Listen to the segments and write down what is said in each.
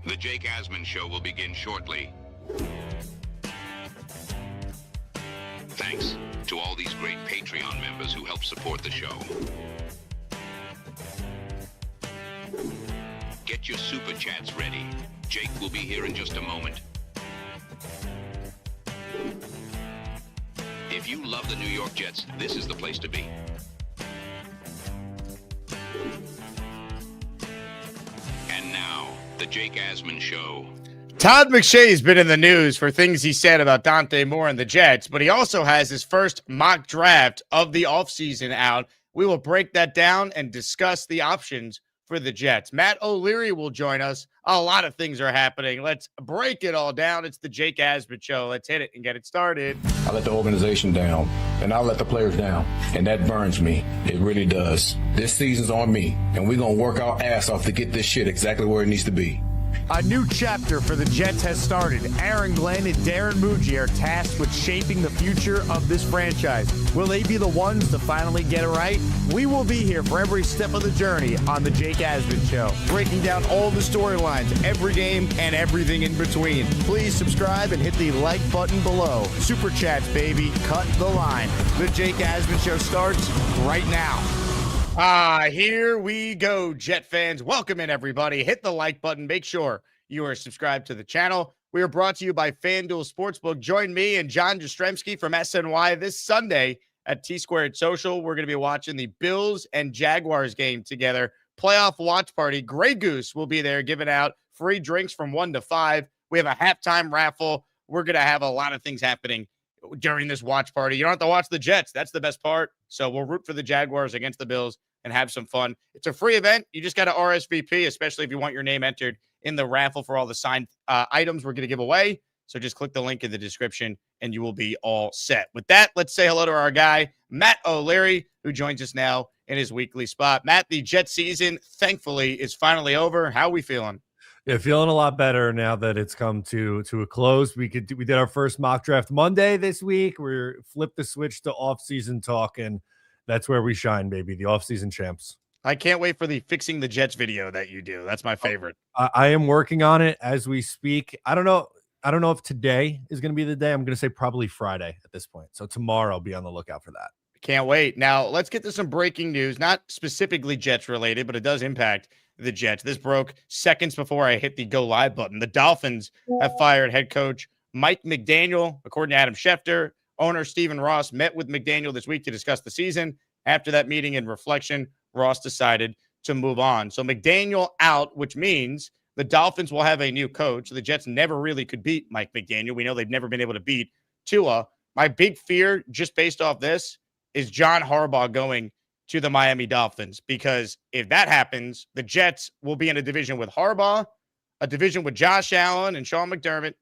The Jake Asman Show will begin shortly. Thanks to all these great Patreon members who help support the show. Get your super chats ready. Jake will be here in just a moment. If you love the New York Jets, this is the place to be. And now, the Jake Asman Show. Todd McShay has been in the news for things he said about Dante Moore and the Jets, but he also has his first mock draft of the offseason out. We will break that down and discuss the options for the Jets. Matt O'Leary will join us. A lot of things are happening. Let's break it all down. It's the Jake Asman Show. Let's hit it and get it started. I let the organization down, and I let the players down, and that burns me. It really does. This season's on me, and we're going to work our ass off to get this shit exactly where it needs to be. A new chapter for the Jets has started. Aaron Glenn and Darren Muji are tasked with shaping the future of this franchise. Will they be the ones to finally get it right? We will be here for every step of the journey on the Jake Asman Show, breaking down all the storylines, every game, and everything in between. Please subscribe and hit the like button below. Super chats, baby. Cut the line. The Jake Asman Show starts right now. Here we go, Jet fans. Welcome in, everybody. Hit the like button. Make sure you are subscribed to the channel. We are brought to you by FanDuel Sportsbook. Join me and John Jastrzemski from SNY this Sunday at T-Squared Social. We're going to be watching the Bills and Jaguars game together. Playoff watch party. Grey Goose will be there giving out free drinks from 1 to 5. We have a halftime raffle. We're going to have a lot of things happening during this watch party. You don't have to watch the Jets. That's the best part. So we'll root for the Jaguars against the Bills and have some fun. It's a free event. You just got to RSVP, especially if you want your name entered in the raffle for all the signed items we're going to give away. So just click the link in the description and you will be all set. With that, let's say hello to our guy, Matt O'Leary, who joins us now in his weekly spot. Matt, the Jet season, thankfully, is finally over. How are we feeling? Yeah, feeling a lot better now that it's come to a close. We did our first mock draft Monday this week. We flipped the switch to off-season talk, and that's where we shine, baby. The off-season champs. I can't wait for the Fixing the Jets video that you do. That's my favorite. I am working on it as we speak. I don't know if today is going to be the day. I'm going to say probably Friday at this point. So tomorrow I'll be on the lookout for that. Can't wait. Now, let's get to some breaking news, not specifically Jets related, but it does impact the Jets. This broke seconds before I hit the go live button. The Dolphins have fired head coach Mike McDaniel. According to Adam Schefter, owner Stephen Ross met with McDaniel this week to discuss the season. After that meeting and reflection, Ross decided to move on. So McDaniel out, which means the Dolphins will have a new coach. The Jets never really could beat Mike McDaniel. We know they've never been able to beat Tua. My big fear, just based off this, is John Harbaugh going to the Miami Dolphins, because if that happens, the Jets will be in a division with Harbaugh, a division with Josh Allen and Sean McDermott,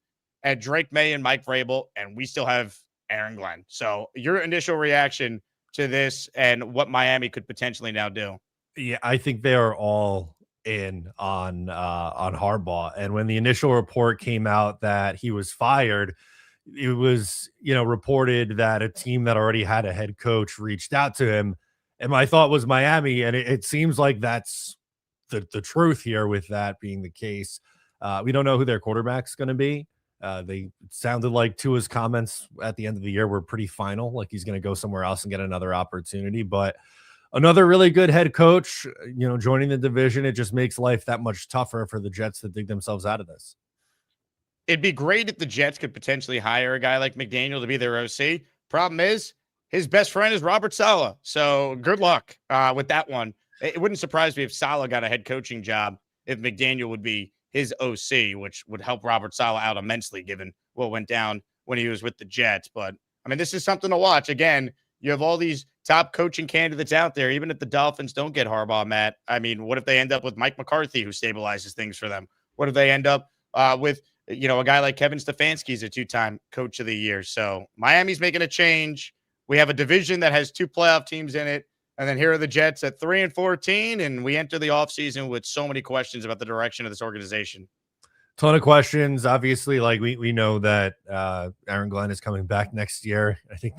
and Drake May and Mike Vrabel, and we still have Aaron Glenn. So your initial reaction to this and what Miami could potentially now do? Yeah, I think they are all in on Harbaugh. And when the initial report came out that he was fired, it was, reported that a team that already had a head coach reached out to him. And my thought was Miami. And it seems like that's the truth here with that being the case. We don't know who their quarterback's going to be. They sounded like Tua's comments at the end of the year were pretty final, like he's going to go somewhere else and get another opportunity. But another really good head coach, joining the division, it just makes life that much tougher for the Jets to dig themselves out of this. It'd be great if the Jets could potentially hire a guy like McDaniel to be their OC. Problem is, his best friend is Robert Saleh. So good luck with that one. It wouldn't surprise me if Saleh got a head coaching job, if McDaniel would be his OC, which would help Robert Saleh out immensely given what went down when he was with the Jets. But, this is something to watch. Again, you have all these top coaching candidates out there, even if the Dolphins don't get Harbaugh, Matt. What if they end up with Mike McCarthy, who stabilizes things for them? What if they end up with a guy like Kevin Stefanski is a 2-time coach of the year? So Miami's making a change. We have a division that has 2 playoff teams in it. And then here are the Jets at 3-14. And we enter the offseason with so many questions about the direction of this organization. Ton of questions. Obviously, like we know that Aaron Glenn is coming back next year. I think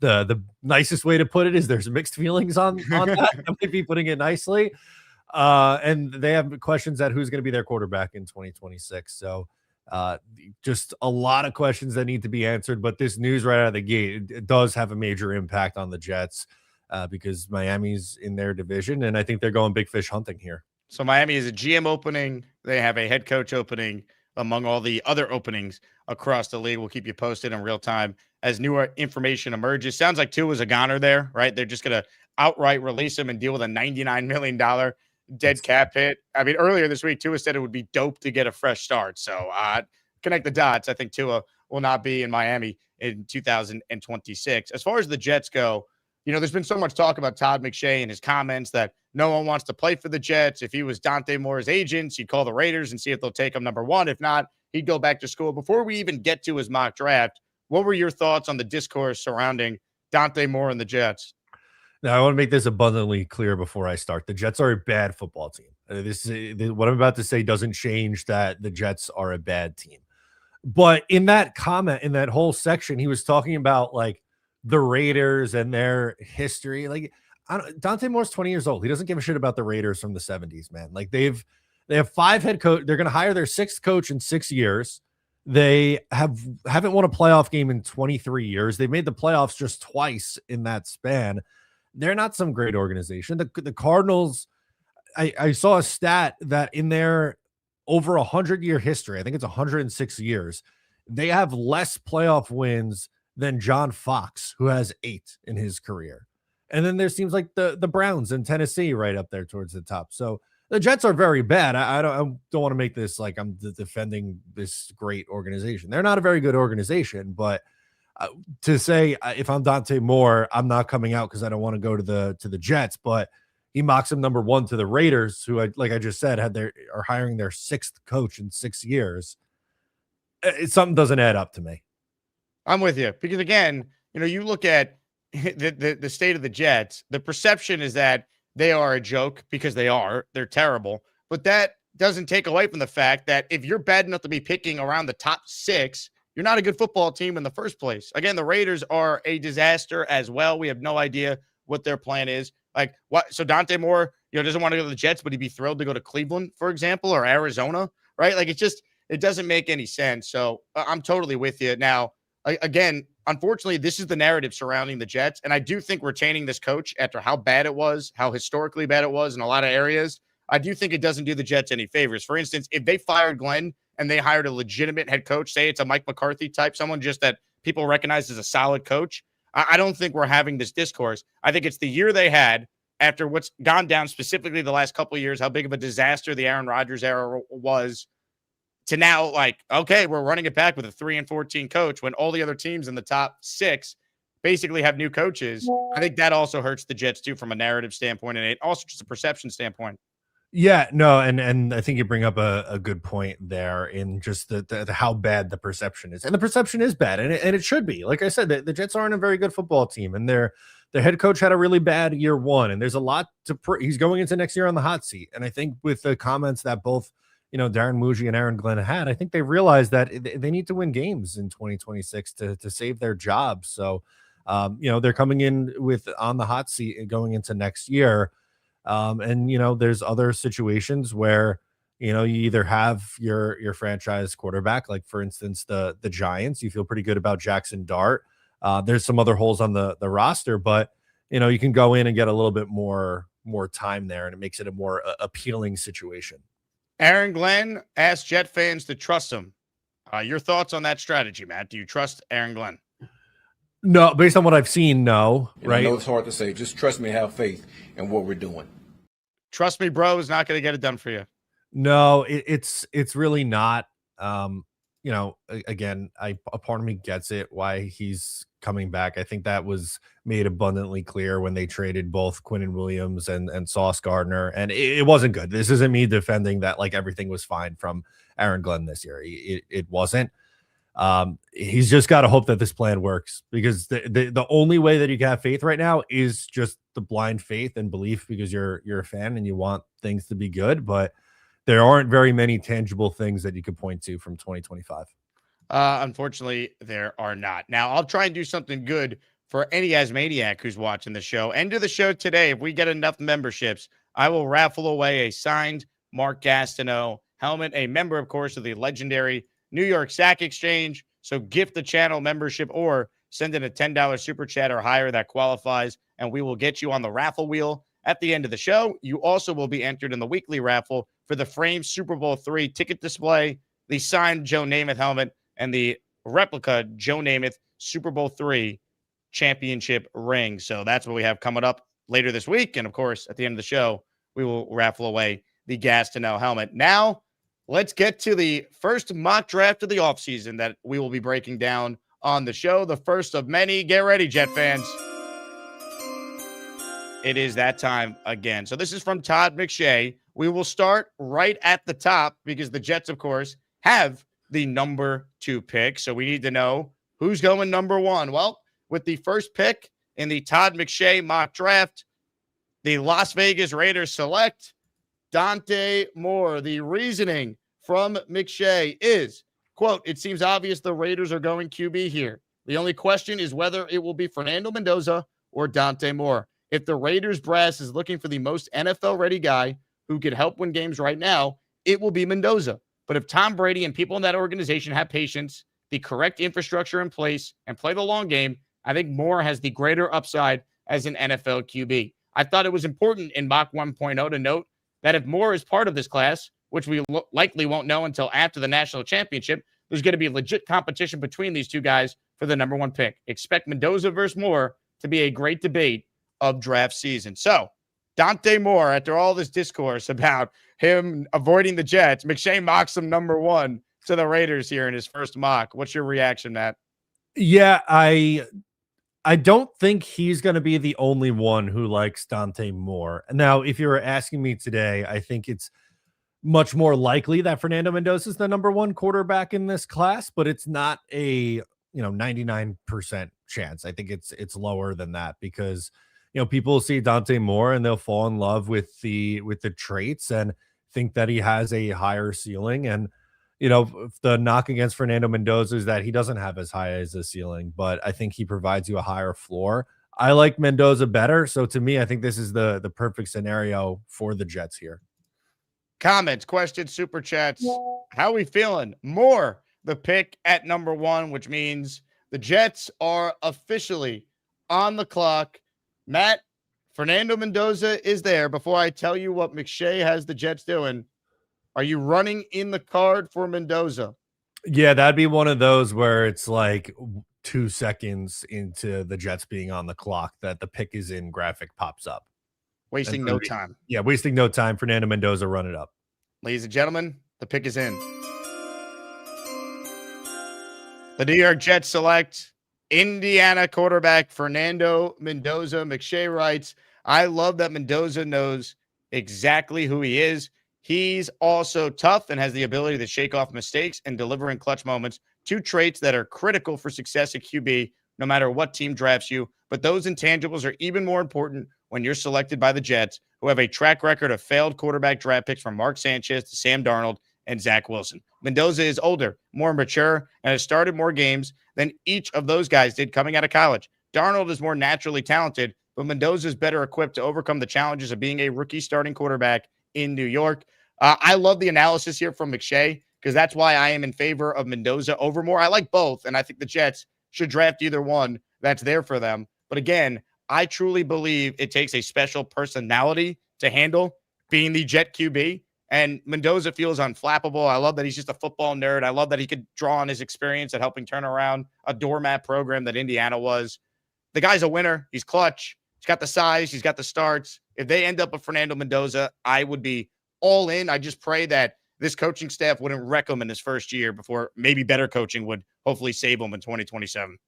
the nicest way to put it is there's mixed feelings on that. I might be putting it nicely. And they have questions at who's going to be their quarterback in 2026. So just a lot of questions that need to be answered. But this news right out of the gate, it does have a major impact on the Jets because Miami's in their division, and I think they're going big fish hunting here. So Miami is a GM opening. They have a head coach opening among all the other openings across the league. We'll keep you posted in real time as newer information emerges. Sounds like Tua's a goner there, right? They're just going to outright release him and deal with a $99 million dead cap hit. I mean, earlier this week, Tua said it would be dope to get a fresh start. So connect the dots. I think Tua will not be in Miami in 2026. As far as the Jets go, you know, there's been so much talk about Todd McShay and his comments that no one wants to play for the Jets. If he was Dante Moore's agents, he'd call the Raiders and see if they'll take him number one. If not, he'd go back to school. Before we even get to his mock draft, what were your thoughts on the discourse surrounding Dante Moore and the Jets? Now, I want to make this abundantly clear before I start. The Jets are a bad football team. What I'm about to say doesn't change that the Jets are a bad team. But in that comment, in that whole section, he was talking about like the Raiders and their history. Like, Dante Moore's 20 years old. He doesn't give a shit about the Raiders from the 70s, man. Like they have 5 head coach. They're going to hire their 6th coach in 6 years. They haven't won a playoff game in 23 years. They've made the playoffs just twice in that span. They're not some great organization. The Cardinals, I saw a stat that in their over 100-year history, I think it's 106 years, they have less playoff wins than John Fox, who has 8 in his career. And then there seems like the Browns in Tennessee right up there towards the top. So the Jets are very bad. I don't want to make this like I'm defending this great organization. They're not a very good organization, but to say if I'm Dante Moore, I'm not coming out because I don't want to go to the Jets, but he mocks him number 1 to the Raiders, who like I just said are hiring their 6th coach in 6 years. Something doesn't add up to me. I'm with you because again, you know, you look at the state of the Jets, the perception is that they are a joke because they're terrible, but that doesn't take away from the fact that if you're bad enough to be picking around the top 6, you're not a good football team in the first place. Again, the Raiders are a disaster as well. We have no idea what their plan is. Like what? So Dante Moore, you know, doesn't want to go to the Jets, but he'd be thrilled to go to Cleveland, for example, or Arizona, right? Like it doesn't make any sense. So I'm totally with you. Now, again, unfortunately, this is the narrative surrounding the Jets. And I do think retaining this coach after how bad it was, how historically bad it was in a lot of areas, I do think it doesn't do the Jets any favors. For instance, if they fired Glenn and they hired a legitimate head coach, say it's a Mike McCarthy type, someone just that people recognize as a solid coach, I don't think we're having this discourse. I think it's the year they had after what's gone down specifically the last couple of years, how big of a disaster the Aaron Rodgers era was, to now like, okay, we're running it back with a 3-14 coach when all the other teams in the top 6 basically have new coaches. I think that also hurts the Jets too from a narrative standpoint, and it also just a perception standpoint. Yeah, no, and I think you bring up a good point there in just the how bad the perception is, and the perception is bad, and it should be. Like I said, the Jets aren't a very good football team, and their head coach had a really bad year 1, and there's a lot he's going into next year on the hot seat, and I think with the comments that both Darren Muji and Aaron Glenn had, I think they realized that they need to win games in 2026 to save their jobs. So, they're coming in on the hot seat going into next year. And there's other situations where, you either have your franchise quarterback, like for instance, the Giants, you feel pretty good about Jackson Dart. There's some other holes on the roster, but you can go in and get a little bit more time there, and it makes it a more appealing situation. Aaron Glenn asked Jet fans to trust him. Your thoughts on that strategy, Matt? Do you trust Aaron Glenn? No, based on what I've seen, no. Right? I know it's hard to say. Just trust me, have faith in what we're doing. Trust me, bro, is not going to get it done for you. No, it's really not. Again, a part of me gets it why he's coming back. I think that was made abundantly clear when they traded both Quinnen Williams and Sauce Gardner, and it wasn't good. This isn't me defending that like everything was fine from Aaron Glenn this year. It wasn't. He's just got to hope that this plan works, because the only way that you can have faith right now is just the blind faith and belief, because you're a fan and you want things to be good, but there aren't very many tangible things that you could point to from 2025. Unfortunately, there are not. Now, I'll try and do something good for any Asmaniac who's watching the show. End of the show today, if we get enough memberships, I will raffle away a signed Mark Gastineau helmet, a member, of course, of the legendary New York Sack Exchange. So gift the channel membership or send in a $10 super chat or higher that qualifies, and we will get you on the raffle wheel at the end of the show. You also will be entered in the weekly raffle for the framed Super Bowl III ticket display, the signed Joe Namath helmet, and the replica Joe Namath Super Bowl III championship ring. So that's what we have coming up later this week. And of course, at the end of the show, we will raffle away the Gastineau helmet. Now, let's get to the first mock draft of the offseason that we will be breaking down on the show. The first of many. Get ready, Jet fans. It is that time again. So this is from Todd McShay. We will start right at the top because the Jets, of course, have the number 2 pick. So we need to know who's going number 1. Well, with the first pick in the Todd McShay mock draft, the Las Vegas Raiders select Dante Moore. The reasoning from McShay is, quote, "It seems obvious the Raiders are going QB here. The only question is whether it will be Fernando Mendoza or Dante Moore. If the Raiders brass is looking for the most NFL-ready guy who could help win games right now, it will be Mendoza. But if Tom Brady and people in that organization have patience, the correct infrastructure in place, and play the long game, I think Moore has the greater upside as an NFL QB." I thought it was important in Mock 1.0 to note that if Moore is part of this class, which we likely won't know until after the national championship, there's going to be legit competition between these two guys for the number 1 pick. Expect Mendoza versus Moore to be a great debate of draft season. So Dante Moore, after all this discourse about him avoiding the Jets, McShay mocks him number 1 to the Raiders here in his first mock. What's your reaction, Matt? Yeah, I don't think he's going to be the only one who likes Dante Moore. Now, if you were asking me today, I think it's much more likely that Fernando Mendoza is the number 1 quarterback in this class, but it's not a 99% chance. I think it's lower than that because people see Dante Moore and they'll fall in love with the traits and think that he has a higher ceiling. And the knock against Fernando Mendoza is that he doesn't have as high as a ceiling, but I think he provides you a higher floor. I like Mendoza better. So to me, I think this is the perfect scenario for the Jets here. Comments, questions, super chats. How are we feeling? Moore, the pick at number 1, which means the Jets are officially on the clock. Matt, Fernando Mendoza is there. Before I tell you what McShay has the Jets doing, are you running in the card for Mendoza? Yeah, that'd be one of those where it's like 2 seconds into the Jets being on the clock that the pick is in graphic pops up. Wasting no time. Yeah, wasting no time. Fernando Mendoza, run it up. Ladies and gentlemen, the pick is in. The New York Jets select Indiana quarterback Fernando Mendoza. McShay writes, "I love that Mendoza knows exactly who he is. He's also tough and has the ability to shake off mistakes and deliver in clutch moments, 2 traits that are critical for success at QB, no matter what team drafts you. But those intangibles are even more important when you're selected by the Jets, who have a track record of failed quarterback draft picks from Mark Sanchez to Sam Darnold and Zach Wilson. Mendoza is older, more mature, and has started more games than each of those guys did coming out of college. Darnold is more naturally talented, but Mendoza is better equipped to overcome the challenges of being a rookie starting quarterback in New York." I love the analysis here from McShay because that's why I am in favor of Mendoza over Moore. I like both, and I think the Jets should draft either one that's there for them. But again, I truly believe it takes a special personality to handle being the Jet QB, and Mendoza feels unflappable. I love that he's just a football nerd. I love that he could draw on his experience at helping turn around a doormat program that Indiana was. The guy's a winner. He's clutch. He's got the size. He's got the starts. If they end up with Fernando Mendoza, I would be all in. I just pray that this coaching staff wouldn't wreck him in his first year before maybe better coaching would hopefully save him in 2027.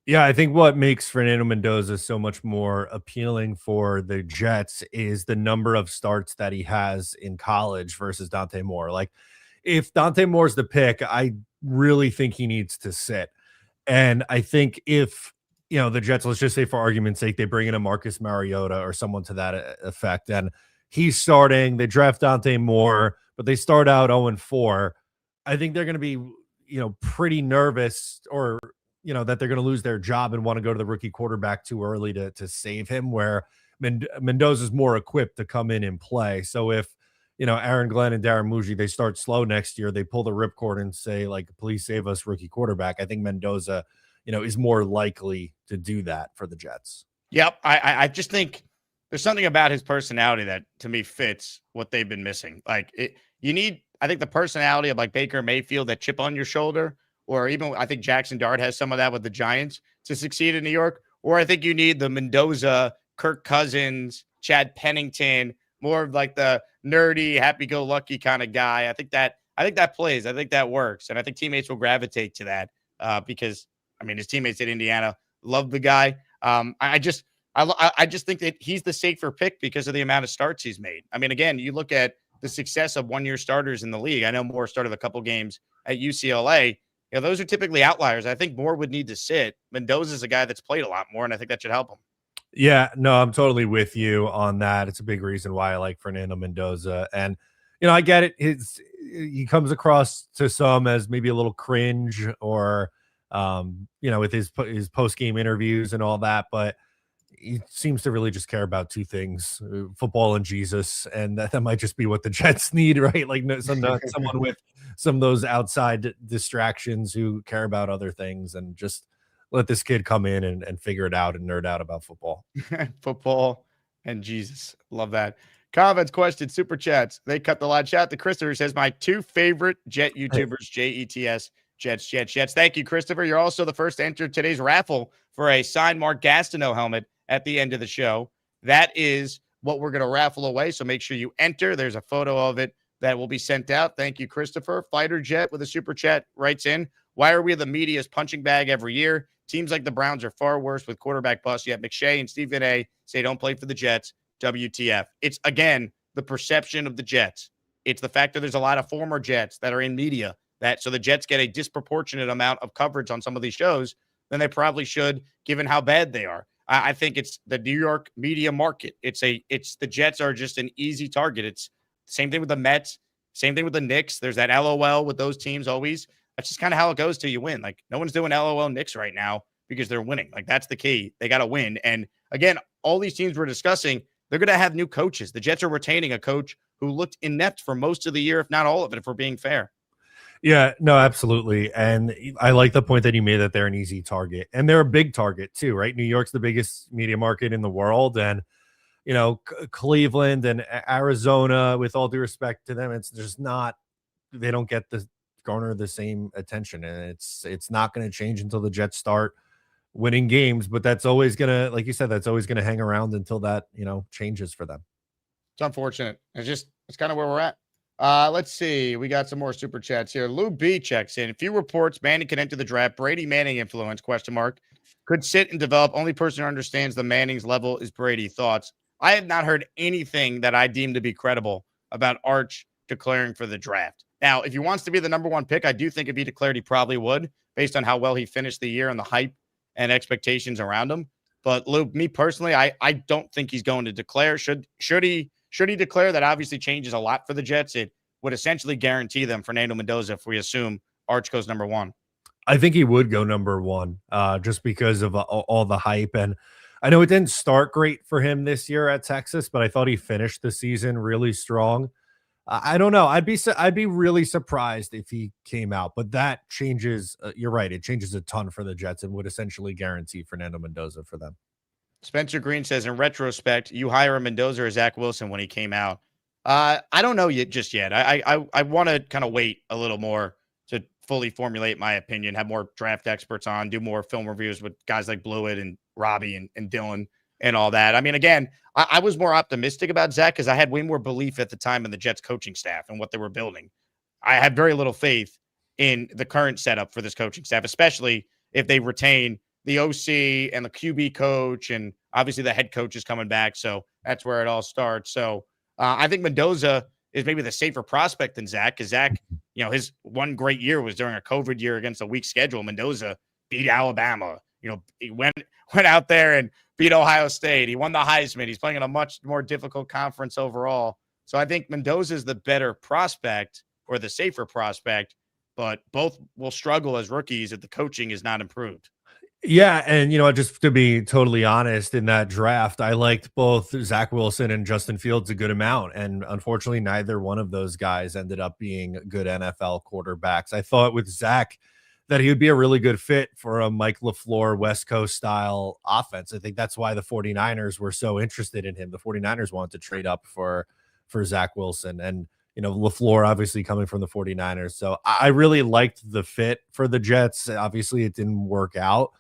Yeah, I think what makes Fernando Mendoza so much more appealing for the Jets is the number of starts that he has in college versus Dante Moore. Like, if Dante Moore's the pick, I really think he needs to sit. And I think if, the Jets, let's just say for argument's sake, they bring in a Marcus Mariota or someone to that effect, and he's starting, they draft Dante Moore, but they start out 0-4. I think they're going to be, pretty nervous or, that they're going to lose their job and want to go to the rookie quarterback too early to save him, where Mendoza's more equipped to come in and play. So if, Aaron Glenn and Darren Muji, they start slow next year, they pull the ripcord and say, like, please save us, rookie quarterback. I think Mendoza, is more likely to do that for the Jets. Yep. I just think there's something about his personality that to me fits what they've been missing. Like you need, I think, the personality of like Baker Mayfield, that chip on your shoulder, or even I think Jackson Dart has some of that with the Giants to succeed in New York. Or I think you need the Mendoza, Kirk Cousins, Chad Pennington, more of like the nerdy, happy-go-lucky kind of guy. I think that plays. I think that works, and I think teammates will gravitate to that because his teammates at Indiana love the guy. I just think that he's the safer pick because of the amount of starts he's made. Again, you look at the success of one-year starters in the league. I know Moore started a couple games at UCLA. Those are typically outliers. I think Moore would need to sit. Mendoza's a guy that's played a lot more, and I think that should help him. Yeah, no, I'm totally with you on that. It's a big reason why I like Fernando Mendoza. And, I get it. He comes across to some as maybe a little cringe or, with his post-game interviews and all that. But he seems to really just care about two things, football and Jesus. And that might just be what the Jets need, right? Like someone with some of those outside distractions who care about other things, and just let this kid come in and figure it out and nerd out about football. Football and Jesus. Love that. Comments, questions, super chats. They cut the line. Shout out to Christopher, says my two favorite Jet YouTubers, JETS, Jets. Thank you, Christopher. You're also the first to enter today's raffle for a signed Mark Gastineau helmet at the end of the show. That is what we're going to raffle away. So make sure you enter. There's a photo of it that will be sent out. Thank you, Christopher. Fighter Jet with a super chat writes in, why are we the media's punching bag every year? Teams like the Browns are far worse with quarterback bust. Yet McShay and Stephen A say don't play for the Jets. WTF. It's, again, the perception of the Jets. It's the fact that there's a lot of former Jets that are in media, so the Jets get a disproportionate amount of coverage on some of these shows than they probably should, given how bad they are. I think it's the New York media market. It's the Jets are just an easy target. It's the same thing with the Mets, same thing with the Knicks. There's that LOL with those teams always. That's just kind of how it goes till you win. Like, no one's doing LOL Knicks right now because they're winning. Like, that's the key. They got to win. And again, all these teams we're discussing, they're going to have new coaches. The Jets are retaining a coach who looked inept for most of the year, if not all of it, if we're being fair. Yeah, no, absolutely. And I like the point that you made that they're an easy target. And they're a big target too, right? New York's the biggest media market in the world. And, Cleveland and Arizona, with all due respect to them, it's just not, they don't get the garner the same attention. And it's not going to change until the Jets start winning games. But that's always going to, like you said, that's always going to hang around until that, changes for them. It's unfortunate. It's kind of where we're at. Let's see. We got some more super chats here. Lou B checks in. A few reports Manning can enter the draft. Brady Manning influence, ? Could sit and develop. Only person who understands the Manning's level is Brady. Thoughts? I have not heard anything that I deem to be credible about Arch declaring for the draft. Now, if he wants to be the number one pick, I do think if he declared, he probably would, based on how well he finished the year and the hype and expectations around him. But Lou, me personally, I don't think he's going to declare. Should he declare, that obviously changes a lot for the Jets. It would essentially guarantee them Fernando Mendoza if we assume Arch goes number one. I think he would go number one just because of all the hype. And I know it didn't start great for him this year at Texas, but I thought he finished the season really strong. I don't know. I'd be really surprised if he came out, but that changes. You're right. It changes a ton for the Jets and would essentially guarantee Fernando Mendoza for them. Spencer Green says, in retrospect, you hire a Mendoza or Zach Wilson when he came out. I don't know just yet. I want to kind of wait a little more to fully formulate my opinion, have more draft experts on, do more film reviews with guys like Blewett and Robbie and Dylan and all that. Again, I was more optimistic about Zach because I had way more belief at the time in the Jets coaching staff and what they were building. I had very little faith in the current setup for this coaching staff, especially if they retain the OC and the QB coach, and obviously the head coach is coming back. So that's where it all starts. So I think Mendoza is maybe the safer prospect than Zach, because Zach, his one great year was during a COVID year against a weak schedule. Mendoza beat Alabama. He went out there and beat Ohio State. He won the Heisman. He's playing in a much more difficult conference overall. So I think Mendoza is the better prospect or the safer prospect, but both will struggle as rookies if the coaching is not improved. Yeah, and just to be totally honest, in that draft, I liked both Zach Wilson and Justin Fields a good amount, and unfortunately, neither one of those guys ended up being good NFL quarterbacks. I thought with Zach that he would be a really good fit for a Mike LaFleur West Coast style offense. I think that's why the 49ers were so interested in him. The 49ers wanted to trade up for Zach Wilson, and LaFleur obviously coming from the 49ers. So I really liked the fit for the Jets. Obviously, it didn't work out,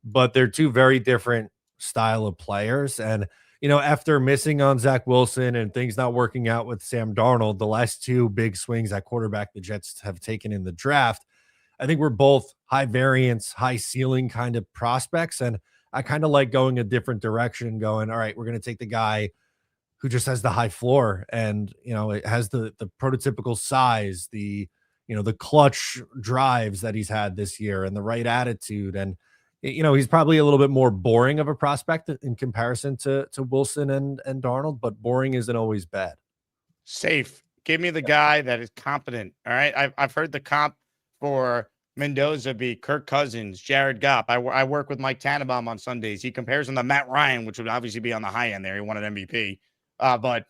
but they're two very different style of players. And, after missing on Zach Wilson and things not working out with Sam Darnold, the last two big swings at quarterback the Jets have taken in the draft, I think we're both high variance, high ceiling kind of prospects. And I kind of like going a different direction, going, all right, we're going to take the guy who just has the high floor and, it has the prototypical size, the clutch drives that he's had this year and the right attitude. And, he's probably a little bit more boring of a prospect in comparison to Wilson and Darnold, but boring isn't always bad. Safe. Give me the guy that is competent. All right. I've heard the comp for Mendoza be Kirk Cousins, Jared Goff. I work with Mike Tannenbaum on Sundays. He compares him to Matt Ryan, which would obviously be on the high end there. He won an MVP. But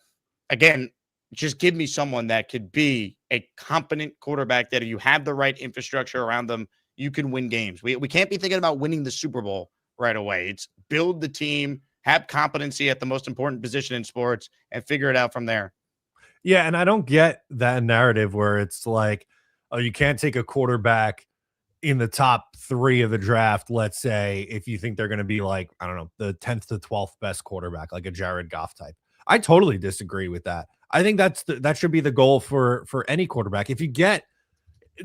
again, just give me someone that could be a competent quarterback that if you have the right infrastructure around them, you can win games. We can't be thinking about winning the Super Bowl right away. It's build the team, have competency at the most important position in sports, and figure it out from there. Yeah, and I don't get that narrative where it's like, oh, you can't take a quarterback in the top 3 of the draft, let's say, if you think they're going to be like, I don't know, the 10th to 12th best quarterback, like a Jared Goff type. I totally disagree with that. I think that should be the goal for any quarterback. If you get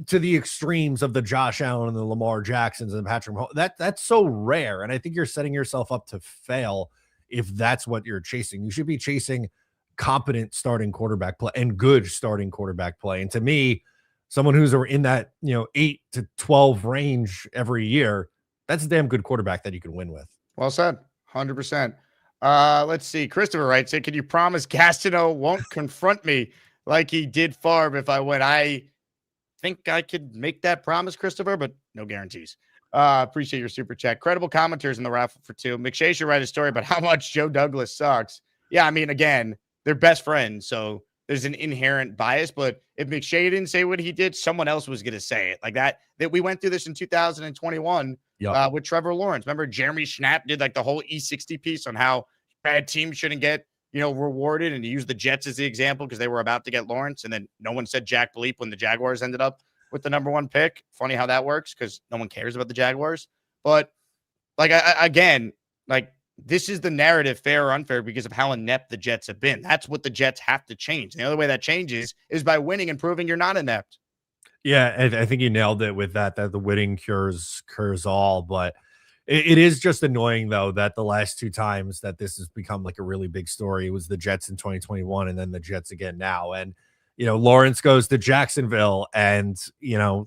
to the extremes of the Josh Allen and the Lamar Jacksons and Patrick Mahomes, that's so rare. And I think you're setting yourself up to fail if that's what you're chasing. You should be chasing competent starting quarterback play and good starting quarterback play. And to me, someone who's in that 8 to 12 range every year, that's a damn good quarterback that you can win with. Well said. 100%. Let's see. Christopher writes, "Can you promise Gastineau won't confront me like he did Favre if I win?" I think I could make that promise, Christopher, but no guarantees. Appreciate your super chat. Credible commenters in the raffle for 2. McShay should write a story about how much Joe Douglas sucks. Yeah, I mean, again, they're best friends, so there's an inherent bias. But if McShay didn't say what he did, someone else was going to say it. Like that we went through this in 2021 with Trevor Lawrence. Remember, Jeremy Schnapp did like the whole E60 piece on how bad teams shouldn't get rewarded, and he used the Jets as the example because they were about to get Lawrence, and then no one said Jack Bleep when the Jaguars ended up with the number 1 pick. Funny how that works because no one cares about the Jaguars. But this is the narrative, fair or unfair, because of how inept the Jets have been. That's what the Jets have to change. And the only way that changes is by winning and proving you're not inept. Yeah, I think you nailed it with that the winning cures all, but it is just annoying, though, that the last 2 times that this has become like a really big story, it was the Jets in 2021 and then the Jets again now. And, Lawrence goes to Jacksonville and,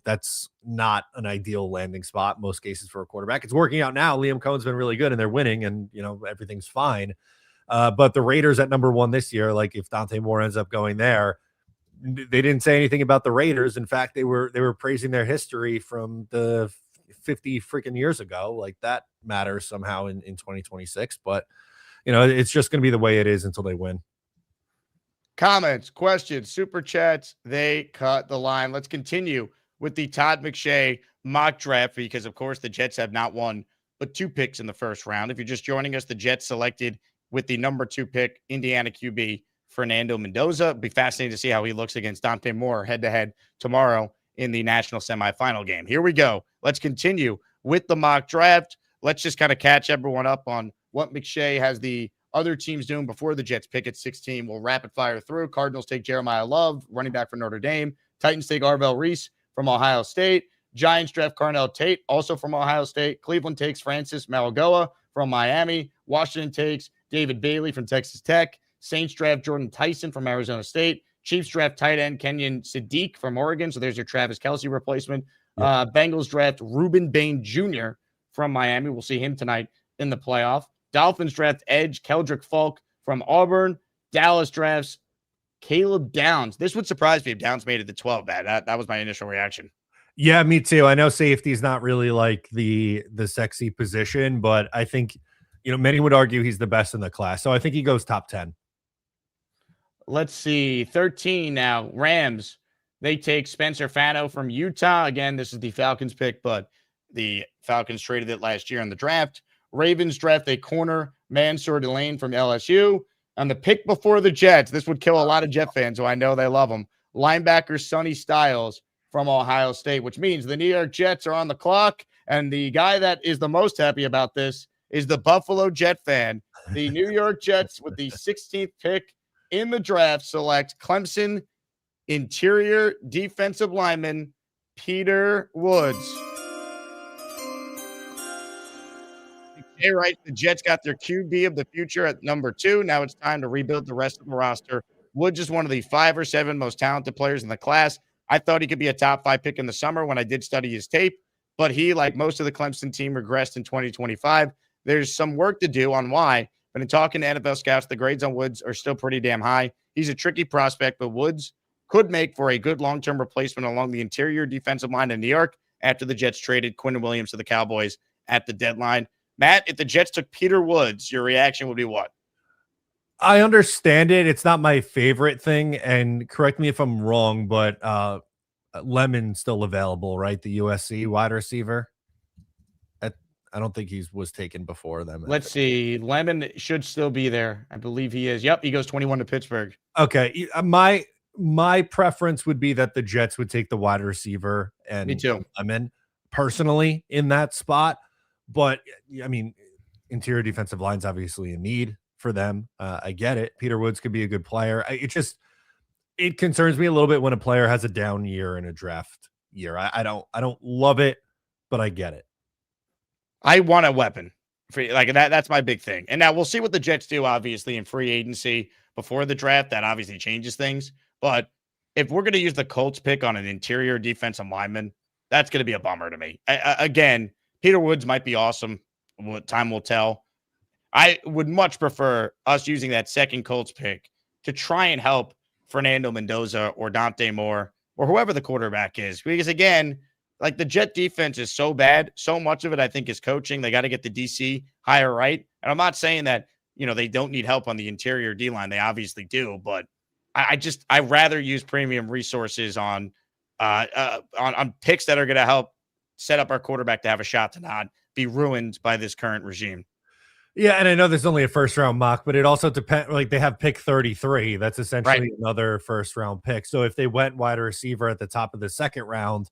that's not an ideal landing spot in most cases for a quarterback. It's working out now. Liam Cohen's been really good and they're winning and, everything's fine. But the Raiders at number 1 this year, like if Dante Moore ends up going there, they didn't say anything about the Raiders. In fact, they were praising their history from the 50 freaking years ago. Like that matters somehow in 2026, but it's just going to be the way it is until they win. Comments, questions, super chats, they cut the line. Let's continue with the Todd McShay mock draft because, of course, the Jets have not won but 2 picks in the first round. If you're just joining us, the Jets selected with the number 2 pick, Indiana QB Fernando Mendoza. It'll be fascinating to see how he looks against Dante Moore head-to-head tomorrow in the national semifinal game. Here we go. Let's continue with the mock draft. Let's just kind of catch everyone up on what McShay has the other teams doing before the Jets pick at 16. We'll rapid fire through. Cardinals take Jeremiah Love, running back for Notre Dame. Titans take Arvell Reese from Ohio State. Giants draft Carnell Tate, also from Ohio State. Cleveland takes Francis Maragoa from Miami. Washington takes David Bailey from Texas Tech. Saints draft Jordan Tyson from Arizona State. Chiefs draft tight end Kenyon Sadiq from Oregon. So there's your Travis Kelce replacement. Yep. Bengals draft Reuben Bain Jr. from Miami. We'll see him tonight in the playoff. Dolphins draft edge Keldrick Falk from Auburn. Dallas drafts Caleb Downs. This would surprise me if Downs made it to 12. That was my initial reaction. Yeah, me too. I know safety is not really like the sexy position, but I think, many would argue he's the best in the class. So I think he goes top 10. Let's see. 13 now. Rams. They take Spencer Fano from Utah. Again, this is the Falcons pick, but the Falcons traded it last year in the draft. Ravens draft a corner, Mansour Delane from LSU. And the pick before the Jets, this would kill a lot of Jet fans, so I know they love him. Linebacker Sonny Styles from Ohio State, which means the New York Jets are on the clock. And the guy that is the most happy about this is the Buffalo Jet fan. The New York Jets, with the 16th pick in the draft, select Clemson interior defensive lineman Peter Woods. Hey, right, the Jets got their QB of the future at number 2. Now it's time to rebuild the rest of the roster. Woods is one of the 5 or 7 most talented players in the class. I thought he could be a top 5 pick in the summer when I did study his tape, but he, like most of the Clemson team, regressed in 2025. There's some work to do on why, but in talking to NFL scouts, the grades on Woods are still pretty damn high. He's a tricky prospect, but Woods could make for a good long-term replacement along the interior defensive line in New York after the Jets traded Quinn Williams to the Cowboys at the deadline. Matt, if the Jets took Peter Woods, your reaction would be what? I understand it. It's not my favorite thing, and correct me if I'm wrong, but Lemon's still available, right? The USC wide receiver. I don't think he was taken before them. Let's see. Lemon should still be there. I believe he is. Yep, he goes 21 to Pittsburgh. Okay, my preference would be that the Jets would take the wide receiver and Me too. Lemon personally in that spot. But I mean, interior defensive line's obviously a need for them. I get it. Peter Woods could be a good player. It concerns me a little bit when a player has a down year in a draft year. I don't love it, but I get it. I want a weapon for like that. That's my big thing. And now we'll see what the Jets do, obviously, in free agency before the draft. That obviously changes things. But if we're going to use the Colts pick on an interior defensive lineman, that's going to be a bummer to me. Again, Peter Woods might be awesome. Time will tell. I would much prefer us using that second Colts pick to try and help Fernando Mendoza or Dante Moore or whoever the quarterback is. Because, again, like the Jet defense is so bad. So much of it, I think, is coaching. They got to get the DC higher right. And I'm not saying that, they don't need help on the interior D-line. They obviously do. But I'd rather use premium resources on picks that are going to help set up our quarterback to have a shot to not be ruined by this current regime. Yeah, and I know there's only a first-round mock, but it also depends. Like they have pick 33. That's essentially another first-round pick. So if they went wide receiver at the top of the second round,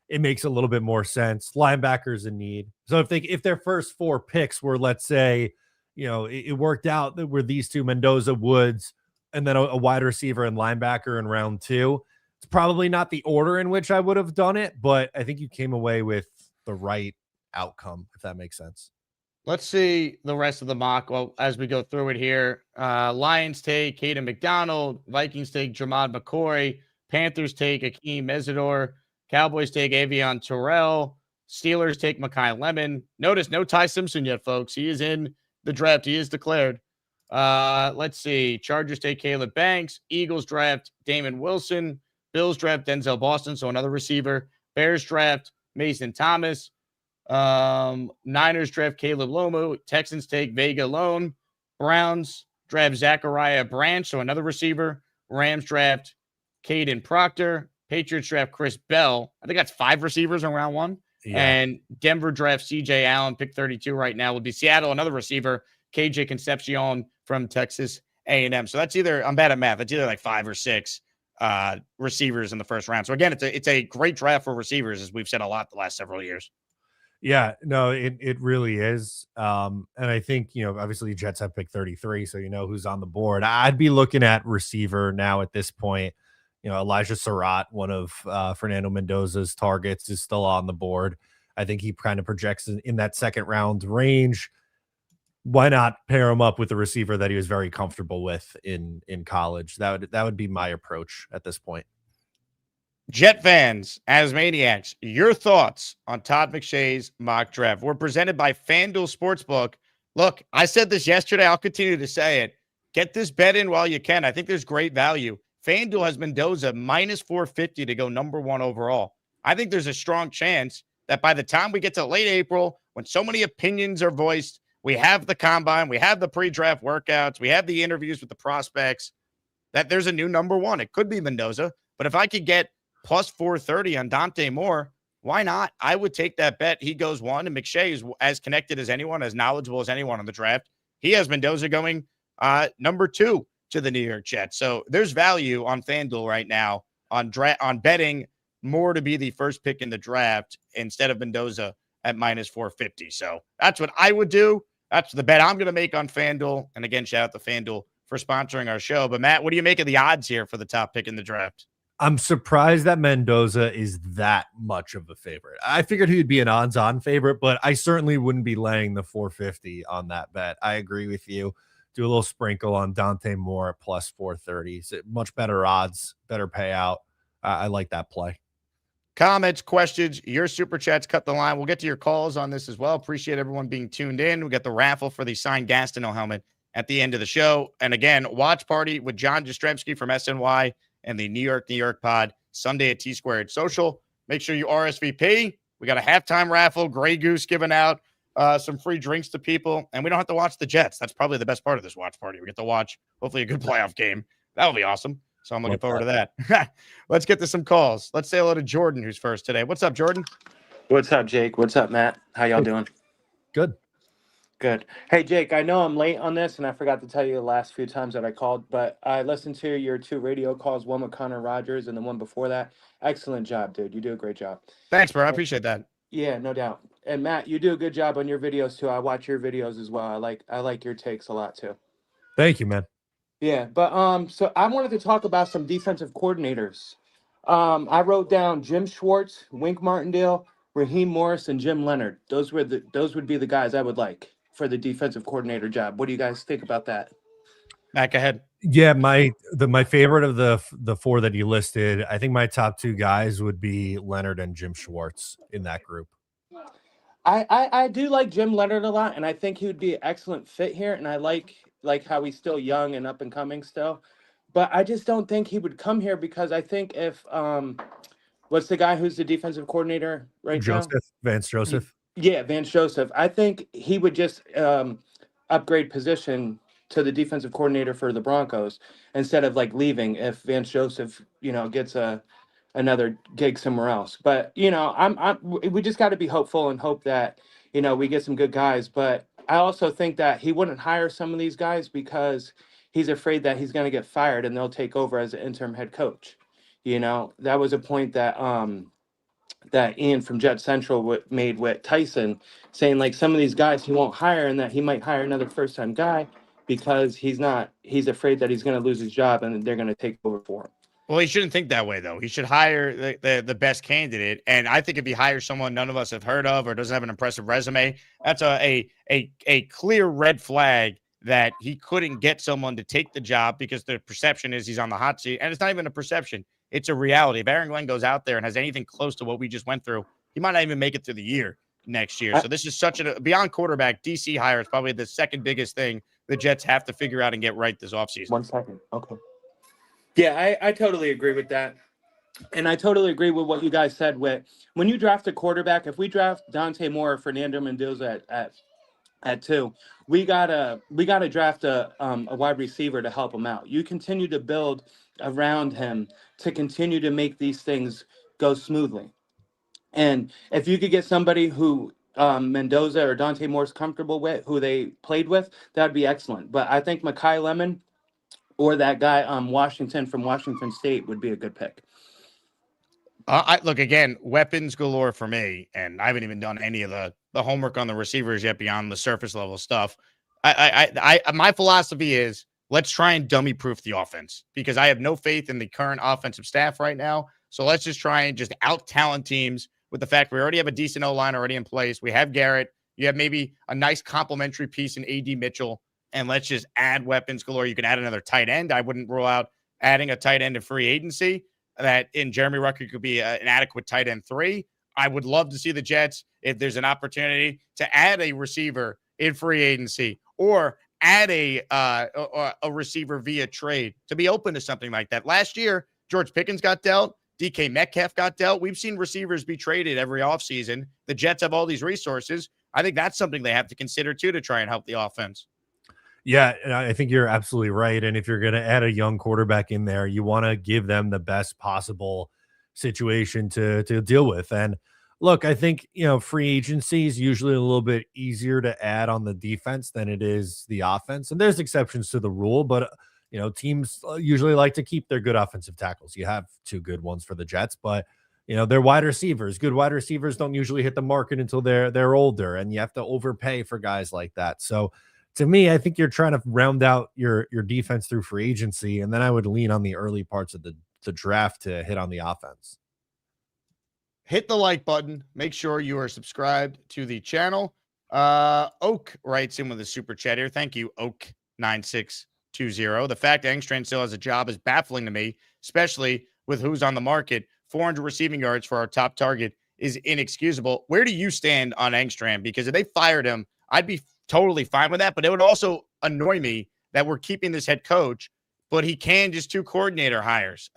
it makes a little bit more sense. Linebackers in need. So if their first 4 picks were, let's say, it worked out that were these two, Mendoza, Woods, and then a wide receiver and linebacker in round 2, it's probably not the order in which I would have done it, but I think you came away with the right outcome, if that makes sense. Let's see the rest of the mock. Well, as we go through it here, Lions take Caden McDonald, Vikings take Jermod McCoy, Panthers take Akeem Mesidor, Cowboys take Avion Terrell, Steelers take Mekhi Lemon. Notice no Ty Simpson yet, folks. He is in the draft. He is declared. Let's see. Chargers take Caleb Banks. Eagles draft Damon Wilson. Bills draft Denzel Boston, so another receiver. Bears draft Mason Thomas. Niners draft Caleb Lomu. Texans take Vega Lone. Browns draft Zachariah Branch, so another receiver. Rams draft Caden Proctor. Patriots draft Chris Bell. I think that's 5 receivers in round 1. Yeah. And Denver draft CJ Allen, pick 32 right now. Would be Seattle, another receiver, KJ Concepcion from Texas A&M. So that's either, I'm bad at math, it's either like 5 or 6 receivers in the first round. So again, it's a great draft for receivers, as we've said a lot the last several years. Yeah, no, it really is. And I think, obviously Jets have pick 33, so who's on the board. I'd be looking at receiver now at this point. Elijah Surratt, one of Fernando Mendoza's targets, is still on the board. I think he kind of projects in that second round range. Why not pair him up with a receiver that he was very comfortable with in college? That would be my approach at this point. Jet fans, as maniacs, your thoughts on Todd McShay's mock draft. We're presented by FanDuel Sportsbook. Look, I said this yesterday. I'll continue to say it. Get this bet in while you can. I think there's great value. FanDuel has Mendoza minus 450 to go number 1 overall. I think there's a strong chance that by the time we get to late April, when so many opinions are voiced, we have the combine, we have the pre-draft workouts, we have the interviews with the prospects, that there's a new number one. It could be Mendoza, but if I could get plus 430 on Dante Moore, why not? I would take that bet. He goes one, and McShay is as connected as anyone, as knowledgeable as anyone on the draft. He has Mendoza going number 2 to the New York Jets. So there's value on FanDuel right now on betting Moore to be the first pick in the draft instead of Mendoza at minus 450. So that's what I would do. That's the bet I'm going to make on FanDuel. And again, shout out to FanDuel for sponsoring our show. But Matt, what do you make of the odds here for the top pick in the draft? I'm surprised that Mendoza is that much of a favorite. I figured he would be an odds-on favorite, but I certainly wouldn't be laying the 450 on that bet. I agree with you. Do a little sprinkle on Dante Moore at plus 430. So much better odds, better payout. I like that play. Comments, questions, your super chats, cut the line. We'll get to your calls on this as well. Appreciate everyone being tuned in. We got the raffle for the signed Gastineau helmet at the end of the show. And again, watch party with John Jastrzemski from SNY and the New York pod Sunday at T-Squared Social. Make sure you RSVP. We got a halftime raffle, Grey Goose giving out some free drinks to people, and we don't have to watch the Jets. That's probably the best part of this watch party. We get to watch hopefully a good playoff game. That'll be awesome. So I'm looking forward to that. Let's get to some calls. Let's say hello to Jordan, who's first today. What's up, Jordan? What's up, Jake? What's up, Matt? How y'all doing? Good. Good. Hey, Jake, I know I'm late on this, and I forgot to tell you the last few times that I called, but I listened to your 2 radio calls, one with Connor Rogers and the one before that. Excellent job, dude. You do a great job. Thanks, bro. I appreciate that. Yeah, no doubt. And Matt, you do a good job on your videos too. I watch your videos as well. I like your takes a lot too. Thank you, man. Yeah, but so I wanted to talk about some defensive coordinators. I wrote down Jim Schwartz, Wink Martindale, Raheem Morris, and Jim Leonard. Those would be the guys I would like for the defensive coordinator job. What do you guys think about that? Matt, go ahead. Yeah, my favorite of the 4 that you listed, I think my top 2 guys would be Leonard and Jim Schwartz in that group. I do like Jim Leonard a lot, and I think he would be an excellent fit here. And I like how he's still young and up and coming still, but I just don't think he would come here because I think if what's the guy who's the defensive coordinator right now? Vance Joseph. Yeah, Vance Joseph. I think he would just upgrade position to the defensive coordinator for the Broncos instead of like leaving if Vance Joseph, gets another gig somewhere else. But we just got to be hopeful and hope that we get some good guys. But I also think that he wouldn't hire some of these guys because he's afraid that he's going to get fired and they'll take over as an interim head coach. That was a point that that Ian from Jet Central made with Tyson, saying like some of these guys he won't hire and that he might hire another first-time guy because he's afraid that he's going to lose his job and they're going to take over for him. Well, he shouldn't think that way, though. He should hire the best candidate. And I think if he hires someone none of us have heard of or doesn't have an impressive resume, that's a clear red flag that he couldn't get someone to take the job because the perception is he's on the hot seat. And it's not even a perception. It's a reality. If Aaron Glenn goes out there and has anything close to what we just went through, he might not even make it through the year next year. So this is such a beyond quarterback. DC hire is probably the second biggest thing the Jets have to figure out and get right this offseason. 1 second. Okay. Yeah, I totally agree with that. And I totally agree with what you guys said with when you draft a quarterback, if we draft Dante Moore or Fernando Mendoza at 2, we gotta draft a wide receiver to help him out. You continue to build around him to continue to make these things go smoothly. And if you could get somebody who Mendoza or Dante Moore's comfortable with, who they played with, that would be excellent. But I think Mekhi Lemon or that guy Washington from Washington State would be a good pick. Look, again, weapons galore for me, and I haven't even done any of the homework on the receivers yet beyond the surface level stuff. My philosophy is let's try and dummy proof the offense because I have no faith in the current offensive staff right now. So let's just try and just out-talent teams with the fact we already have a decent O-line already in place. We have Garrett. You have maybe a nice complementary piece in A.D. Mitchell, and let's just add weapons galore. You can add another tight end. I wouldn't rule out adding a tight end in free agency. That in Jeremy Rucker could be an adequate tight end 3. I would love to see the Jets, if there's an opportunity, to add a receiver in free agency or add a receiver via trade to be open to something like that. Last year, George Pickens got dealt. DK Metcalf got dealt. We've seen receivers be traded every offseason. The Jets have all these resources. I think that's something they have to consider too to try and help the offense. Yeah, and I think you're absolutely right. And if you're going to add a young quarterback in there, you want to give them the best possible situation to deal with. And look, I think, free agency is usually a little bit easier to add on the defense than it is the offense. And there's exceptions to the rule, but teams usually like to keep their good offensive tackles. You have two good ones for the Jets, but they're wide receivers. Good wide receivers don't usually hit the market until they're older, and you have to overpay for guys like that. So to me, I think you're trying to round out your defense through free agency, and then I would lean on the early parts of the draft to hit on the offense. Hit the like button. Make sure you are subscribed to the channel. Oak writes in with a super chat here. Thank you, Oak9620. The fact Engstrand still has a job is baffling to me, especially with who's on the market. 400 receiving yards for our top target is inexcusable. Where do you stand on Engstrand? Because if they fired him, I'd be totally fine with that, but it would also annoy me that we're keeping this head coach, but he can just 2 coordinator hires.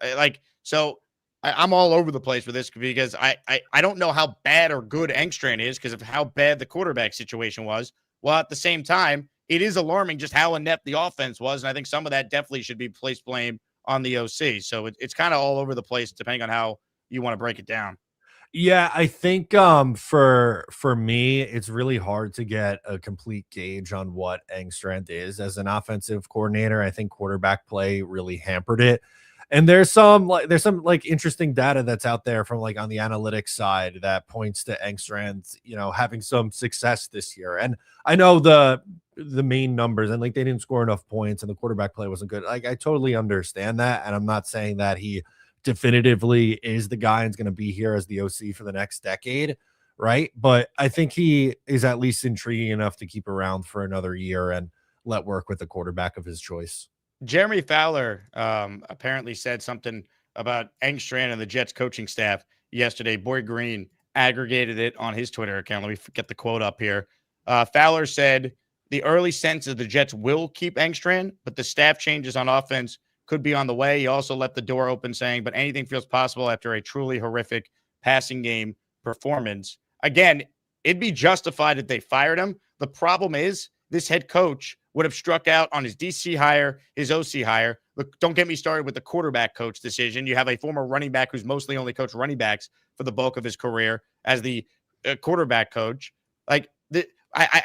I'm all over the place with this because I don't know how bad or good Engstrand is because of how bad the quarterback situation was. Well, at the same time, it is alarming just how inept the offense was, and I think some of that definitely should be placed blame on the OC. So it's kind of all over the place depending on how you want to break it down. Yeah, I think for me, it's really hard to get a complete gauge on what Engstrand is as an offensive coordinator. I think quarterback play really hampered it. And there's some interesting data that's out there from on the analytics side that points to Engstrand, having some success this year. And I know the main numbers and they didn't score enough points and the quarterback play wasn't good. I totally understand that. And I'm not saying that he definitively is the guy and is going to be here as the OC for the next decade, right? But I think he is at least intriguing enough to keep around for another year and let work with the quarterback of his choice. Jeremy Fowler apparently said something about Engstrand and the Jets coaching staff yesterday. Boy Green aggregated it on his Twitter account. Let me get the quote up here. Fowler said, the early sense is the Jets will keep Engstrand, but the staff changes on offense could be on the way. He also left the door open saying, but anything feels possible after a truly horrific passing game performance. Again, it'd be justified if they fired him. The problem is this head coach would have struck out on his DC hire, his OC hire. Look, don't get me started with the quarterback coach decision. You have a former running back who's mostly only coached running backs for the bulk of his career as the quarterback coach.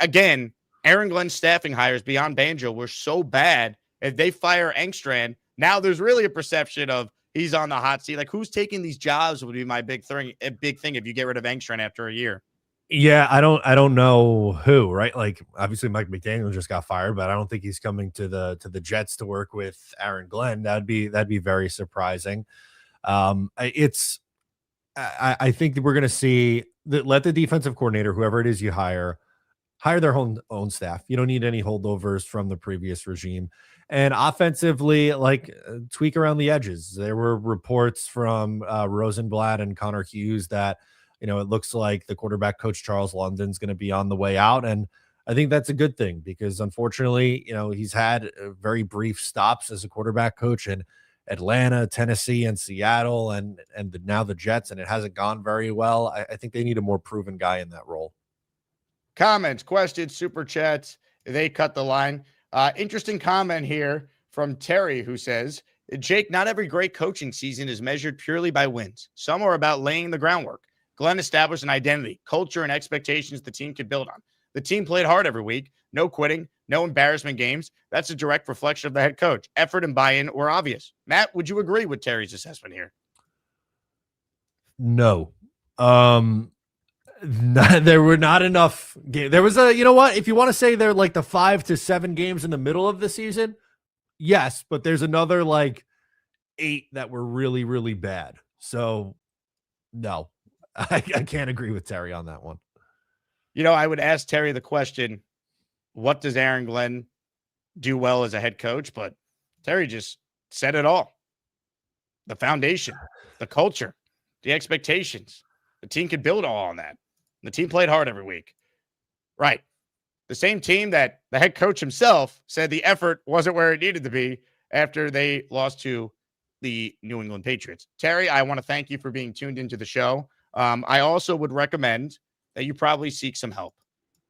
Again, Aaron Glenn's staffing hires beyond Banjo were so bad. If they fire Engstrand, now there's really a perception of he's on the hot seat. Who's taking these jobs would be my big thing if you get rid of Engstrand after a year. Yeah, I don't know who, right? Obviously Mike McDaniel just got fired, but I don't think he's coming to the Jets to work with Aaron Glenn. That'd be very surprising. I think that we're going to see let the defensive coordinator, whoever it is you hire their own staff. You don't need any holdovers from the previous regime. And offensively, tweak around the edges. There were reports from Rosenblatt and Connor Hughes that, it looks like the quarterback coach, Charles London's going to be on the way out. And I think that's a good thing because unfortunately, he's had very brief stops as a quarterback coach in Atlanta, Tennessee, and Seattle, and now the Jets, and it hasn't gone very well. I think they need a more proven guy in that role. Comments, questions, super chats. They cut the line. Interesting comment here from Terry, who says, Jake, not every great coaching season is measured purely by wins. Some are about laying the groundwork. Glenn established an identity, culture, and expectations the team could build on. The team played hard every week. No quitting, no embarrassment games. That's a direct reflection of the head coach. Effort and buy-in were obvious. Matt, would you agree with Terry's assessment here? No. There were not enough games. There was if you want to say they're the 5 to 7 games in the middle of the season, yes, but there's another 8 that were really, really bad. So no, I can't agree with Terry on that one. I would ask Terry the question, what does Aaron Glenn do well as a head coach? But Terry just said it all. The foundation, the culture, the expectations. The team could build all on that. The team played hard every week. Right. The same team that the head coach himself said the effort wasn't where it needed to be after they lost to the New England Patriots. Terry, I want to thank you for being tuned into the show. I also would recommend that you probably seek some help,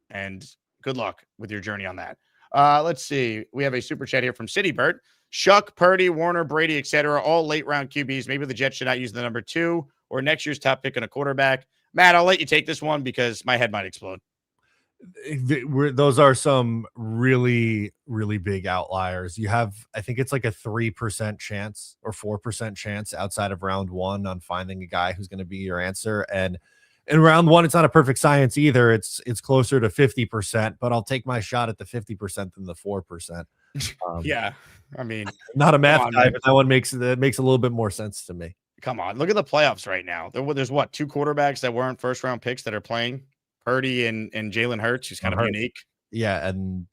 and good luck with your journey on that. Let's see. We have a super chat here from Citybert. Shuck, Purdy, Warner, Brady, etc. All late round QBs. Maybe the Jets should not use the number 2 or next year's top pick on a quarterback. Matt, I'll let you take this one because my head might explode. Those are some really, really big outliers. You have, I think it's like a 3% chance or 4% chance outside of round 1 on finding a guy who's going to be your answer. And in round 1, it's not a perfect science either. It's closer to 50%, but I'll take my shot at the 50% than the 4%. Yeah. I mean, not a math guy, but that one makes a little bit more sense to me. Come on. Look at the playoffs right now. There's 2 quarterbacks that weren't first round picks that are playing. Purdy and Jalen Hurts, who's kind of unique. Yeah, and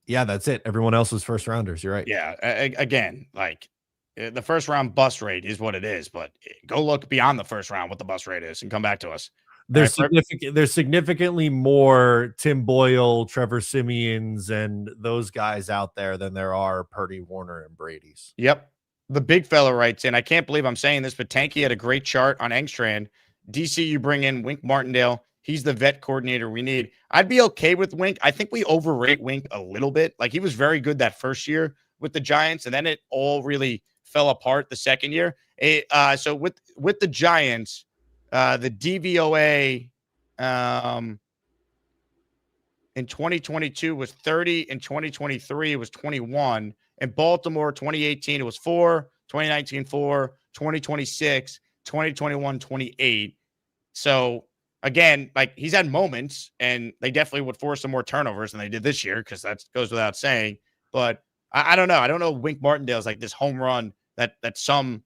that's it. Everyone else was first rounders. You're right. Yeah, again, like the first round bust rate is what it is, but go look beyond the first round what the bust rate is and come back to us. There's significantly more Tim Boyle, Trevor Siemians, and those guys out there than there are Purdy, Warner, and Brady's. Yep. The big fella writes in, I can't believe I'm saying this, but Tanky had a great chart on Engstrand. DC, you bring in Wink Martindale. He's the vet coordinator we need. I'd be okay with Wink. I think we overrate Wink a little bit. Like, he was very good that first year with the Giants, and then it all really fell apart the second year. So with the Giants, the DVOA in 2022 was 30. In 2023, it was 21. In Baltimore, 2018, it was 4. 2019, 4. 2026, 2021, 28. So, again, like, he's had moments, and they definitely would force some more turnovers than they did this year, because that goes without saying. But I don't know. I don't know if Wink Martindale's like this home run that some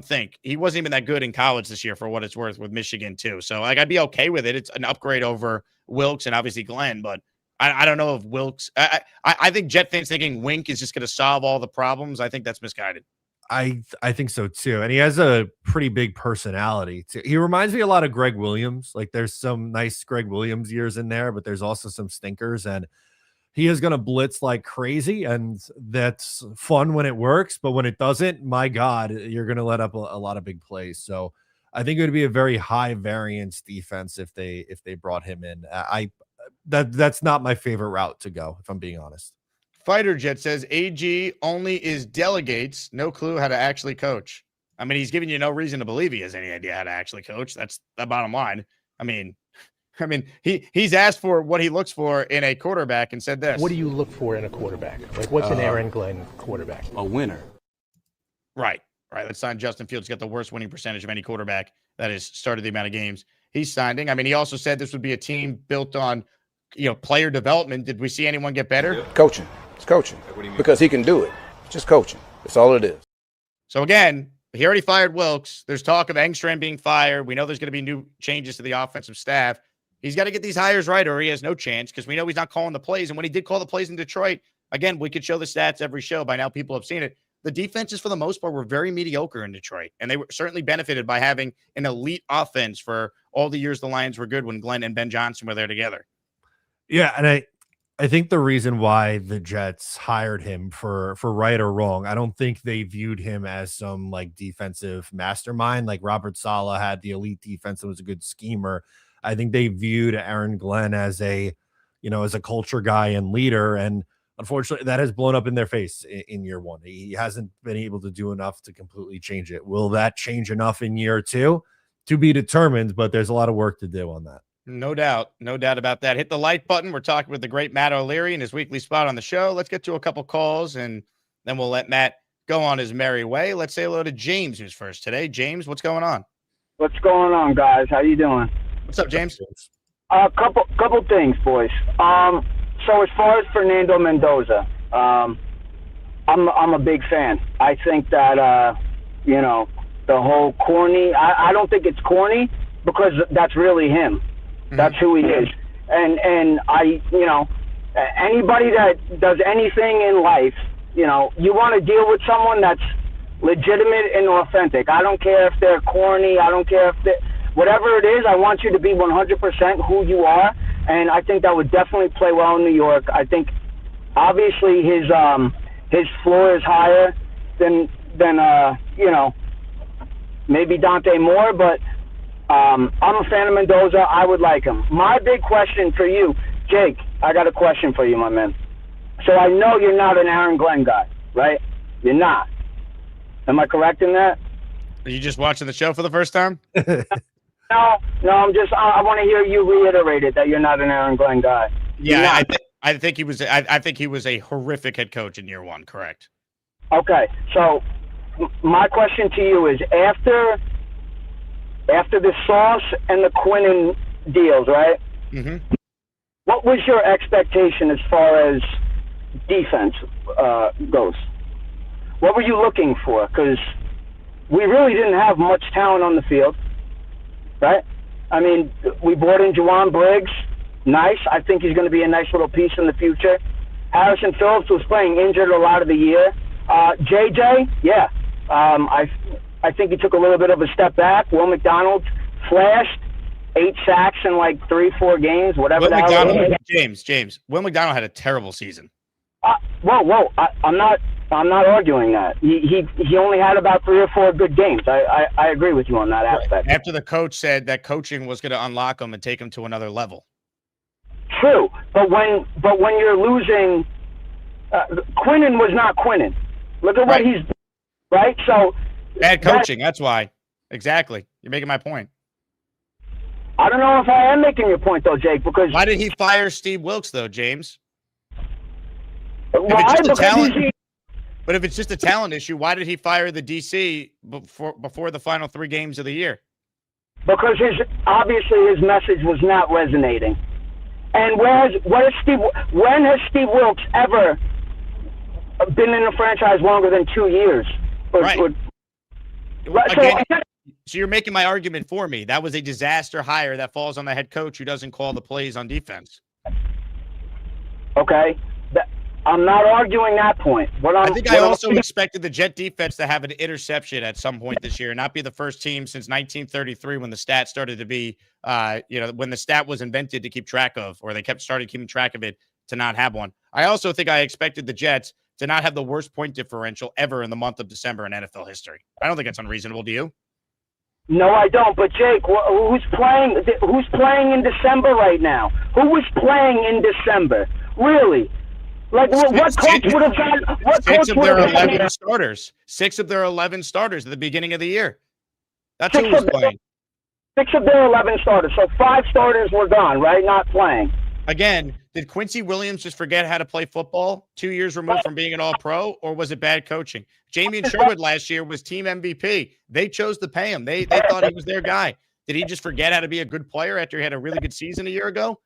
think. He wasn't even that good in college this year, for what it's worth, with Michigan too. So, like, I'd be okay with it. It's an upgrade over Wilkes and obviously Glenn, but I don't know if Wilkes. I think Jet fans thinking Wink is just going to solve all the problems. I think that's misguided. I think so too. And he has a pretty big personality too. He reminds me a lot of Greg Williams. Like, there's some nice Greg Williams years in there, but there's also some stinkers, and he is going to blitz like crazy, and that's fun when it works, but when it doesn't, my God, you're going to let up a lot of big plays. So I think it would be a very high variance defense if they brought him in. That's not my favorite route to go, if I'm being honest. Fighter Jet says AG only is delegates, no clue how to actually coach. I mean, he's giving you no reason to believe he has any idea how to actually coach. That's the bottom line. I mean, he's asked for what he looks for in a quarterback and said this. What do you look for in a quarterback? Like, what's an Aaron Glenn quarterback? A winner. Right. Let's sign Justin Fields. Got the worst winning percentage of any quarterback that has started the amount of games he's signing. I mean, he also said this would be a team built on, player development. Did we see anyone get better? Coaching. It's coaching. Because he can do it. Just coaching. That's all it is. So again, he already fired Wilkes. There's talk of Engstrand being fired. We know there's going to be new changes to the offensive staff. He's got to get these hires right, or he has no chance, because we know he's not calling the plays. And when he did call the plays in Detroit, again, we could show the stats every show. By now, people have seen it. The defenses, for the most part, were very mediocre in Detroit, and they were certainly benefited by having an elite offense for all the years the Lions were good when Glenn and Ben Johnson were there together. Yeah, and I think the reason why the Jets hired him, for right or wrong, I don't think they viewed him as some like defensive mastermind. Like Robert Saleh had the elite defense and was a good schemer. I think they viewed Aaron Glenn as a culture guy and leader. And unfortunately, that has blown up in their face in year 1. He hasn't been able to do enough to completely change it. Will that change enough in year 2? To be determined, but there's a lot of work to do on that. No doubt about that. Hit the like button. We're talking with the great Matt O'Leary in his weekly spot on the show. Let's get to a couple calls, and then we'll let Matt go on his merry way. Let's say hello to James, who's first today. James, what's going on? What's going on, guys? How you doing? What's up, James? Couple things, boys. So as far as Fernando Mendoza, I'm a big fan. I think that the whole corny. I don't think it's corny, because that's really him. That's who he is. And anybody that does anything in life, you want to deal with someone that's legitimate and authentic. I don't care if they're corny. I don't care if whatever it is, I want you to be 100% who you are. And I think that would definitely play well in New York. I think obviously his floor is higher than maybe Dante Moore, but I'm a fan of Mendoza. I would like him. My big question for you, Jake, I got a question for you, my man. So I know you're not an Aaron Glenn guy, right? You're not. Am I correct in that? Are you just watching the show for the first time? No, I want to hear you reiterate it that you're not an Aaron Glenn guy. Yeah, I think he was. I think he was a horrific head coach in year one. Correct. Okay, so my question to you is after the Sauce and the Quinnen deals, right? Mm-hmm. What was your expectation as far as defense goes? What were you looking for? Because we really didn't have much talent on the field, right? I mean, we brought in Juwan Briggs. Nice. I think he's going to be a nice little piece in the future. Harrison Phillips was playing injured a lot of the year. JJ, yeah. I think he took a little bit of a step back. Will McDonald flashed 8 sacks in like 3-4 games, whatever that was. James. Will McDonald had a terrible season. Whoa. I'm not arguing that. He only had about 3 or 4 good games. I agree with you on that aspect. After the coach said that coaching was going to unlock him and take him to another level. True, but when you're losing, Quinnen was not Quinnen. Look at what he's right. So bad coaching. That's why. Exactly. You're making my point. I don't know if I am making your point though, Jake. Because why did he fire Steve Wilkes though, James? Why? But if it's just a talent issue, why did he fire the DC before the final 3 games of the year? Because obviously his message was not resonating. And when has Steve Wilkes ever been in the franchise longer than 2 years? So you're making my argument for me. That was a disaster hire that falls on the head coach who doesn't call the plays on defense. Okay. I'm not arguing that point. I also expected the Jet defense to have an interception at some point this year and not be the first team since 1933 when the stat started to be, when the stat was invented to keep track of, or they started keeping track of it to not have one. I also think I expected the Jets to not have the worst point differential ever in the month of December in NFL history. I don't think that's unreasonable. Do you? No, I don't. But Jake, who's playing in December right now? Who was playing in December? Really? Like, what coach would have done? What coach would have done? 11 starters. 6 of their 11 starters at the beginning of the year. That's who was playing. 6 of their 11 starters. So 5 starters were gone, right? Not playing. Again, did Quincy Williams just forget how to play football 2 years removed from being an all-pro, or was it bad coaching? Jamie Sherwood last year was team MVP. They chose to pay him. They thought he was their guy. Did he just forget how to be a good player after he had a really good season a year ago?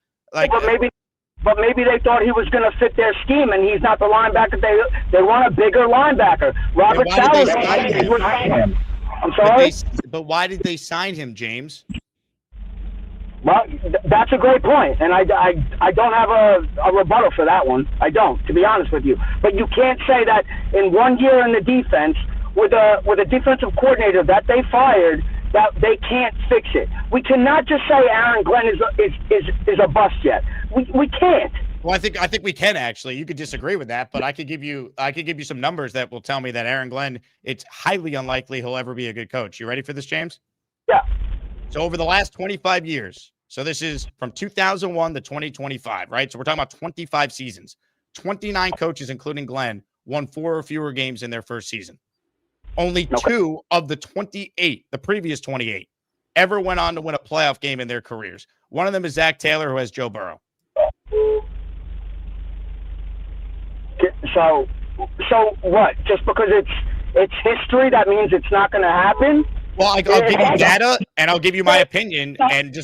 But maybe they thought he was going to fit their scheme, and he's not the linebacker. They want a bigger linebacker. Robert Saleh. I'm sorry? But why did they sign him, James? Well, that's a great point, and I don't have a rebuttal for that one. I don't, to be honest with you. But you can't say that in 1 year in the defense with a defensive coordinator that they fired, that they can't fix it. We cannot just say Aaron Glenn is a bust yet. We can't. Well, I think we can actually. You could disagree with that, but I could give you some numbers that will tell me that Aaron Glenn, it's highly unlikely he'll ever be a good coach. You ready for this, James? Yeah. So over the last 25 years, so this is from 2001 to 2025, right? So we're talking about 25 seasons. 29 coaches, including Glenn, won 4 or fewer games in their first season. Only 2 of the 28, the previous 28, ever went on to win a playoff game in their careers. One of them is Zach Taylor, who has Joe Burrow. So what? Just because it's history, that means it's not going to happen? Well, I'll give you data, and I'll give you my opinion, and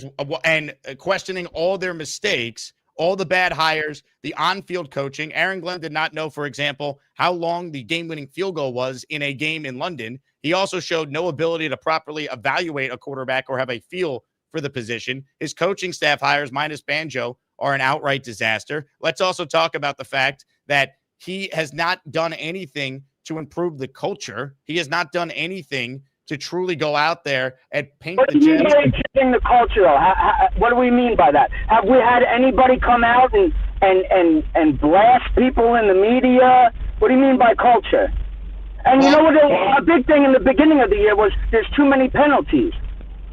questioning all their mistakes, all the bad hires, the on-field coaching. Aaron Glenn did not know, for example, how long the game-winning field goal was in a game in London. He also showed no ability to properly evaluate a quarterback or have a feel for the position. His coaching staff hires, minus Banjo, are an outright disaster. Let's also talk about the fact that he has not done anything to improve the culture. He has not done anything to truly go out there and paint the Jets. What do you mean by changing the culture, though? What do we mean by that? Have we had anybody come out and blast people in the media? What do you mean by culture? And you know what? A big thing in the beginning of the year was there's too many penalties.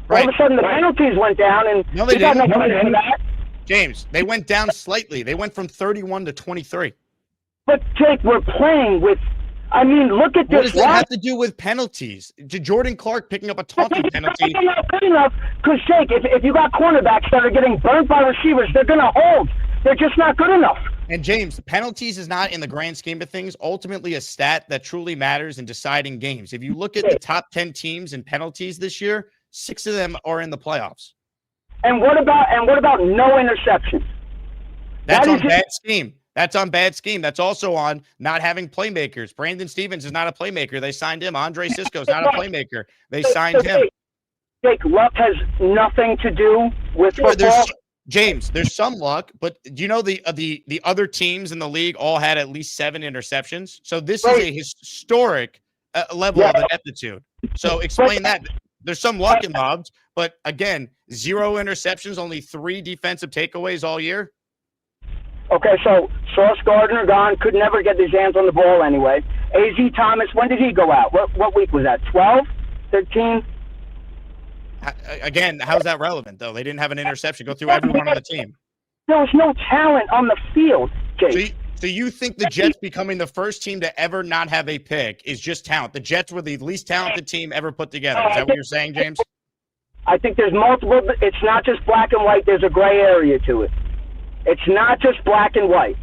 Right. All of a sudden, the penalties went down, and No, they got no didn't. credit for that. James, they went down slightly. They went from 31 to 23. But Jake, we're playing with. I mean, look at What this. does that have to do with penalties? Jordan Clark picking up a taunting penalty. They're not good enough because Jake, if you got cornerbacks that are getting burnt by receivers, they're going to hold. They're just not good enough. And James, penalties is not in the grand scheme of things ultimately a stat that truly matters in deciding games. If you look at the top 10 teams in penalties this year, 6 of them are in the playoffs. And what about no interceptions? That's on bad scheme. That's on bad scheme. That's also on not having playmakers. Brandon Stevens is not a playmaker. They signed him. Andre Sisco is not a playmaker. They signed him. Jake, luck has nothing to do with football. James, there's some luck, but do you know the other teams in the league all had at least 7 interceptions? So this is a historic level of ineptitude. So explain that. There's some luck involved, but again, 0 interceptions, only 3 defensive takeaways all year. Okay, so Sauce Gardner gone, could never get his hands on the ball anyway. A.Z. Thomas, when did he go out? What week was that? 12? 13? Again, how's that relevant, though? They didn't have an interception go through everyone on the team. There was no talent on the field, Jake. So you think the Jets becoming the first team to ever not have a pick is just talent? The Jets were the least talented team ever put together. Is that what you're saying, James? I think there's multiple. It's not just black and white. There's a gray area to it. It's not just black and white.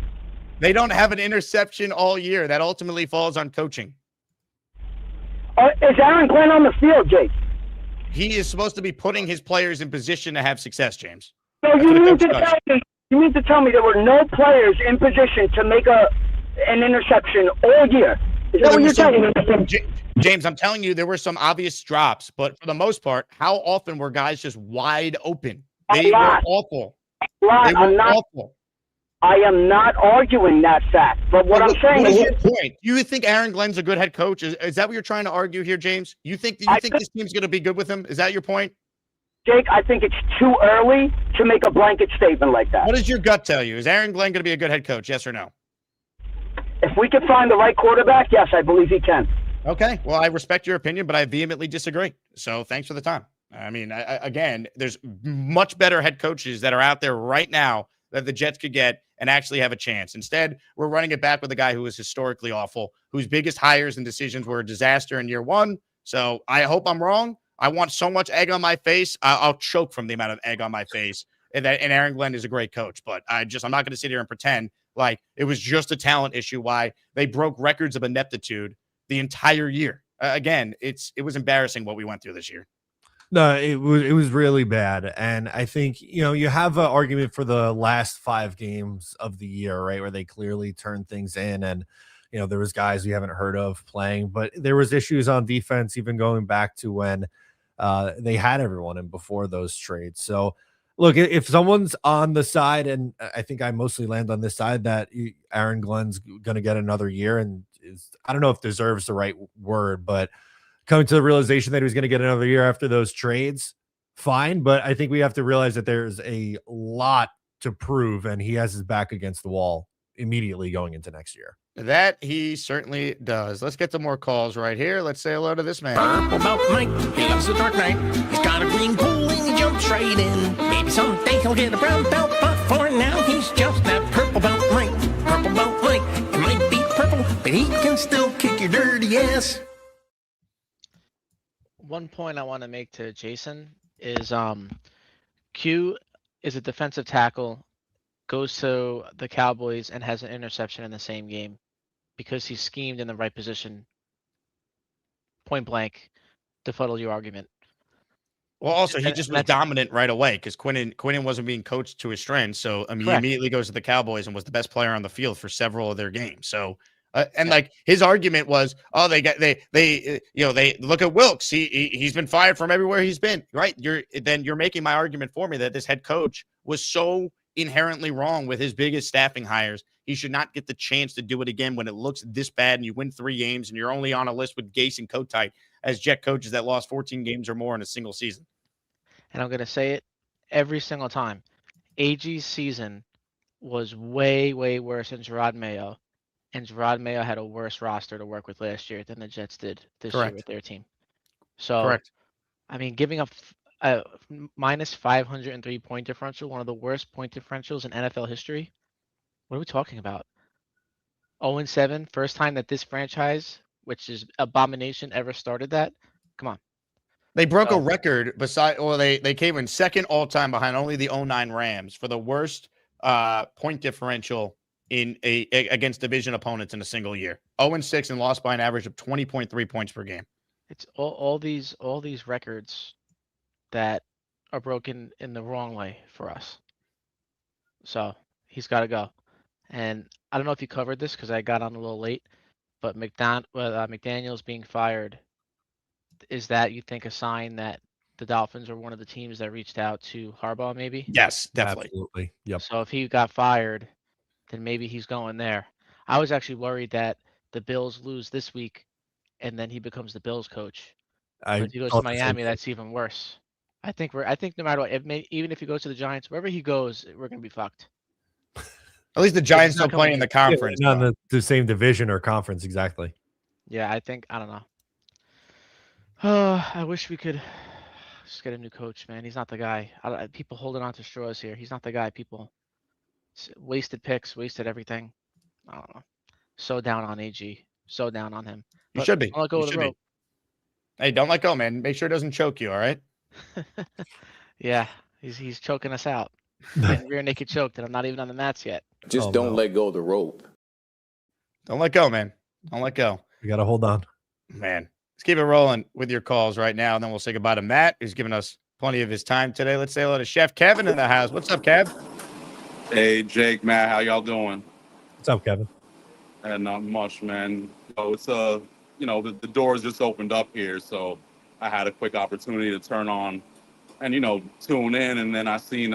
They don't have an interception all year. That ultimately falls on coaching. Is Aaron Glenn on the field, Jake? He is supposed to be putting his players in position to have success, James. So you mean to tell me there were no players in position to make an interception all year? Is that what you're telling me? James, I'm telling you, there were some obvious drops, but for the most part, how often were guys just wide open? They were awful. They were awful. I am not arguing that fact, but what I'm saying is, your point. You think Aaron Glenn's a good head coach? Is that what you're trying to argue here, James? You think this team's going to be good with him? Is that your point? Jake, I think it's too early to make a blanket statement like that. What does your gut tell you? Is Aaron Glenn going to be a good head coach? Yes or no? If we can find the right quarterback, yes, I believe he can. Okay. Well, I respect your opinion, but I vehemently disagree. So thanks for the time. I mean, again, there's much better head coaches that are out there right now that the Jets could get and actually have a chance. Instead, we're running it back with a guy who was historically awful, whose biggest hires and decisions were a disaster in year 1. So I hope I'm wrong. I want so much egg on my face. I'll choke from the amount of egg on my face. And Aaron Glenn is a great coach, but I'm not going to sit here and pretend like it was just a talent issue why they broke records of ineptitude the entire year. Again, it was embarrassing what we went through this year. No, it was really bad. And I think, you have an argument for the last 5 games of the year, right, where they clearly turned things in and, there was guys we haven't heard of playing, but there was issues on defense even going back to when they had everyone in before those trades. So, look, if someone's on the side, and I think I mostly land on this side, that Aaron Glenn's going to get another year and I don't know if deserves the right word, but coming to the realization that he was going to get another year after those trades, fine. But I think we have to realize that there's a lot to prove, and he has his back against the wall immediately going into next year. That he certainly does. Let's get some more calls right here. Let's say hello to this man. Purple belt Mike, he loves the dark night. He's got a green pool and he jumps right in. Maybe someday he'll get a brown belt, but for now he's just that purple belt Mike. Purple belt Mike, it might be purple, but he can still kick your dirty ass. One point I want to make to Jason is Q is a defensive tackle, goes to the Cowboys and has an interception in the same game because he schemed in the right position, point blank, to fuddle your argument. Well, also, he just was dominant right away because Quinnen wasn't being coached to his strengths. So, I mean, he immediately goes to the Cowboys and was the best player on the field for several of their games. So, and like his argument was, oh, they look at Wilkes. He's been fired from everywhere he's been. Right? You're making my argument for me that this head coach was so inherently wrong with his biggest staffing hires. He should not get the chance to do it again when it looks this bad and you win 3 games and you're only on a list with Gase and Kotite as Jet coaches that lost 14 games or more in a single season. And I'm going to say it every single time. AG's season was way, way worse than Gerard Mayo. and Gerard Mayo had a worse roster to work with last year than the Jets did this year Correct. with their team. So, Correct. I mean, giving up a minus 503 point differential, one of the worst point differentials in NFL history. What are we talking about? 0-7, first time that this franchise, which is abomination, ever started that. Come on. They broke a So- record they came in second all time behind only the 09 Rams for the worst point differential against division opponents in a single year. 0-6 and lost by an average of 20.3 points per game. It's all these records that are broken in the wrong way for us. So he's got to go. And I don't know if you covered this because I got on a little late, but McDaniel's being fired, is that, you think, a sign that the Dolphins are one of the teams that reached out to Harbaugh maybe? Yes, definitely. Absolutely. Yep. So if he got fired, then maybe he's going there. I was actually worried that the Bills lose this week and then he becomes the Bills coach. But if he goes to Miami, that's even worse. I think no matter what, even if he goes to the Giants, wherever he goes, we're gonna be fucked. At least the Giants don't play in the conference. Not in the same division or conference, exactly. Yeah, I don't know. Oh, I wish we could just get a new coach, man. He's not the guy. People holding on to straws here. He's not the guy. People wasted picks, wasted everything. I don't know. So down on AG. So down on him. You should be. Don't let go of the rope. Hey, don't let go, man. Make sure it doesn't choke you, all right? Yeah, he's choking us out. Getting rear naked choked, and I'm not even on the mats yet. Just don't let go of the rope. Don't let go, man. Don't let go. You got to hold on. Man, let's keep it rolling with your calls right now, and then we'll say goodbye to Matt, who's given us plenty of his time today. Let's say hello to Chef Kevin in the house. What's up, Kev? Hey, Jake, Matt, how y'all doing? What's up, Kevin? Not much, man. It's the doors just opened up here, so I had a quick opportunity to turn on and tune in, and then I seen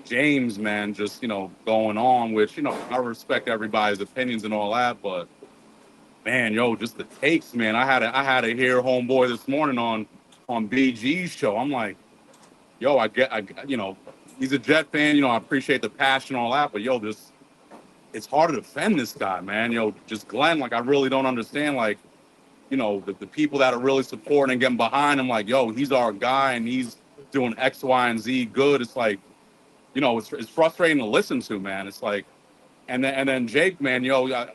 James, man, just going on, which I respect everybody's opinions and all that, but man, just the takes, man. I had to hear homeboy this morning on BG's show. I'm like, I he's a Jet fan, I appreciate the passion and all that, but it's hard to defend this guy, man. Just Glenn, like, I really don't understand, like, the people that are really supporting and getting behind him, like, he's our guy and he's doing X, Y, and Z good. It's like, it's frustrating to listen to, man. It's like, and then Jake, man,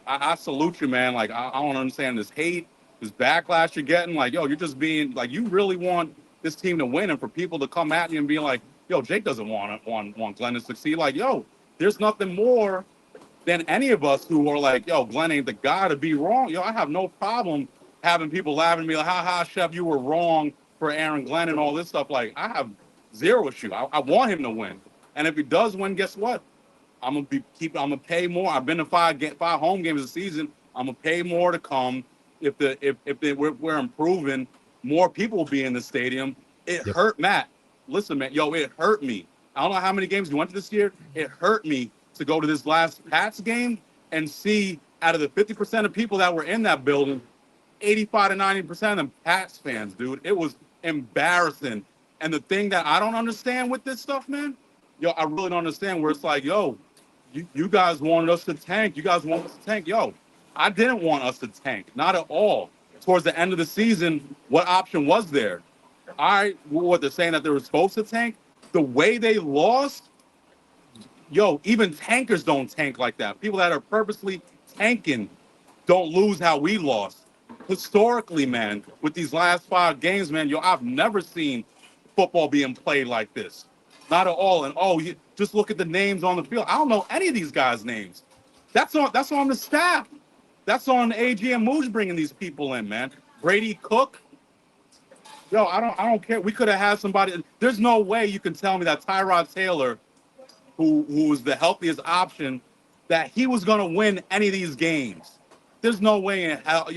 I salute you, man. Like, I don't understand this hate, this backlash you're getting. Like, you're just being, like, you really want this team to win, and for people to come at you and be like, Jake doesn't want Glenn to succeed. Like, there's nothing more than any of us who are like, Glenn ain't the guy to be wrong. I have no problem having people laughing at me like, ha, Chef, you were wrong for Aaron Glenn and all this stuff. Like, I have zero issue. I want him to win. And if he does win, guess what? I'm gonna pay more. I've been to five home games this season. I'm gonna pay more to come. If we're improving, more people will be in the stadium. It hurt Matt. Listen, man, it hurt me. I don't know how many games you went to this year. It hurt me to go to this last Pats game and see, out of the 50% of people that were in that building, 85 to 90% of them Pats fans, dude. It was embarrassing. And the thing that I don't understand with this stuff, man, I really don't understand, where it's like, you guys wanted us to tank. You guys want us to tank. I didn't want us to tank. Not at all. Towards the end of the season, what option was there? What they're saying, that they were supposed to tank? The way they lost, even tankers don't tank like that. People that are purposely tanking don't lose how we lost. Historically, man, with these last 5 games, man, I've never seen football being played like this. Not at all. And just look at the names on the field. I don't know any of these guys' names. That's on the staff. That's on AG and Mooj bringing these people in, man. Brady Cook. I don't care. We could have had somebody. There's no way you can tell me that Tyrod Taylor, who was the healthiest option, that he was gonna win any of these games. There's no way in hell.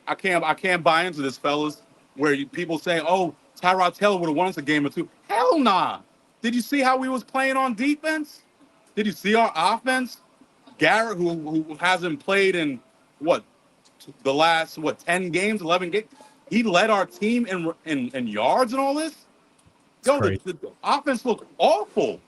I can't buy into this, fellas, where people say, Tyrod Taylor would have won us a game or two. Hell nah. Did you see how we was playing on defense? Did you see our offense? Garrett, who hasn't played in the last 10 games, 11 games, he led our team in yards and all this. The offense looked awful.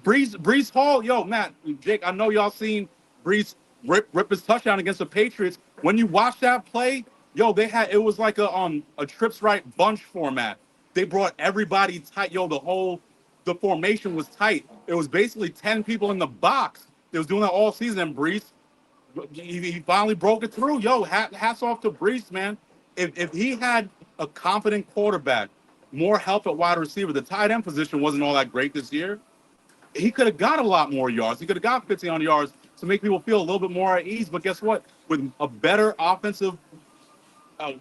Breece Hall, Matt, Jake, I know y'all seen Breece rip his touchdown against the Patriots. When you watch that play, yo, it was like a trips right bunch format. They brought everybody tight. Yo, the formation was tight. It was basically 10 people in the box. They was doing that all season. And Brees, he finally broke it through. Yo, hats off to Brees, man. If he had a competent quarterback, more help at wide receiver, the tight end position wasn't all that great this year. He could have got a lot more yards. He could have got 1,500 yards to make people feel a little bit more at ease. But guess what? With a better offensive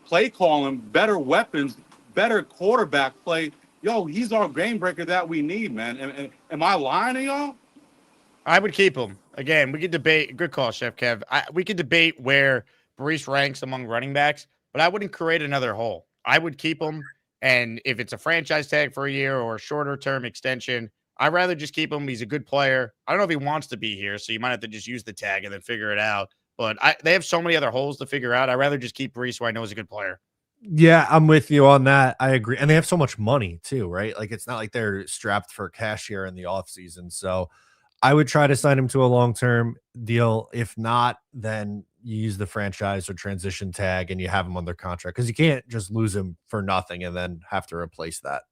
play calling, better weapons, better quarterback play, yo, he's our game breaker that we need, man. And am I lying to y'all? I would keep him. Again, we could debate. Good call, Chef Kev. We could debate where Brees ranks among running backs, but I wouldn't create another hole. I would keep him. And if it's a franchise tag for a year or a shorter term extension, I'd rather just keep him. He's a good player. I don't know if he wants to be here, so you might have to just use the tag and then figure it out. But they have so many other holes to figure out. I'd rather just keep Brees, who I know is a good player. Yeah, I'm with you on that. I agree. And they have so much money too, right? Like it's not like they're strapped for cash here in the offseason. So I would try to sign him to a long-term deal. If not, then you use the franchise or transition tag and you have him under contract because you can't just lose him for nothing and then have to replace that.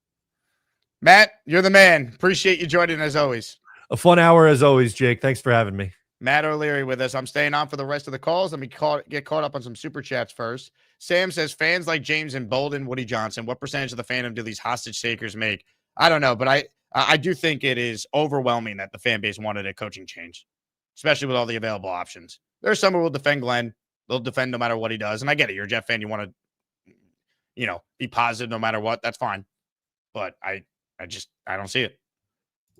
Matt, you're the man. Appreciate you joining as always. A fun hour as always, Jake. Thanks for having me. Matt O'Leary with us. I'm staying on for the rest of the calls. Let me get caught up on some super chats first. Sam says, fans like James and Bolden, Woody Johnson, what percentage of the fandom do these hostage takers make? I don't know, but I do think it is overwhelming that the fan base wanted a coaching change, especially with all the available options. There are some who will defend Glenn. They'll defend no matter what he does. And I get it. You're a Jet fan. You want to, be positive no matter what. That's fine. But I don't see it.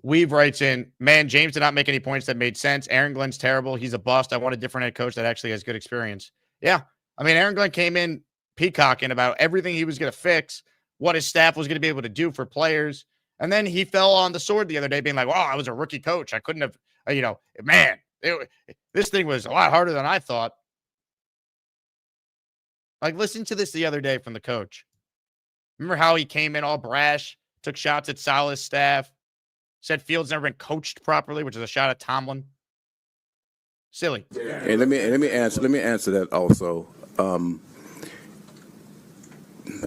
Weave writes in, man, James did not make any points that made sense. Aaron Glenn's terrible. He's a bust. I want a different head coach that actually has good experience. Yeah. I mean, Aaron Glenn came in peacocking about everything he was going to fix, what his staff was going to be able to do for players. And then he fell on the sword the other day being like, wow, I was a rookie coach. I couldn't have, this thing was a lot harder than I thought. Like, listen to this the other day from the coach. Remember how he came in all brash, took shots at Saleh's staff, said Fields never been coached properly, which is a shot at Tomlin. Silly. And let me answer that also.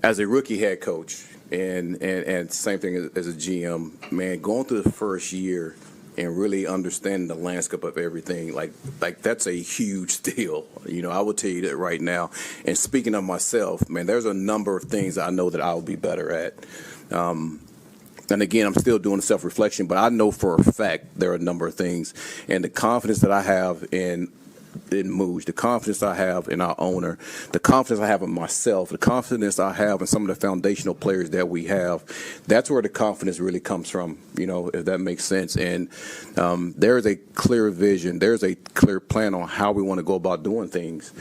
As a rookie head coach, and same thing as a GM, man, going through the first year and really understanding the landscape of everything, like that's a huge deal. I will tell you that right now. And speaking of myself, man, there's a number of things I know that I'll be better at. And again, I'm still doing self-reflection, but I know for a fact there are a number of things. And the confidence that I have in Mooj, the confidence I have in our owner, the confidence I have in myself, the confidence I have in some of the foundational players that we have, that's where the confidence really comes from, if that makes sense. And there is a clear vision. There's a clear plan on how we want to go about doing things.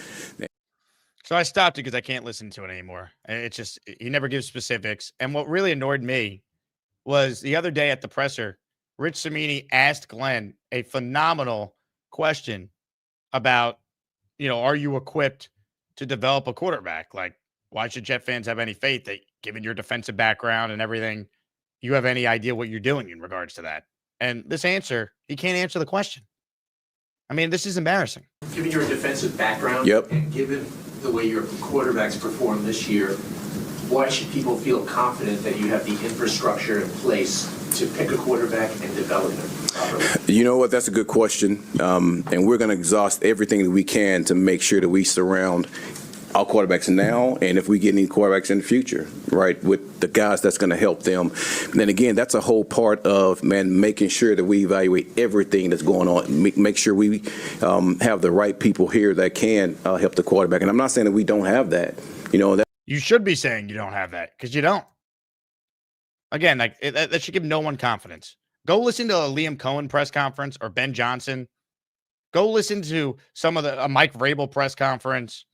So I stopped it because I can't listen to it anymore. It's just, he never gives specifics. And what really annoyed me was the other day at the presser, Rich Cimini asked Glenn a phenomenal question about, are you equipped to develop a quarterback? Like, why should Jet fans have any faith that, given your defensive background and everything, you have any idea what you're doing in regards to that? And this answer, he can't answer the question. I mean, this is embarrassing. Given your defensive background, and given the way your quarterbacks performed this year, why should people feel confident that you have the infrastructure in place to pick a quarterback and develop him properly? You know what? That's a good question. And we're going to exhaust everything that we can to make sure that we surround our quarterbacks now, and if we get any quarterbacks in the future, right, with the guys that's going to help them. And then again, that's a whole part of, making sure that we evaluate everything that's going on, make sure we have the right people here that can help the quarterback. And I'm not saying that we don't have that. You should be saying you don't have that because you don't. Again, that should give no one confidence. Go listen to a Liam Cohen press conference or Ben Johnson. Go listen to some of a Mike Vrabel press conference.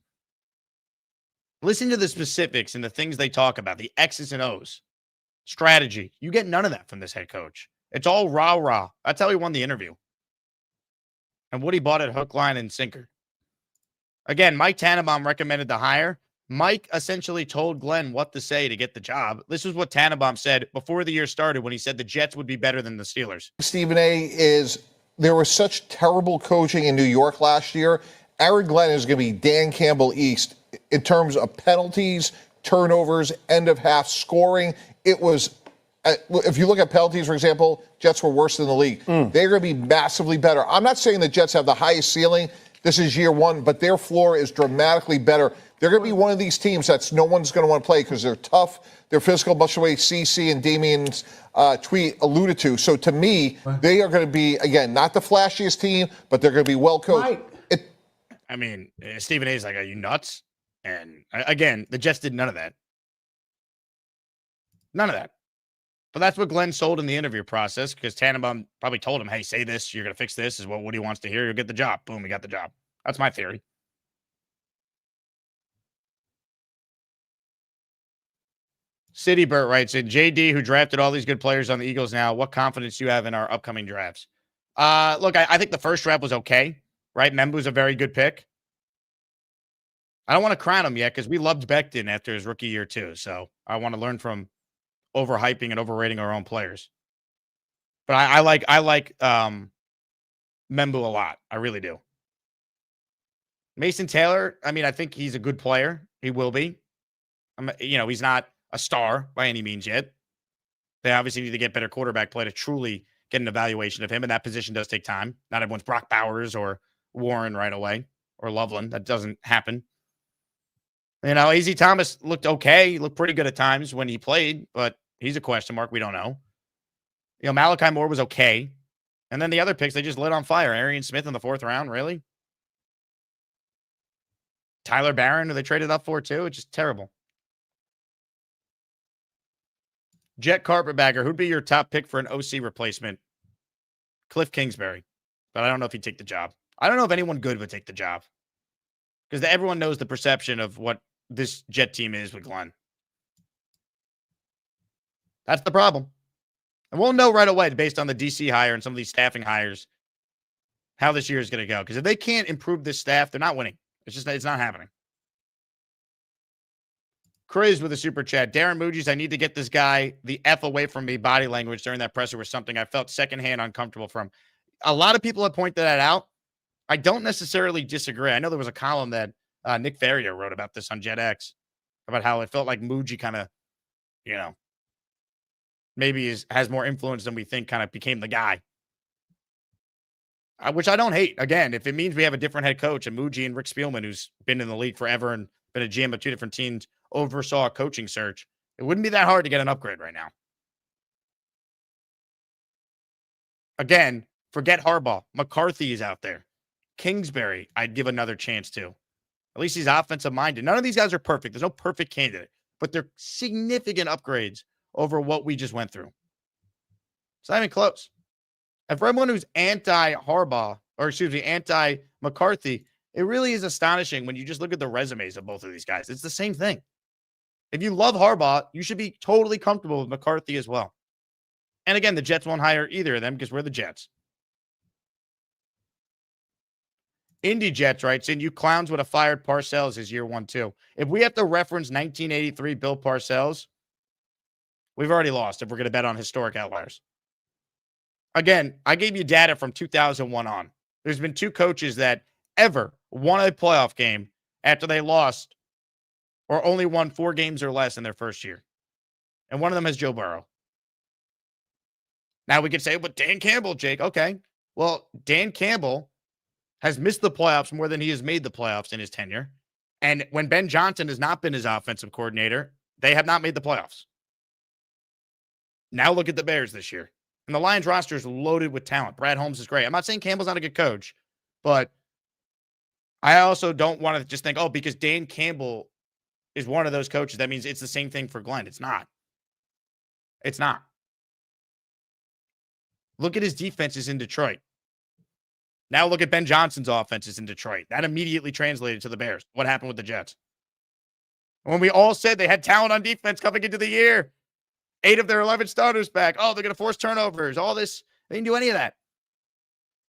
Listen to the specifics and the things they talk about, the X's and O's, strategy. You get none of that from this head coach. It's all rah-rah. That's how he won the interview. And Woody bought it hook, line, and sinker. Again, Mike Tannenbaum recommended the hire. Mike essentially told Glenn what to say to get the job. This is what Tannenbaum said before the year started when he said the Jets would be better than the Steelers. Stephen A. is there was such terrible coaching in New York last year. Aaron Glenn is going to be Dan Campbell East in terms of penalties, turnovers, end of half scoring. It was, if you look at penalties, for example, Jets were worse than the league. They're going to be massively better. I'm not saying the Jets have the highest ceiling. This is year one, but their floor is dramatically better. They're going to be one of these teams that's no one's going to want to play because they're tough, they're physical, much the way CC and Damien's tweet alluded to. So to me, they are going to be, again, not the flashiest team, but they're going to be well coached. I mean, Stephen A is like, are you nuts? And again, the Jets did none of that. None of that. But that's what Glenn sold in the interview process because Tannenbaum probably told him, hey, say this, you're going to fix this, is what Woody wants to hear. You'll get the job. Boom, he got the job. That's my theory. City Burt writes in, JD, who drafted all these good players on the Eagles now, what confidence do you have in our upcoming drafts? Look, I think the first draft was okay, right? Membu's a very good pick. I don't want to crown him yet because we loved Becton after his rookie year too. So I want to learn from overhyping and overrating our own players. But I like Membu a lot. I really do. Mason Taylor, I mean, I think he's a good player. He will be. He's not a star by any means yet. They obviously need to get better quarterback play to truly get an evaluation of him, and that position does take time. Not everyone's Brock Bowers or Warren right away, or Loveland. That doesn't happen. A.Z. Thomas looked okay. He looked pretty good at times when he played, but he's a question mark. We don't know. Malachi Moore was okay. And then the other picks, they just lit on fire. Arian Smith in the 4th round, really? Tyler Barron, who they traded up for too. It's just terrible. Jet Carpetbagger, who'd be your top pick for an OC replacement? Cliff Kingsbury. But I don't know if he'd take the job. I don't know if anyone good would take the job. Because everyone knows the perception of what this Jet team is with Glenn. That's the problem. And we'll know right away, based on the DC hire and some of these staffing hires, how this year is going to go. Because if they can't improve this staff, they're not winning. It's not happening. Chris with a super chat. Darren Muji's, I need to get this guy the F away from me body language during that presser was something I felt secondhand uncomfortable from. A lot of people have pointed that out. I don't necessarily disagree. I know there was a column that Nick Ferrier wrote about this on JetX, about how it felt like Muji kind of, maybe has more influence than we think, kind of became the guy. Which I don't hate. Again, if it means we have a different head coach, and Muji and Rick Spielman, who's been in the league forever and been a GM of 2 different teams, oversaw a coaching search, it wouldn't be that hard to get an upgrade right now. Again, forget Harbaugh. McCarthy is out there. Kingsbury, I'd give another chance to. At least he's offensive minded. None of these guys are perfect. There's no perfect candidate, but they're significant upgrades over what we just went through. It's not even close. And for everyone who's anti-Harbaugh, or anti-McCarthy, it really is astonishing when you just look at the resumes of both of these guys. It's the same thing. If you love Harbaugh, you should be totally comfortable with McCarthy as well. And again, the Jets won't hire either of them because we're the Jets. Indy Jets writes in, you clowns would have fired Parcells as year 1 too. If we have to reference 1983 Bill Parcells, we've already lost if we're going to bet on historic outliers. Again, I gave you data from 2001 on. There's been 2 coaches that ever won a playoff game after they lost or only won 4 games or less in their first year. And one of them is Joe Burrow. Now we could say, but Dan Campbell, Jake. Okay. Well, Dan Campbell has missed the playoffs more than he has made the playoffs in his tenure. And when Ben Johnson has not been his offensive coordinator, they have not made the playoffs. Now look at the Bears this year. And the Lions roster is loaded with talent. Brad Holmes is great. I'm not saying Campbell's not a good coach, but I also don't want to just think, oh, because Dan Campbell is one of those coaches, that means it's the same thing for Glenn. It's not. It's not. Look at his defenses in Detroit. Now look at Ben Johnson's offenses in Detroit. That immediately translated to the Bears. What happened with the Jets? When we all said they had talent on defense coming into the year, 8 of their 11 starters back. Oh, they're going to force turnovers. All this. They didn't do any of that.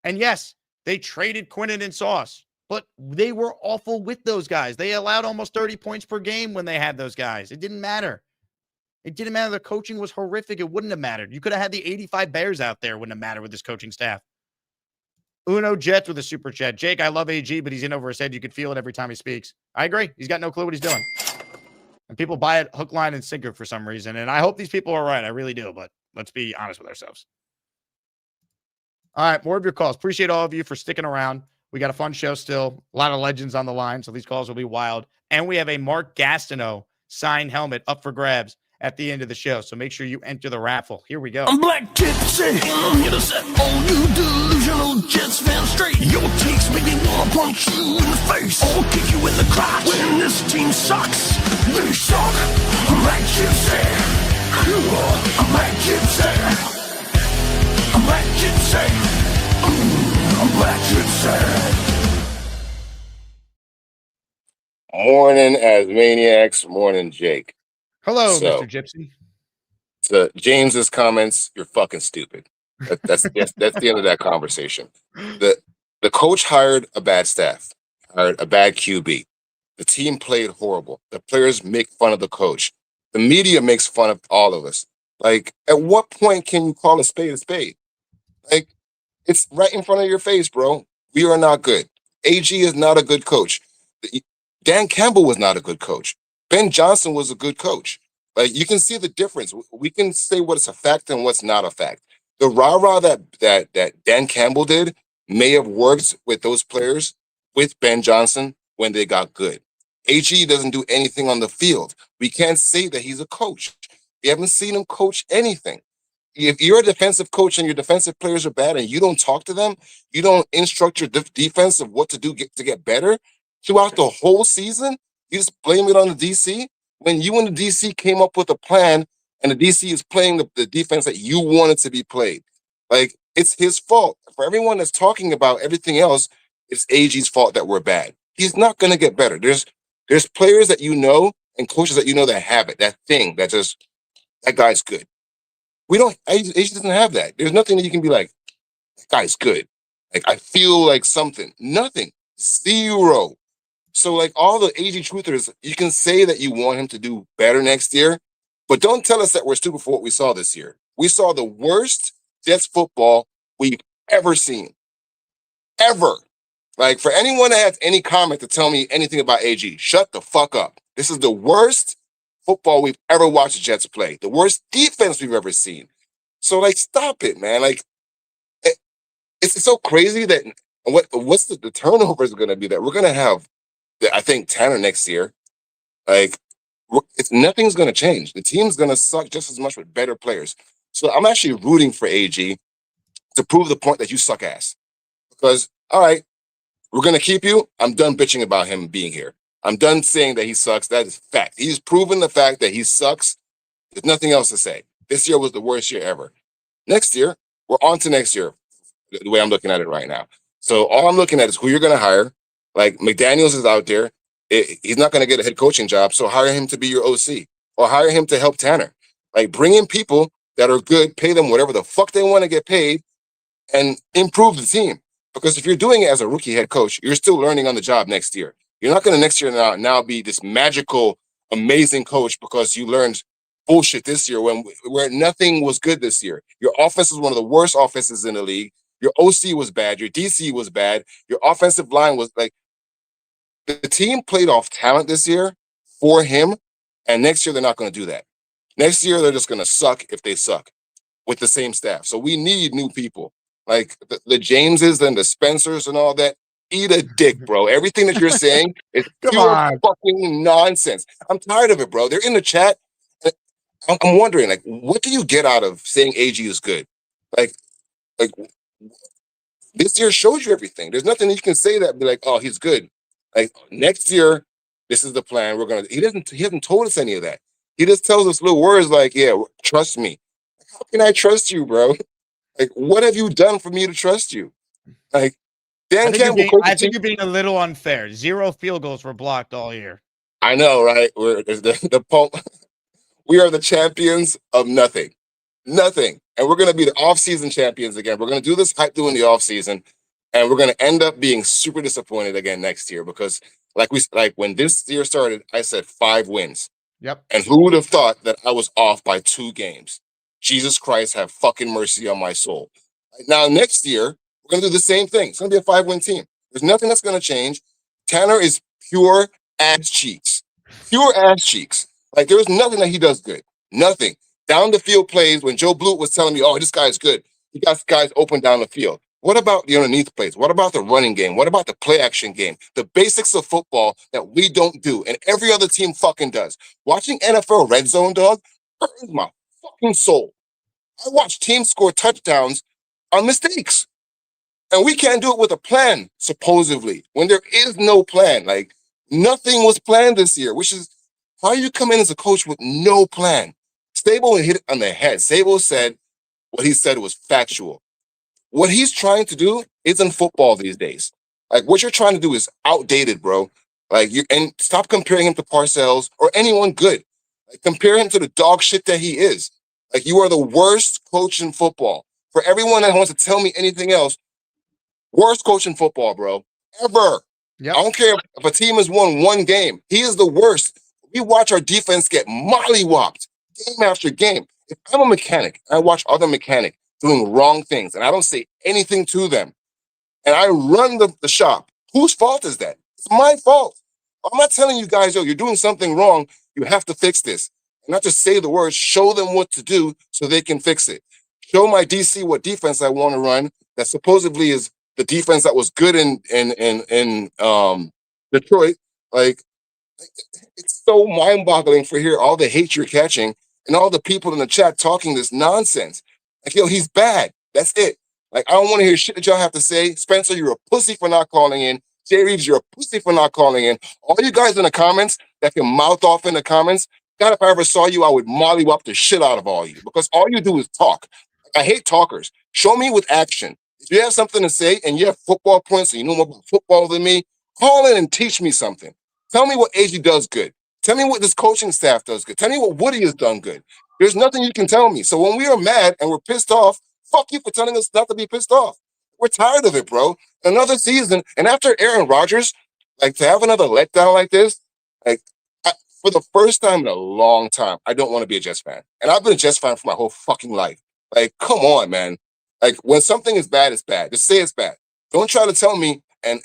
And yes, they traded Quinnen and Sauce, but they were awful with those guys. They allowed almost 30 points per game when they had those guys. It didn't matter. It didn't matter. The coaching was horrific. It wouldn't have mattered. You could have had the 85 Bears out there. It wouldn't have mattered with this coaching staff. Uno Jets with a super chat. Jake, I love AG, but he's in over his head. You can feel it every time he speaks. I agree. He's got no clue what he's doing. And people buy it hook, line, and sinker for some reason. And I hope these people are right. I really do. But let's be honest with ourselves. All right, more of your calls. Appreciate all of you for sticking around. We got a fun show still. A lot of legends on the line, so these calls will be wild. And we have a Mark Gastineau signed helmet up for grabs at the end of the show. So make sure you enter the raffle. Here we go. I'm Black Gypsy, here to set all you delusional Jets fans straight. Your takes make me wanna punch you in the face or kick you in the crotch. When this team sucks, they suck. I'm Black Gypsy, I'm Black Gypsy. I'm Black Gypsy. I'm Black Gypsy. Morning, as maniacs. Morning, Jake. Hello, So, Mr. Gypsy. To James's comments, you're fucking stupid. That's the end of that conversation. The coach hired a bad staff, hired a bad QB. The team played horrible. The players make fun of the coach. The media makes fun of all of us. Like, at what point can you call a spade a spade? Like, it's right in front of your face, bro. We are not good. AG is not a good coach. Dan Campbell was not a good coach. Ben Johnson was a good coach. Like, you can see the difference. We can say what's a fact and what's not a fact. The rah-rah that Dan Campbell did may have worked with those players with Ben Johnson when they got good. AG doesn't do anything on the field. We can't say that he's a coach. We haven't seen him coach anything. If you're a defensive coach and your defensive players are bad and you don't talk to them, you don't instruct your defense of what to do to get better throughout the whole season, you just blame it on the DC? When you and the DC came up with a plan and the DC is playing the defense that you wanted to be played. Like, it's his fault. For everyone that's talking about everything else, it's AG's fault that we're bad. He's not going to get better. There's players that you know and coaches that you know that have it, that thing that just, that guy's good. AG doesn't have that. There's nothing that you can be like, that guy's good. Like, I feel like something. Nothing. Zero. So, like, all the AG truthers, you can say that you want him to do better next year, but don't tell us that we're stupid for what we saw this year. We saw the worst Jets football we've ever seen. Ever. Like, for anyone that has any comment to tell me anything about AG, shut the fuck up. This is the worst football we've ever watched the Jets play. The worst defense we've ever seen. So, like, stop it, man. Like, it's so crazy that what's the turnovers going to be that we're going to have, I think, Tanner next year. Like, nothing's going to change. The team's going to suck just as much with better players. So I'm actually rooting for AG to prove the point that you suck ass. Because, all right, we're going to keep you. I'm done bitching about him being here. I'm done saying that he sucks. That is fact. He's proven the fact that he sucks. There's nothing else to say. This year was the worst year ever. Next year, we're on to next year, the way I'm looking at it right now. So all I'm looking at is who you're going to hire. Like, McDaniels is out there. He's not going to get a head coaching job, so hire him to be your OC or hire him to help Tanner. Like, bring in people that are good, pay them whatever the fuck they want to get paid, and improve the team. Because if you're doing it as a rookie head coach, you're still learning on the job next year. You're not going to next year now be this magical, amazing coach because you learned bullshit this year where nothing was good this year. Your offense was one of the worst offenses in the league. Your OC was bad. Your DC was bad. Your offensive line was like, the team played off talent this year for him, and next year they're not going to do that. Next year they're just going to suck if they suck with the same staff. So we need new people. Like the Jameses and the Spencers and all that. Eat a dick, bro. Everything that you're saying is pure fucking nonsense. I'm tired of it, bro. They're in the chat. I'm wondering, like, what do you get out of saying AG is good? Like this year shows you everything. There's nothing you can say that be like, oh, he's good. Like, next year, this is the plan. He hasn't told us any of that. He just tells us little words like, yeah, trust me. How can I trust you, bro? Like, what have you done for me to trust you? Like, Dan Campbell. I think you're being a little unfair. 0 field goals were blocked all year. I know, right? We are the champions of nothing. Nothing. And we're going to be the offseason champions again. We're going to do this hype during the offseason, and we're going to end up being super disappointed again next year because, like when this year started, I said 5 wins. Yep. And who would have thought that I was off by 2 games? Jesus Christ, have fucking mercy on my soul. Now, next year, we're We're going to do the same thing. It's going to be a 5-win team. There's nothing that's going to change. Tanner is pure ass cheeks. Pure ass cheeks. Like, there's nothing that he does good. Nothing. Down the field plays, when Joe Blute was telling me, oh, this guy's good, he got guys open down the field. What about the underneath plays? What about the running game? What about the play action game? The basics of football that we don't do and every other team fucking does. Watching NFL Red Zone, dog, burns my fucking soul. I watch teams score touchdowns on mistakes. And we can't do it with a plan, supposedly, when there is no plan. Like, nothing was planned this year, which is how you come in as a coach with no plan. Stable hit it on the head. Sable said what he said was factual. What he's trying to do isn't football these days. Like, what you're trying to do is outdated, bro. Like, and stop comparing him to Parcells or anyone good. Like, compare him to the dog shit that he is. Like, you are the worst coach in football. For everyone that wants to tell me anything else, worst coach in football, bro, ever. Yep. I don't care if a team has won one game. He is the worst. We watch our defense get mollywopped game after game. If I'm a mechanic and I watch other mechanics doing wrong things and I don't say anything to them and I run the shop, whose fault is that? It's my fault. I'm not telling you guys, yo, you're doing something wrong. You have to fix this. And not just say the words, show them what to do so they can fix it. Show my DC what defense I want to run that supposedly is the defense that was good in Detroit. Like, it's so mind-boggling for here all the hate you're catching and all the people in the chat talking this nonsense. Like, yo, he's bad. That's it. Like, I don't want to hear shit that y'all have to say. Spencer, you're a pussy for not calling in. Jay Reeves, you're a pussy for not calling in. All you guys in the comments that can mouth off in the comments, God, if I ever saw you, I would mollywop the shit out of all you because all you do is talk. I hate talkers. Show me with action. If you have something to say and you have football points and you know more about football than me, call in and teach me something. Tell me what AG does good. Tell me what this coaching staff does good. Tell me what Woody has done good. There's nothing you can tell me. So when we are mad and we're pissed off, fuck you for telling us not to be pissed off. We're tired of it, bro. Another season. And after Aaron Rodgers, like, to have another letdown like this, like, for the first time in a long time, I don't want to be a Jets fan. And I've been a Jets fan for my whole fucking life. Like, come on, man. Like, when something is bad, it's bad. Just say it's bad. Don't try to tell me and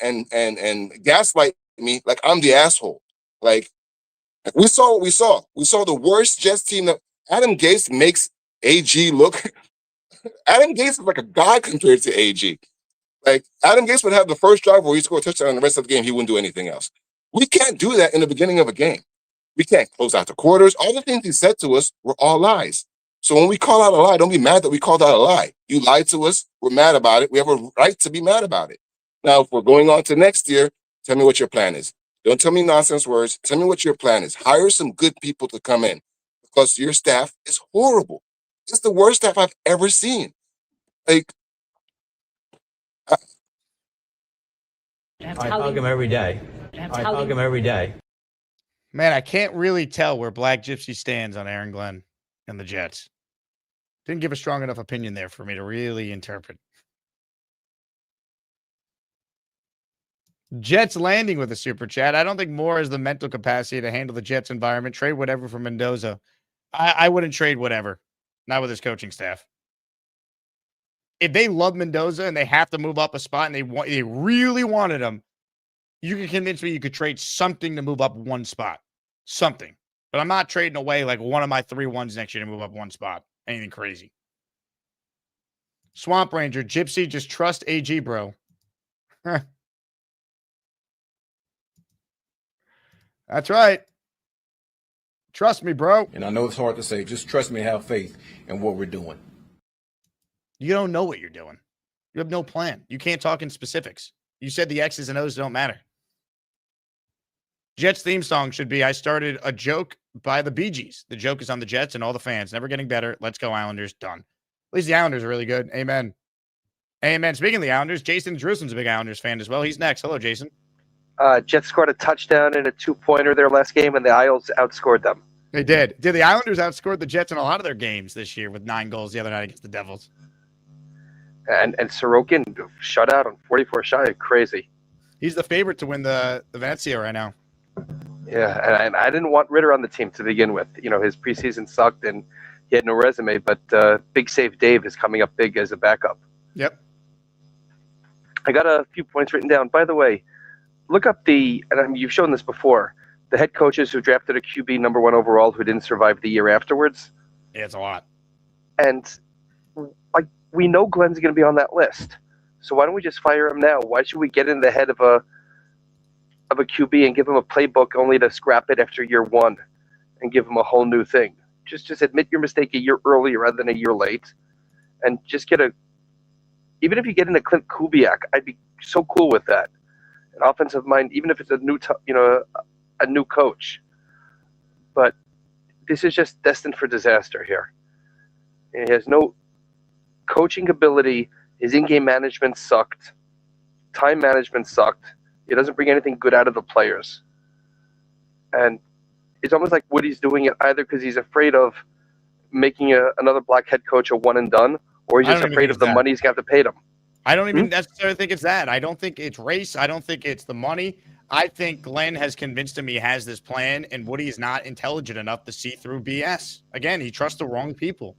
gaslight me like I'm the asshole. Like, we saw what we saw. We saw the worst Jets team that Adam Gase makes AG look. Adam Gase is like a god compared to AG. Like, Adam Gase would have the first drive where he scored a touchdown and the rest of the game, he wouldn't do anything else. We can't do that in the beginning of a game. We can't close out the quarters. All the things he said to us were all lies. So when we call out a lie, don't be mad that we called out a lie. You lied to us. We're mad about it. We have a right to be mad about it. Now, if we're going on to next year, tell me what your plan is. Don't tell me nonsense words. Tell me what your plan is. Hire some good people to come in because your staff is horrible. It's the worst staff I've ever seen. Like, I hug him every day. I hug him every day. Man, I can't really tell where Black Gypsy stands on Aaron Glenn and the Jets. Didn't give a strong enough opinion there for me to really interpret. Jets landing with a super chat. I don't think Moore has the mental capacity to handle the Jets environment. Trade whatever for Mendoza. I wouldn't trade whatever. Not with his coaching staff. If they love Mendoza and they have to move up a spot and they really wanted him, you can convince me you could trade something to move up one spot. Something. But I'm not trading away like one of my 3-1s next year to move up one spot. Anything crazy. Swamp Ranger, Gypsy, just trust AG, bro. That's right. Trust me, bro. And I know it's hard to say. Just trust me and have faith in what we're doing. You don't know what you're doing. You have no plan. You can't talk in specifics. You said the X's and O's don't matter. Jets theme song should be, I started a joke by the Bee Gees. The joke is on the Jets and all the fans. Never getting better. Let's go, Islanders. Done. At least the Islanders are really good. Amen. Amen. Speaking of the Islanders, Jason Jerusalem's a big Islanders fan as well. He's next. Hello, Jason. Jets scored a touchdown and a 2-pointer their last game, and the Isles outscored them. They did. The Islanders outscored the Jets in a lot of their games this year with 9 goals the other night against the Devils. And Sorokin shutout on 44 shot. Crazy. He's the favorite to win the Venezia right now. Yeah, and I didn't want Ritter on the team to begin with. You know, his preseason sucked and he had no resume, but Big Save Dave is coming up big as a backup. Yep. I got a few points written down. By the way, look up you've shown this before, the head coaches who drafted a QB number 1 overall who didn't survive the year afterwards. Yeah, it's a lot. And like we know Glenn's going to be on that list. So why don't we just fire him now? Why should we get in the head of a QB and give him a playbook only to scrap it after year 1 and give him a whole new thing? Just admit your mistake a year early rather than a year late, and just even if you get in a Clint Kubiak, I'd be so cool with that. An offensive mind, even if it's a new coach. But this is just destined for disaster here. He has no coaching ability. His in-game management sucked. Time management sucked. He doesn't bring anything good out of the players. And it's almost like Woody's doing it either because he's afraid of making another black head coach a one and done, or he's just afraid of the money he's going to have to pay them. I don't even necessarily think it's that. I don't think it's race. I don't think it's the money. I think Glenn has convinced him he has this plan, and Woody is not intelligent enough to see through BS. Again, he trusts the wrong people.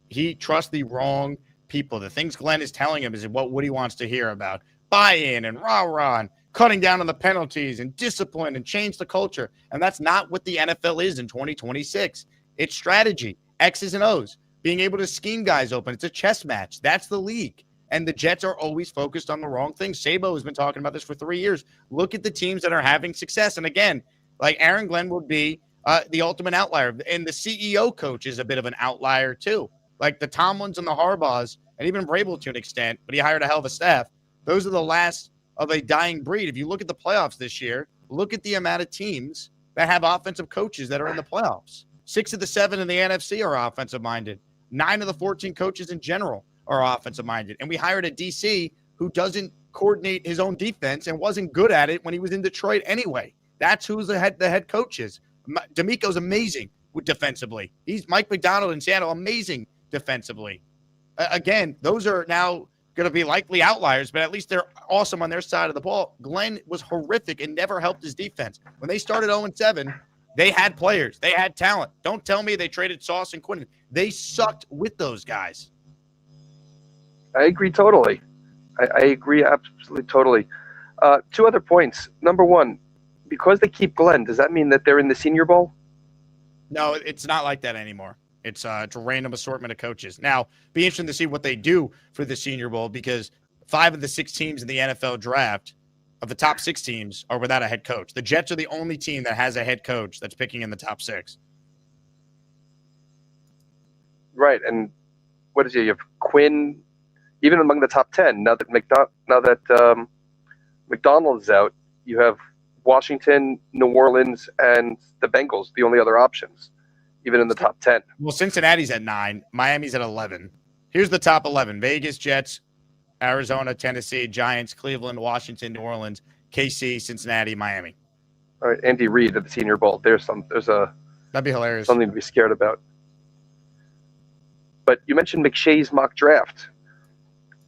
He trusts the wrong people. The things Glenn is telling him is what Woody wants to hear about. Buy-in and rah-rah and cutting down on the penalties and discipline and change the culture. And that's not what the NFL is in 2026. It's strategy, X's and O's, being able to scheme guys open. It's a chess match. That's the league. And the Jets are always focused on the wrong thing. Sabo has been talking about this for 3 years. Look at the teams that are having success. And again, like Aaron Glenn would be the ultimate outlier. And the CEO coach is a bit of an outlier too. Like the Tomlins and the Harbaughs, and even Vrabel to an extent, but he hired a hell of a staff. Those are the last of a dying breed. If you look at the playoffs this year, look at the amount of teams that have offensive coaches that are in the playoffs. 6 of the 7 in the NFC are offensive-minded. 9 of the 14 coaches in general are offensive-minded. And we hired a DC who doesn't coordinate his own defense and wasn't good at it when he was in Detroit anyway. That's who's the head coach is. D'Amico's amazing defensively. He's Mike McDonald in Seattle, amazing defensively. Again, those are now going to be likely outliers, but at least they're awesome on their side of the ball. Glenn was horrific and never helped his defense. When they started 0-7, they had players. They had talent. Don't tell me they traded Sauce and Quinn. They sucked with those guys. I agree totally. I agree absolutely totally. 2 other points. Number 1, because they keep Glenn, does that mean that they're in the Senior Bowl? No, it's not like that anymore. It's a random assortment of coaches. Now, be interesting to see what they do for the Senior Bowl because 5 of the 6 teams in the NFL draft, of the top 6 teams, are without a head coach. The Jets are the only team that has a head coach that's picking in the top 6. Right, and what is it? You have Quinn, even among the top 10. Now that McDonald is out, you have Washington, New Orleans, and the Bengals, the only other options, even in the top 10. Well, Cincinnati's at 9. Miami's at 11. Here's the top 11. Vegas, Jets, Arizona, Tennessee, Giants, Cleveland, Washington, New Orleans, KC, Cincinnati, Miami. All right, Andy Reid at the Senior Bowl. There's that'd be hilarious. Something to be scared about. But you mentioned McShay's mock draft.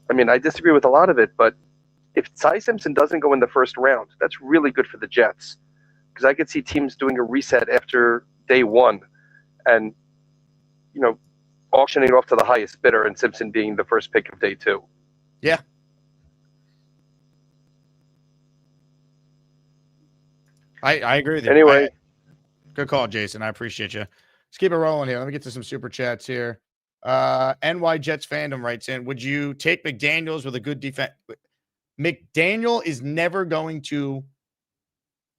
I mean, I disagree with a lot of it, but if Ty Simpson doesn't go in the first round, that's really good for the Jets. Because I could see teams doing a reset after day 1 and, auctioning off to the highest bidder and Simpson being the first pick of day 2. Yeah. I agree with you. Anyway. Good call, Jason. I appreciate you. Let's keep it rolling here. Let me get to some super chats here. NY Jets fandom writes in, would you take McDaniels with a good defense? McDaniel is never going to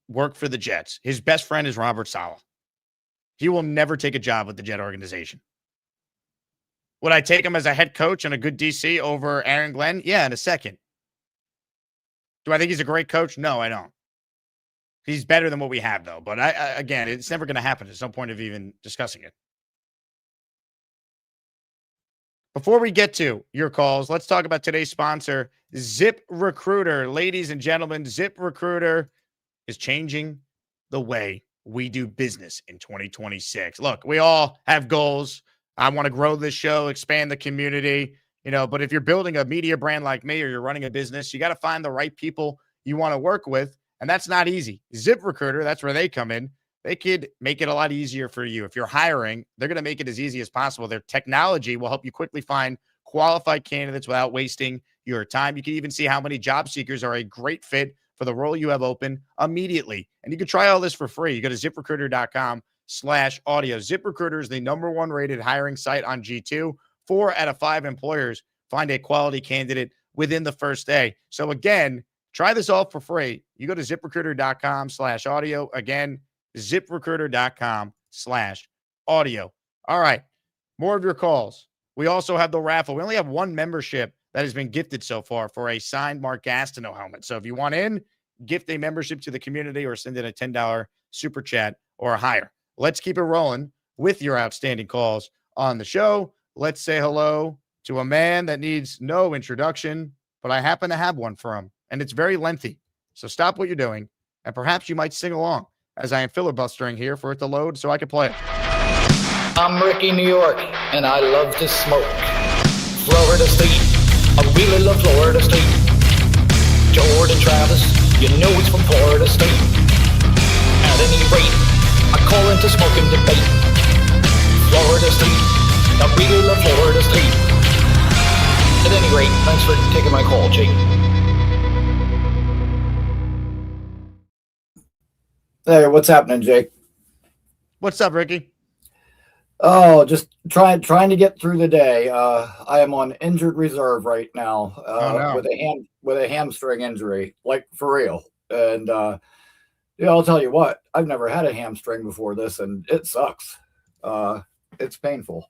work for the Jets. His best friend is Robert Saleh. He will never take a job with the Jet organization. Would I take him as a head coach and a good DC over Aaron Glenn? Yeah, in a second. Do I think he's a great coach? No, I don't. He's better than what we have, though. But again, it's never going to happen. There's no point of even discussing it. Before we get to your calls, let's talk about today's sponsor, ZipRecruiter. Ladies and gentlemen, ZipRecruiter is changing the way we do business in 2026. Look, we all have goals. I want to grow this show, expand the community, but if you're building a media brand like me or you're running a business, you got to find the right people you want to work with. And that's not easy. ZipRecruiter, that's where they come in. They could make it a lot easier for you. If you're hiring, they're going to make it as easy as possible. Their technology will help you quickly find qualified candidates without wasting your time. You can even see how many job seekers are a great fit for the role you have open immediately. And you can try all this for free. You go to ZipRecruiter.com/audio. ZipRecruiter is the #1 rated hiring site on G2. 4 out of 5 employers find a quality candidate within the first day. So again, try this all for free. You go to ZipRecruiter.com/audio. Again, ZipRecruiter.com/audio. All right. More of your calls. We also have the raffle. We only have one membership that has been gifted so far for a signed Mark Gastineau helmet. So if you want in, gift a membership to the community or send in a $10 super chat or higher. Let's keep it rolling with your outstanding calls on the show. Let's say hello to a man that needs no introduction, but I happen to have one for him, and it's very lengthy. So stop what you're doing, and perhaps you might sing along as I am filibustering here for it to load so I can play it. I'm Ricky, New York, and I love to smoke. Florida State, I really love Florida State. Jordan Travis, you know it's from Florida State. At any rate, I call into smoking debate. Florida State, I really love Florida State. At any rate, thanks for taking my call, Jake. Hey, what's happening, Jake? What's up, Ricky? Oh, just trying to get through the day. I am on injured reserve right now with a hamstring injury, like for real. And I'll tell you what, I've never had a hamstring before this, and it sucks. It's painful.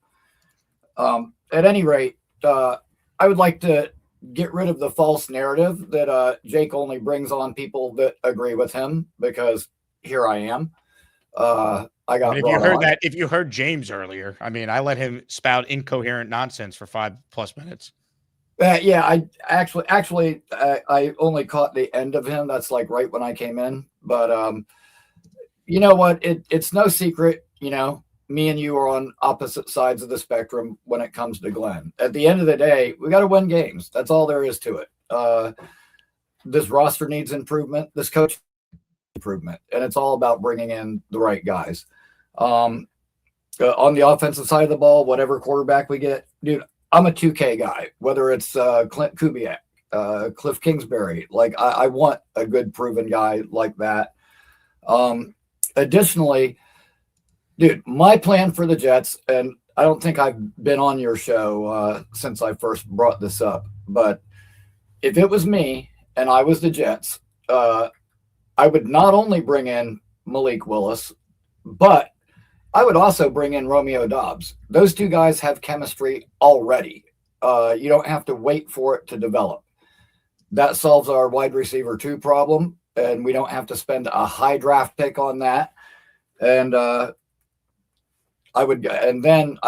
At any rate, I would like to get rid of the false narrative that Jake only brings on people that agree with him, because here I am. I got if you heard that, if you heard James earlier, I mean, I let him spout incoherent nonsense for 5+ minutes. Yeah, I actually I only caught the end of him. That's like right when I came in. But you know what? It's no secret. You know, me and you are on opposite sides of the spectrum when it comes to Glenn. At the end of the day, we got to win games. That's all there is to it. This roster needs improvement. This coach improvement, and it's all about bringing in the right guys. On the offensive side of the ball, whatever quarterback we get, dude, I'm a 2K guy, whether it's Clint Kubiak, Cliff Kingsbury. Like, I want a good proven guy like that. Additionally, dude, my plan for the Jets, and I don't think I've been on your show since I first brought this up, but if it was me and I was the Jets, I would not only bring in Malik Willis, but I would also bring in Romeo Doubs. Those two guys have chemistry already. You don't have to wait for it to develop. That solves our wide receiver 2 problem, and we don't have to spend a high draft pick on that. And then I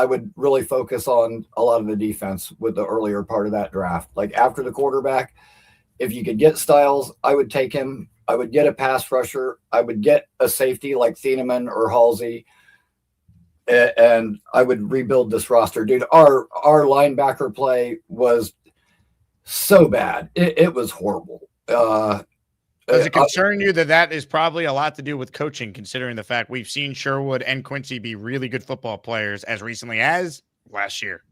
would really focus on a lot of the defense with the earlier part of that draft. Like after the quarterback, if you could get Styles, I would take him. I would get a pass rusher. I would get a safety like Thieneman or Halsey. And I would rebuild this roster. Dude, our linebacker play was so bad. It was horrible. Does it concern you that is probably a lot to do with coaching, considering the fact we've seen Sherwood and Quincy be really good football players as recently as last year?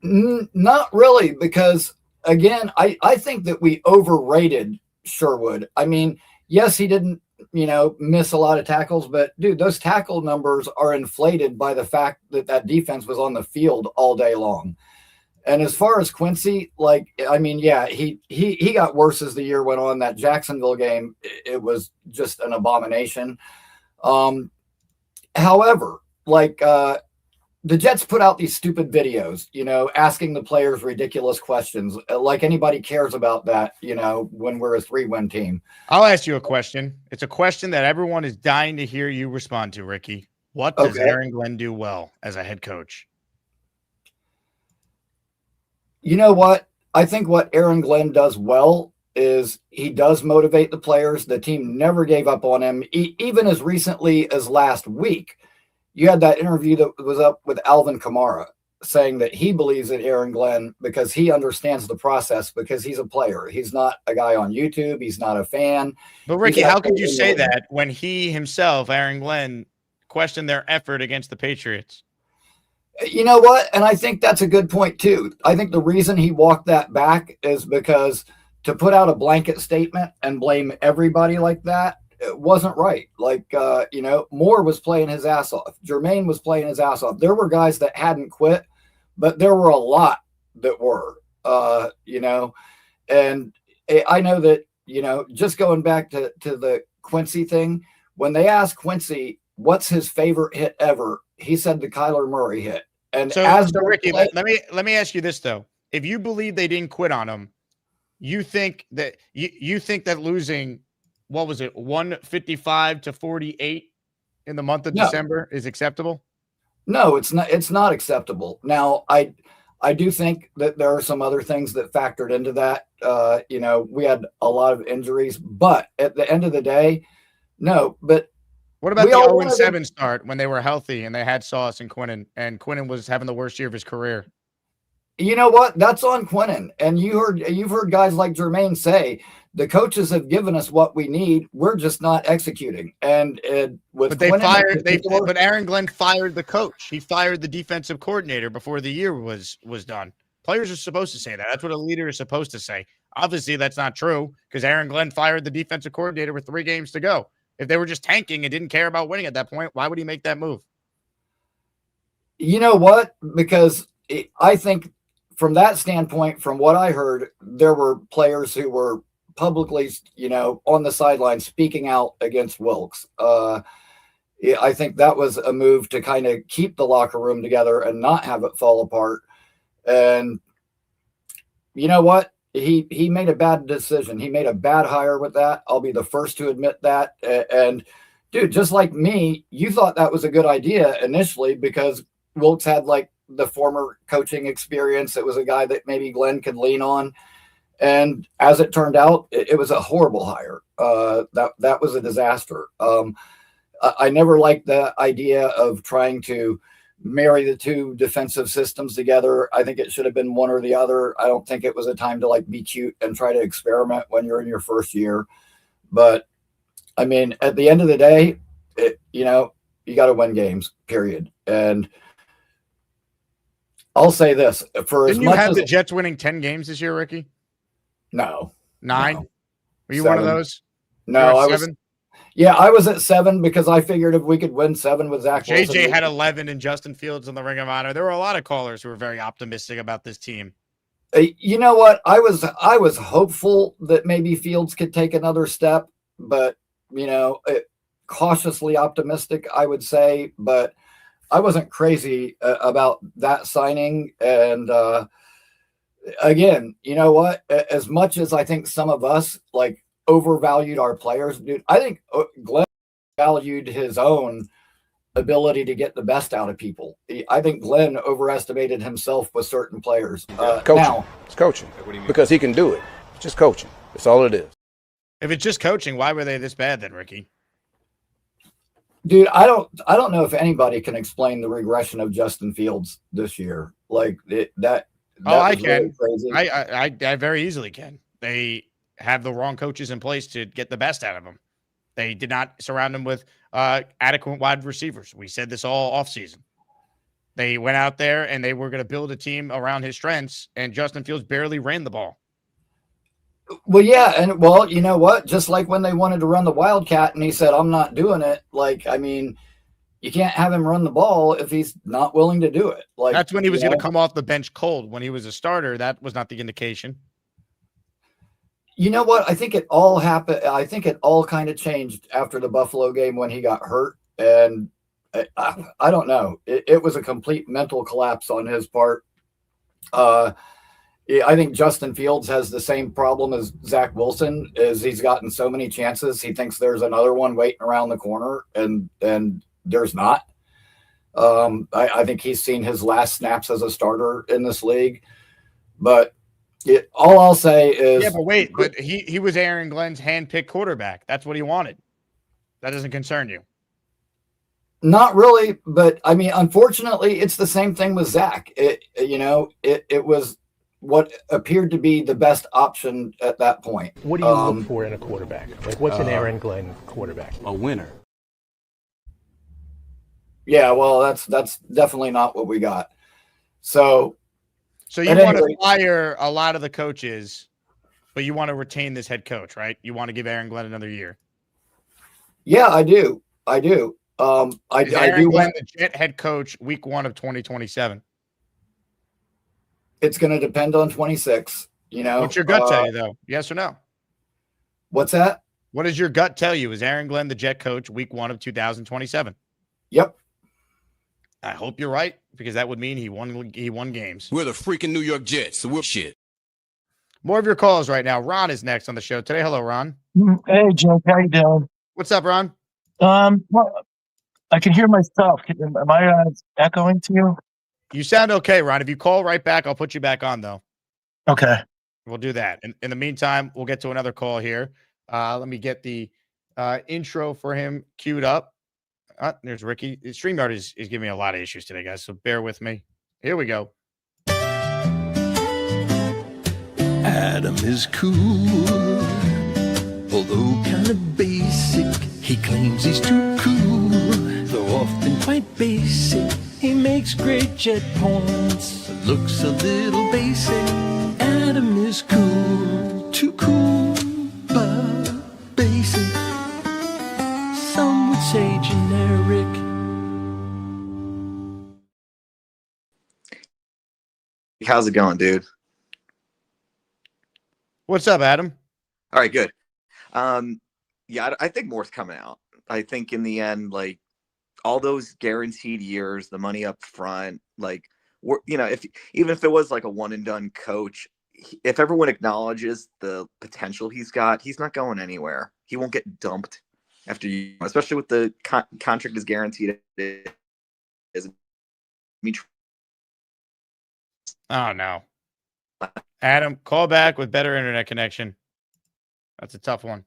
Not really, because, again, I think that we overrated Sherwood. I mean, yes, he didn't, miss a lot of tackles, but dude, those tackle numbers are inflated by the fact that defense was on the field all day long. And as far as Quincy, he got worse as the year went on. That Jacksonville game, it was just an abomination. However, the Jets put out these stupid videos, asking the players ridiculous questions. Like anybody cares about that, when we're a 3-win team. I'll ask you a question. It's a question that everyone is dying to hear you respond to, Ricky. What does Aaron Glenn do well as a head coach? You know what? I think what Aaron Glenn does well is he does motivate the players. The team never gave up on him, even as recently as last week. You had that interview that was up with Alvin Kamara saying that he believes in Aaron Glenn because he understands the process, because he's a player. He's not a guy on YouTube. He's not a fan. But Ricky, how could you say that when he himself, Aaron Glenn, questioned their effort against the Patriots? You know what? And I think that's a good point too. I think the reason he walked that back is because to put out a blanket statement and blame everybody like that, it wasn't right. Like, Moore was playing his ass off. Jermaine was playing his ass off. There were guys that hadn't quit, but there were a lot that were, and I know that, just going back to the Quincy thing, when they asked Quincy, what's his favorite hit ever? He said the Kyler Murray hit. And So Ricky, let me ask you this though. If you believe they didn't quit on him, you think that you think that losing, what was it, 155-48 in the month of December is acceptable? No, it's not. It's not acceptable. Now, I do think that there are some other things that factored into that. We had a lot of injuries, but at the end of the day, no. But what about the 0-7 start when they were healthy and they had Sauce and Quinnen was having the worst year of his career? You know what? That's on Quinnen. And you've heard guys like Jermaine say, the coaches have given us what we need. We're just not executing. And with but Aaron Glenn fired the coach. He fired the defensive coordinator before the year was done. Players are supposed to say that. That's what a leader is supposed to say. Obviously, that's not true because Aaron Glenn fired the defensive coordinator with 3 games to go. If they were just tanking and didn't care about winning at that point, why would he make that move? You know what? Because I think from that standpoint, from what I heard, there were players who were publicly, on the sideline speaking out against Wilkes. I think that was a move to kind of keep the locker room together and not have it fall apart. And you know what? He made a bad decision. He made a bad hire with that. I'll be the first to admit that. And dude, just like me, you thought that was a good idea initially because Wilkes had like the former coaching experience. It was a guy that maybe Glenn could lean on. And as it turned out, it was a horrible hire. That was a disaster. I never liked the idea of trying to marry the two defensive systems together. I think it should have been one or the other. I don't think it was a time to like be cute and try to experiment when you're in your first year. But I mean, at the end of the day, you got to win games, period. And I'll say this for Didn't as much you have as the Jets winning 10 games this year, Ricky? No. 9? No. Were you 7. one of those? No, I was 7. Yeah, I was at 7 because I figured if we could win 7 with Zach Wilson. JJ had 11 and Justin Fields in the Ring of Honor. There were a lot of callers who were very optimistic about this team. You know what? I was hopeful that maybe Fields could take another step, but cautiously optimistic, I would say. But I wasn't crazy about that signing. And again, you know what? As much as I think some of us like overvalued our players, dude, I think Glenn valued his own ability to get the best out of people. I think Glenn overestimated himself with certain players. Coaching. It's coaching because he can do it. It's just coaching. That's all it is. If it's just coaching, why were they this bad then, Ricky? Dude, I don't know if anybody can explain the regression of Justin Fields this year. Like that I was can. really crazy. I very easily can. They have the wrong coaches in place to get the best out of him. They did not surround him with adequate wide receivers. We said this all offseason. They went out there and they were going to build a team around his strengths, and Justin Fields barely ran the ball. Well, yeah, and you know what? Just like when they wanted to run the Wildcat and he said, I'm not doing it. Like, I mean, you can't have him run the ball if he's not willing to do it. Like that's when he was going to come off the bench cold. When he was a starter, that was not the indication. You know what? I think it all happened. I think it all kind of changed after the Buffalo game when he got hurt. And I don't know. It was a complete mental collapse on his part. I think Justin Fields has the same problem as Zach Wilson, is he's gotten so many chances. He thinks there's another one waiting around the corner, and there's not. I think he's seen his last snaps as a starter in this league. But all I'll say is... Yeah, but wait. But he was Aaron Glenn's hand-picked quarterback. That's what he wanted. That doesn't concern you. Not really, but I mean, unfortunately, it's the same thing with Zach. It was what appeared to be the best option at that point. What do you look for in a quarterback? Like, what's an Aaron Glenn quarterback? A winner. Yeah, well, that's definitely not what we got. So you want to fire a lot of the coaches, but you want to retain this head coach, right? You want to give Aaron Glenn another year. Yeah, I do. I do. I do want the Jet head coach week 1 of 2027. It's going to depend on 26. You know, what's your gut tell you though? Yes or no? What's that? What does your gut tell you? Is Aaron Glenn the Jet coach week 1 of 2027? Yep. I hope you're right, because that would mean he won games. We're the freaking New York Jets, so we're shit. More of your calls right now. Ron is next on the show today. Hello, Ron. Hey, Jake. How you doing? What's up, Ron? Well, I can hear myself. Am I echoing to you? You sound okay, Ron. If you call right back, I'll put you back on, though. Okay. We'll do that. In the meantime, we'll get to another call here. Let me get the intro for him queued up. There's Ricky. StreamYard is giving me a lot of issues today, guys, so bear with me. Here we go. Adam is cool, although kind of basic. He claims he's too cool, though often quite basic. He makes great jet points, looks a little basic. Adam is cool, too cool, but basic. Some would say generic. How's it going, dude? What's up, Adam? All right, good. Yeah, I think more's coming out. I think in the end, like, all those guaranteed years, the money up front, like, even if it was like a one and done coach, if everyone acknowledges the potential he's got, he's not going anywhere. He won't get dumped after you, especially with the contract is guaranteed. Oh, no. Adam, call back with better internet connection. That's a tough one.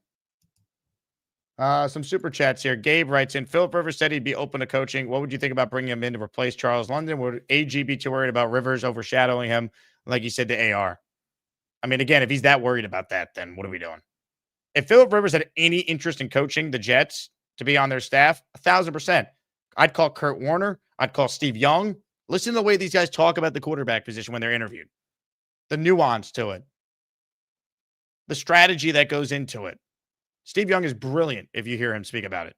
Some super chats here. Gabe writes in, Philip Rivers said he'd be open to coaching. What would you think about bringing him in to replace Charles London? Would AG be too worried about Rivers overshadowing him, like he said to AR? I mean, again, if he's that worried about that, then what are we doing? If Philip Rivers had any interest in coaching the Jets to be on their staff, 1,000%. I'd call Kurt Warner. I'd call Steve Young. Listen to the way these guys talk about the quarterback position when they're interviewed. The nuance to it. The strategy that goes into it. Steve Young is brilliant if you hear him speak about it.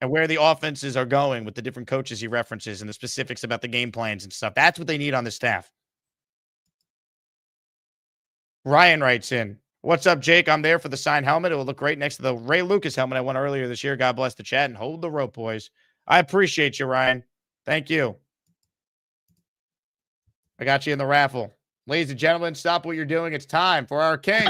And where the offenses are going with the different coaches he references and the specifics about the game plans and stuff. That's what they need on the staff. Ryan writes in, what's up, Jake? I'm there for the signed helmet. It will look great next to the Ray Lucas helmet I won earlier this year. God bless the chat and hold the rope, boys. I appreciate you, Ryan. Thank you. I got you in the raffle. Ladies and gentlemen, stop what you're doing. It's time for our king.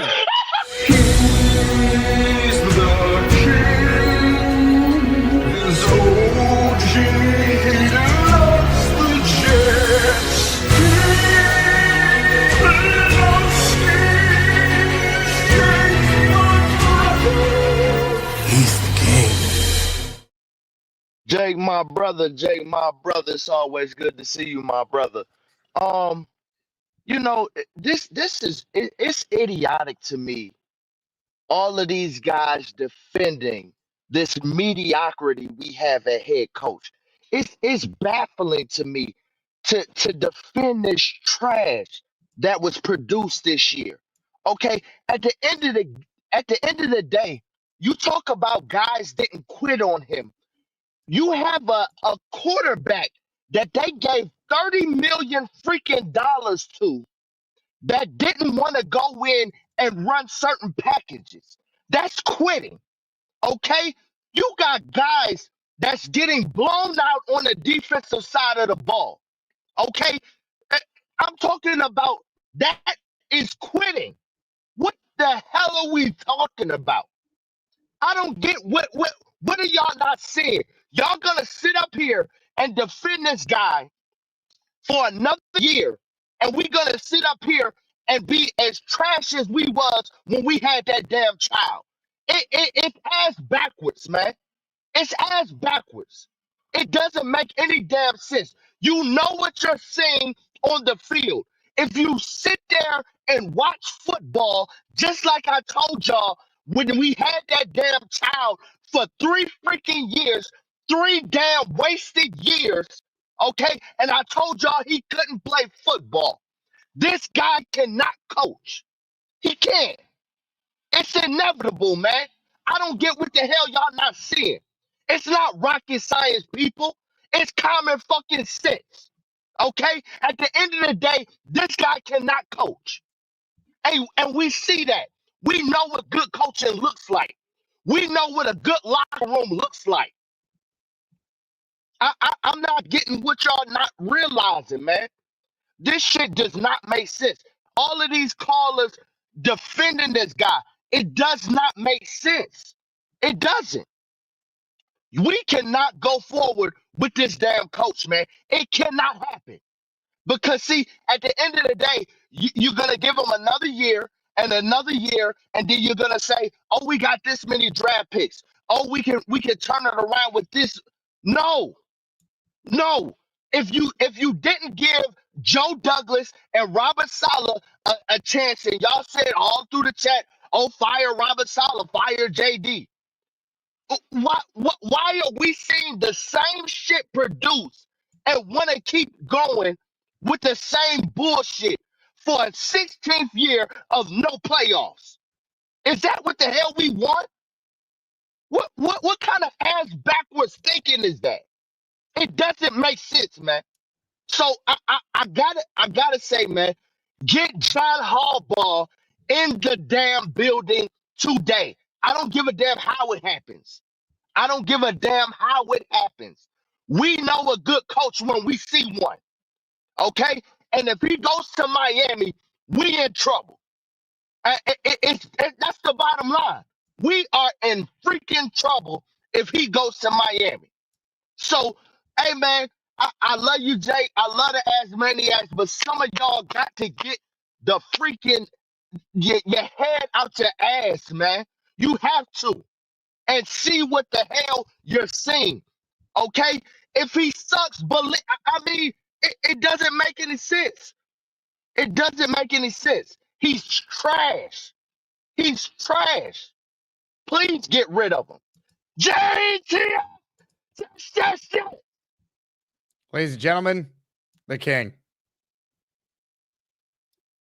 Jake, my brother, it's always good to see you, my brother. You know, this is it's idiotic to me. All of these guys defending this mediocrity we have at head coach. It's baffling to me to defend this trash that was produced this year. Okay, at the end of the day, you talk about guys didn't quit on him. You have a quarterback that they gave $30 million freaking dollars to that didn't want to go in and run certain packages. That's quitting. Okay? You got guys that's getting blown out on the defensive side of the ball. Okay? I'm talking about that is quitting. What the hell are we talking about? I don't get what are y'all not seeing? Y'all gonna sit up here and defend this guy for another year, and we're gonna sit up here and be as trash as we was when we had that damn child. It's ass backwards, man. It's ass backwards. It doesn't make any damn sense. You know what you're seeing on the field. If you sit there and watch football, just like I told y'all when we had that damn child for 3 freaking years, 3 damn wasted years, okay? And I told y'all he couldn't play football. This guy cannot coach. He can't. It's inevitable, man. I don't get what the hell y'all not seeing. It's not rocket science, people. It's common fucking sense. Okay? At the end of the day, this guy cannot coach. And we see that. We know what good coaching looks like. We know what a good locker room looks like. I'm not getting what y'all not realizing, man. This shit does not make sense. All of these callers defending this guy, it does not make sense. It doesn't. We cannot go forward with this damn coach, man. It cannot happen. Because see, at the end of the day, you're gonna give him another year, and then you're gonna say, "Oh, we got this many draft picks. Oh, we can turn it around with this." No, no. If you didn't give Joe Douglas and Robert Saleh a chance, and y'all said all through the chat, "Oh, fire Robert Saleh, fire JD." Why are we seeing the same shit produced and want to keep going with the same bullshit for a 16th year of no playoffs? Is that what the hell we want? What kind of ass backwards thinking is that? It doesn't make sense, man. So I gotta say, man, get John Harbaugh in the damn building today. I don't give a damn how it happens. I don't give a damn how it happens. We know a good coach when we see one, okay? And if he goes to Miami, we in trouble. That's the bottom line. We are in freaking trouble if he goes to Miami. So, hey, man, I love you, Jay. I love the Asmaniacs, but some of y'all got to get the freaking your head out your ass, man. You have to. And see what the hell you're seeing. Okay? If he sucks, I mean, it doesn't make any sense. It doesn't make any sense. He's trash. He's trash. Please get rid of him. JT! Ladies and gentlemen, the king.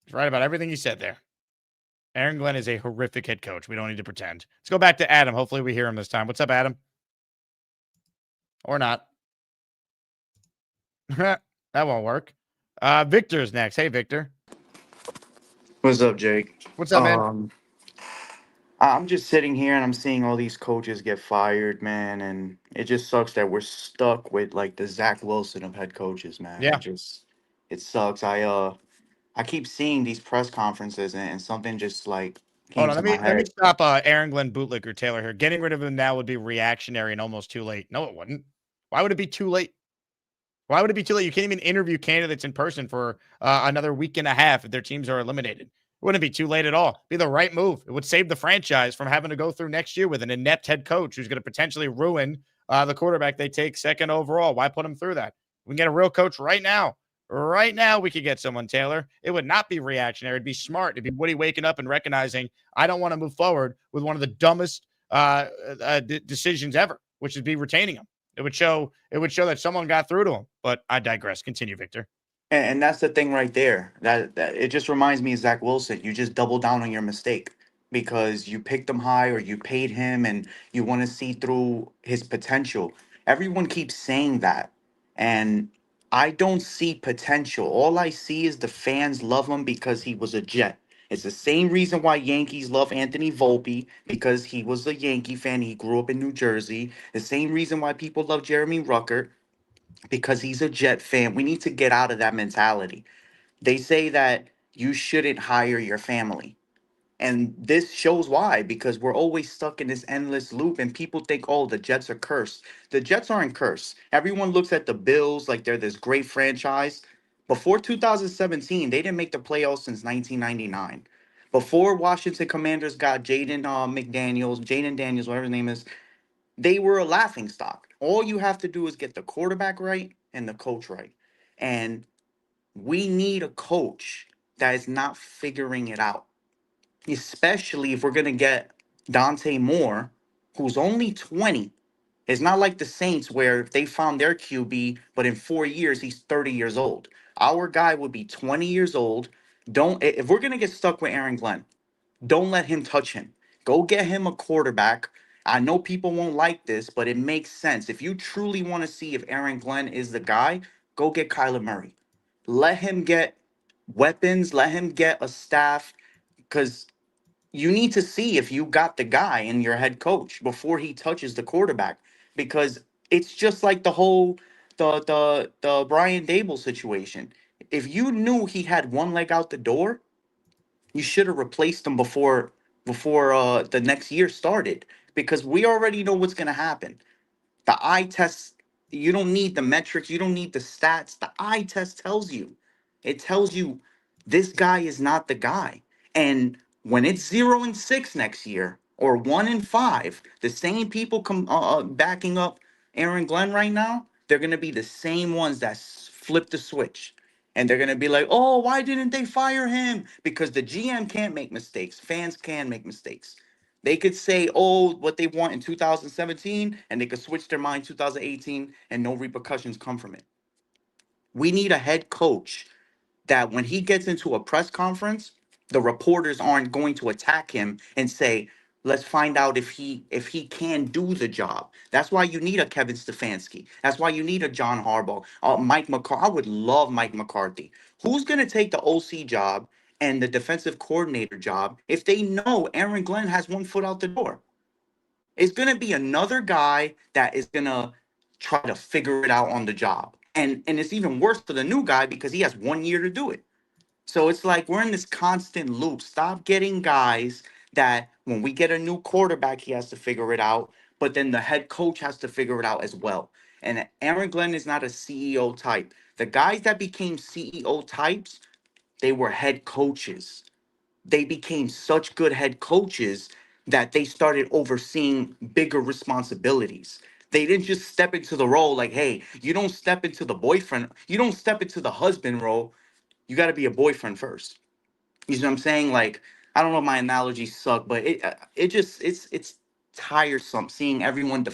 He's right about everything he said there. Aaron Glenn is a horrific head coach. We don't need to pretend. Let's go back to Adam. Hopefully we hear him this time. What's up, Adam? Or not. That won't work. Victor's next. Hey, Victor. What's up, Jake? What's up, man? I'm just sitting here and I'm seeing all these coaches get fired, man, and it just sucks that we're stuck with like the Zach Wilson of head coaches, man. Yeah. It sucks. I keep seeing these press conferences and something just like came Hold on, to my let me head. stop Aaron Glenn bootlicker Taylor here. Getting rid of him now would be reactionary and almost too late. No, it wouldn't. Why would it be too late? Why would it be too late? You can't even interview candidates in person for another week and a half if their teams are eliminated. It wouldn't be too late at all. It'd be the right move. It would save the franchise from having to go through next year with an inept head coach who's going to potentially ruin the quarterback they take second overall. Why put him through that? We can get a real coach right now. Right now, we could get someone, Taylor. It would not be reactionary. It'd be smart. It'd be Woody waking up and recognizing, I don't want to move forward with one of the dumbest decisions ever, which would be retaining him. It would show that someone got through to him. But I digress. Continue, Victor. And that's the thing right there. That it just reminds me of Zach Wilson. You just double down on your mistake because you picked him high or you paid him and you want to see through his potential. Everyone keeps saying that. And I don't see potential. All I see is the fans love him because he was a Jet. It's the same reason why Yankees love Anthony Volpe, because he was a Yankee fan. He grew up in New Jersey. The same reason why people love Jeremy Ruckert, because he's a Jet fan. We need to get out of that mentality. They say that you shouldn't hire your family. And this shows why, because we're always stuck in this endless loop and people think, oh, the Jets are cursed. The Jets aren't cursed. Everyone looks at the Bills like they're this great franchise. Before 2017, they didn't make the playoffs since 1999. Before Washington Commanders got Jaden Daniels, whatever his name is, they were a laughing stock. All you have to do is get the quarterback right and the coach right. And we need a coach that is not figuring it out, especially if we're going to get Dante Moore, who's only 20, It's not like the Saints where they found their QB, but in 4 years, he's 30 years old. Our guy would be 20 years old. If we're going to get stuck with Aaron Glenn, don't let him touch him. Go get him a quarterback. I know people won't like this, but it makes sense. If you truly want to see if Aaron Glenn is the guy, go get Kyler Murray. Let him get weapons. Let him get a staff, because you need to see if you got the guy in your head coach before he touches the quarterback, because it's just like the whole the Brian Dable situation. If you knew he had one leg out the door, you should have replaced him before the next year started, because we already know what's going to happen. The eye test, you don't need the metrics, you don't need the stats. The eye test tells you. It tells you this guy is not the guy. And when it's 0-6 next year or 1-5, the same people come backing up Aaron Glenn right now, they're going to be the same ones that flip the switch. And they're going to be like, oh, why didn't they fire him? Because the GM can't make mistakes. Fans can make mistakes. They could say, oh, what they want in 2017, and they could switch their mind 2018, and no repercussions come from it. We need a head coach that when he gets into a press conference, the reporters aren't going to attack him and say, let's find out if he can do the job. That's why you need a Kevin Stefanski. That's why you need a John Harbaugh, Mike McCarthy. I would love Mike McCarthy. Who's going to take the OC job and the defensive coordinator job if they know Aaron Glenn has one foot out the door? It's going to be another guy that is going to try to figure it out on the job. And it's even worse for the new guy because he has 1 year to do it. So it's like we're in this constant loop. Stop getting guys that when we get a new quarterback, he has to figure it out, but then the head coach has to figure it out as well. And Aaron Glenn is not a CEO type. The guys that became CEO types, they were head coaches. They became such good head coaches that they started overseeing bigger responsibilities. They didn't just step into the role like, hey, you don't step into the boyfriend, you don't step into the husband role. You got to be a boyfriend first. You know what I'm saying? Like, I don't know if my analogies suck, but it's tiresome seeing everyone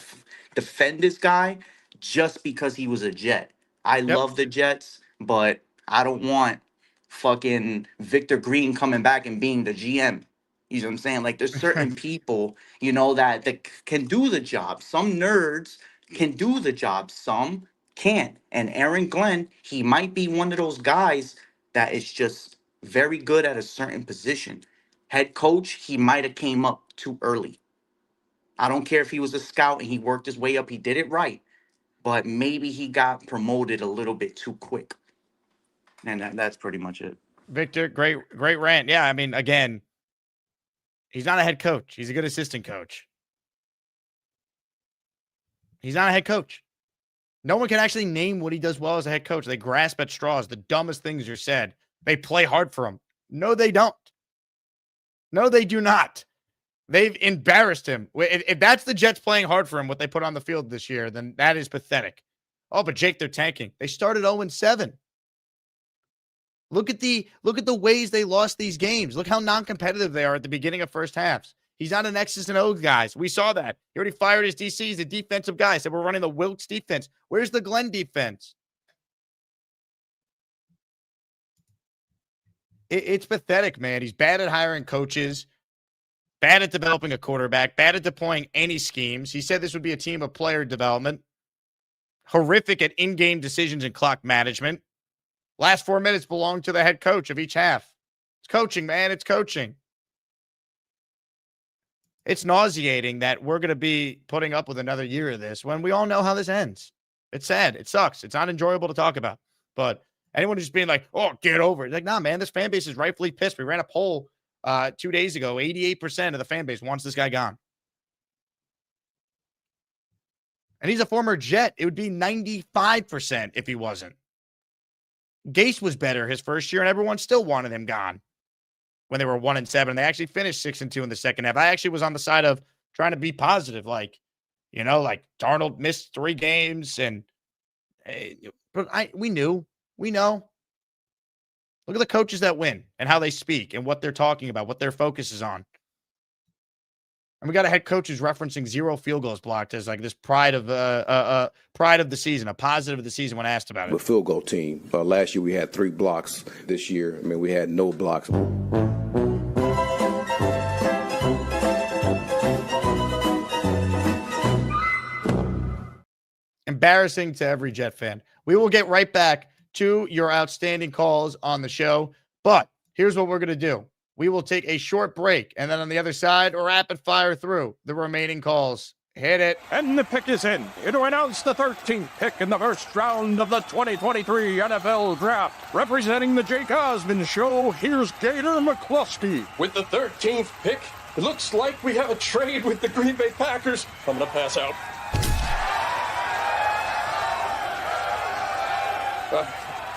defend this guy just because he was a Jet. I love the Jets, but I don't want fucking Victor Green coming back and being the GM. You know what I'm saying? Like, there's certain people, that can do the job. Some nerds can do the job. Some can't. And Aaron Glenn, he might be one of those guys that is just very good at a certain position. Head coach, he might have came up too early. I don't care if he was a scout and he worked his way up, he did it right, but maybe he got promoted a little bit too quick. And that's pretty much it. Victor, great rant. Yeah, I mean, again, he's not a head coach. He's a good assistant coach. He's not a head coach. No one can actually name what he does well as a head coach. They grasp at straws. The dumbest things are said. They play hard for him. No, they don't. No, they do not. They've embarrassed him. If that's the Jets playing hard for him, what they put on the field this year, then that is pathetic. Oh, but Jake, they're tanking. They started 0-7. Look at the ways they lost these games. Look how non-competitive they are at the beginning of first halves. He's not an X's and O's guys. We saw that. He already fired his DC. He's a defensive guy. Said we're running the Wilkes defense. Where's the Glenn defense? It's pathetic, man. He's bad at hiring coaches, bad at developing a quarterback, bad at deploying any schemes. He said this would be a team of player development, horrific at in-game decisions and clock management. Last 4 minutes belong to the head coach of each half. It's coaching, man. It's coaching. It's nauseating that we're going to be putting up with another year of this when we all know how this ends. It's sad. It sucks. It's not enjoyable to talk about. But anyone who's being like, oh, get over it. Like, nah, man, this fan base is rightfully pissed. We ran a poll 2 days ago. 88% of the fan base wants this guy gone. And he's a former Jet. It would be 95% if he wasn't. Gase was better his first year, and everyone still wanted him gone when they were 1-7. They actually finished 6-2 in the second half. I actually was on the side of trying to be positive. Like Darnold missed 3 games, and we know. Look at the coaches that win and how they speak and what they're talking about, what their focus is on. And we got a head coach who's referencing 0 field goals blocked as like this pride of the season, a positive of the season when asked about it. The field goal team. Last year we had 3 blocks. This year, I mean, we had no blocks. Embarrassing to every Jet fan. We will get right back to your outstanding calls on the show, but here's what we're going to do. We will take a short break, and then on the other side, rapid fire through the remaining calls. Hit it. And the pick is in. To announce the 13th pick in the first round of the 2023 NFL Draft. Representing the Jake Asman Show, here's Gator McCluskey. With the 13th pick, it looks like we have a trade with the Green Bay Packers. I'm going to pass out.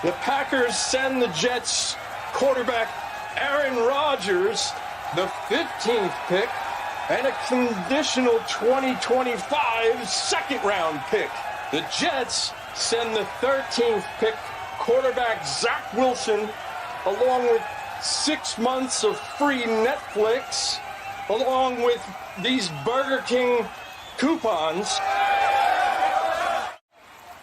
The Packers send the Jets quarterback Aaron Rodgers the 15th pick and a conditional 2025 second-round pick. The Jets send the 13th pick quarterback Zach Wilson along with 6 months of free Netflix along with these Burger King coupons.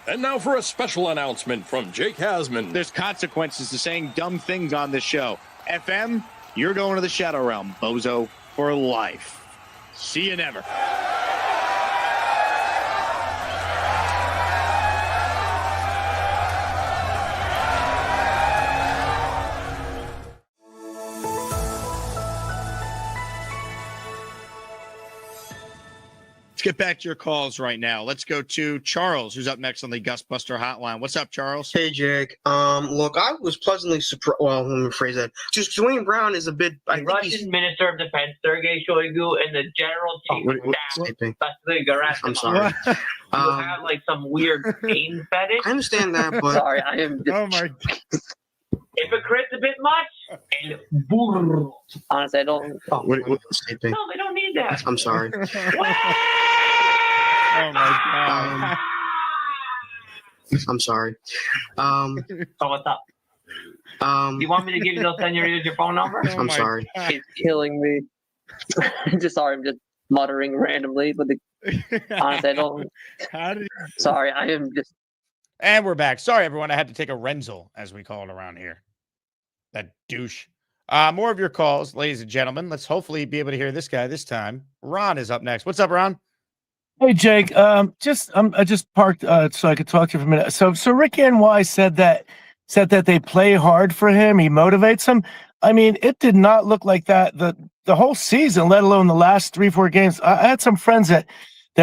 And now for a special announcement from Jake Asman. There's consequences to saying dumb things on this show. FM, you're going to the Shadow Realm, bozo, for life. See you never. Let's get back to your calls right now. Let's go to Charles, who's up next on the Gus Buster hotline. What's up, Charles? Hey, Jake. Look, I was pleasantly surprised. Well, let me phrase that. Just Dwayne Brown is a bit. The Russian Minister of Defense, Sergei Shoigu, and the General Chief of Staff, Vasily Gerasimov. I'm sorry. You have like some weird pain fetish. I understand that, but sorry, I am. Oh my. Hypocrite's a bit much. And honestly, I don't. Oh, what, no, they don't need that. I'm sorry. Oh my God. I'm sorry. So what's up? You want me to give you those senoritas your phone number? I'm sorry. It's killing me. Just sorry, I'm just muttering randomly, but honestly, I don't. Sorry, I am just. And we're back. Sorry, everyone. I had to take a Renzel, as we call it around here. That douche. More of your calls, ladies and gentlemen. Let's hopefully be able to hear this guy this time. Ron is up next. What's up, Ron? Hey, Jake. I just parked so I could talk to you for a minute. So Rick NY said that they play hard for him. He motivates them. I mean, it did not look like that the whole season, let alone the last 3-4 games. I had some friends that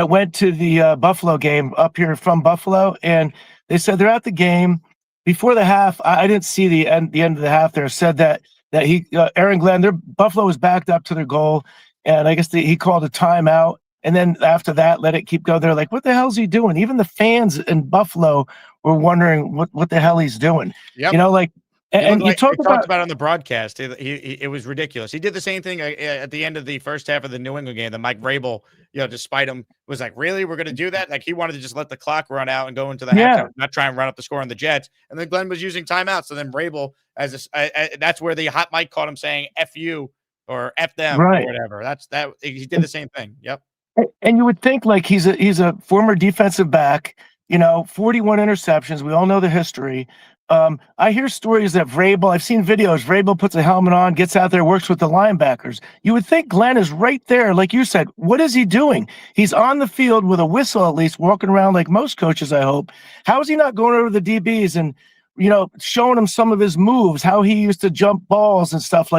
went to the Buffalo game up here from Buffalo, and they said they're at the game before the half. I didn't see the end of the half. There said that he Aaron Glenn, Buffalo was backed up to their goal, and I guess he called a timeout. And then after that, let it keep go. They're like, what the hell is he doing? Even the fans in Buffalo were wondering what the hell he's doing. Yep. You know, like, and you talked about it on the broadcast. It was ridiculous. He did the same thing at the end of the first half of the New England game. The Mike Vrabel, despite him, was like, really? We're going to do that? Like, he wanted to just let the clock run out and go into the halftime, not try and run up the score on the Jets. And then Glenn was using timeouts. So then Vrabel, that's where the hot mic caught him saying, F you or F them or whatever. He did the same thing. Yep. And you would think like he's a former defensive back, 41 interceptions. We all know the history. I hear stories that Vrabel, I've seen videos, Vrabel puts a helmet on, gets out there, works with the linebackers. You would think Glenn is right there. Like you said, what is he doing? He's on the field with a whistle, at least walking around like most coaches, I hope. How is he not going over the DBs and, showing them some of his moves, how he used to jump balls and stuff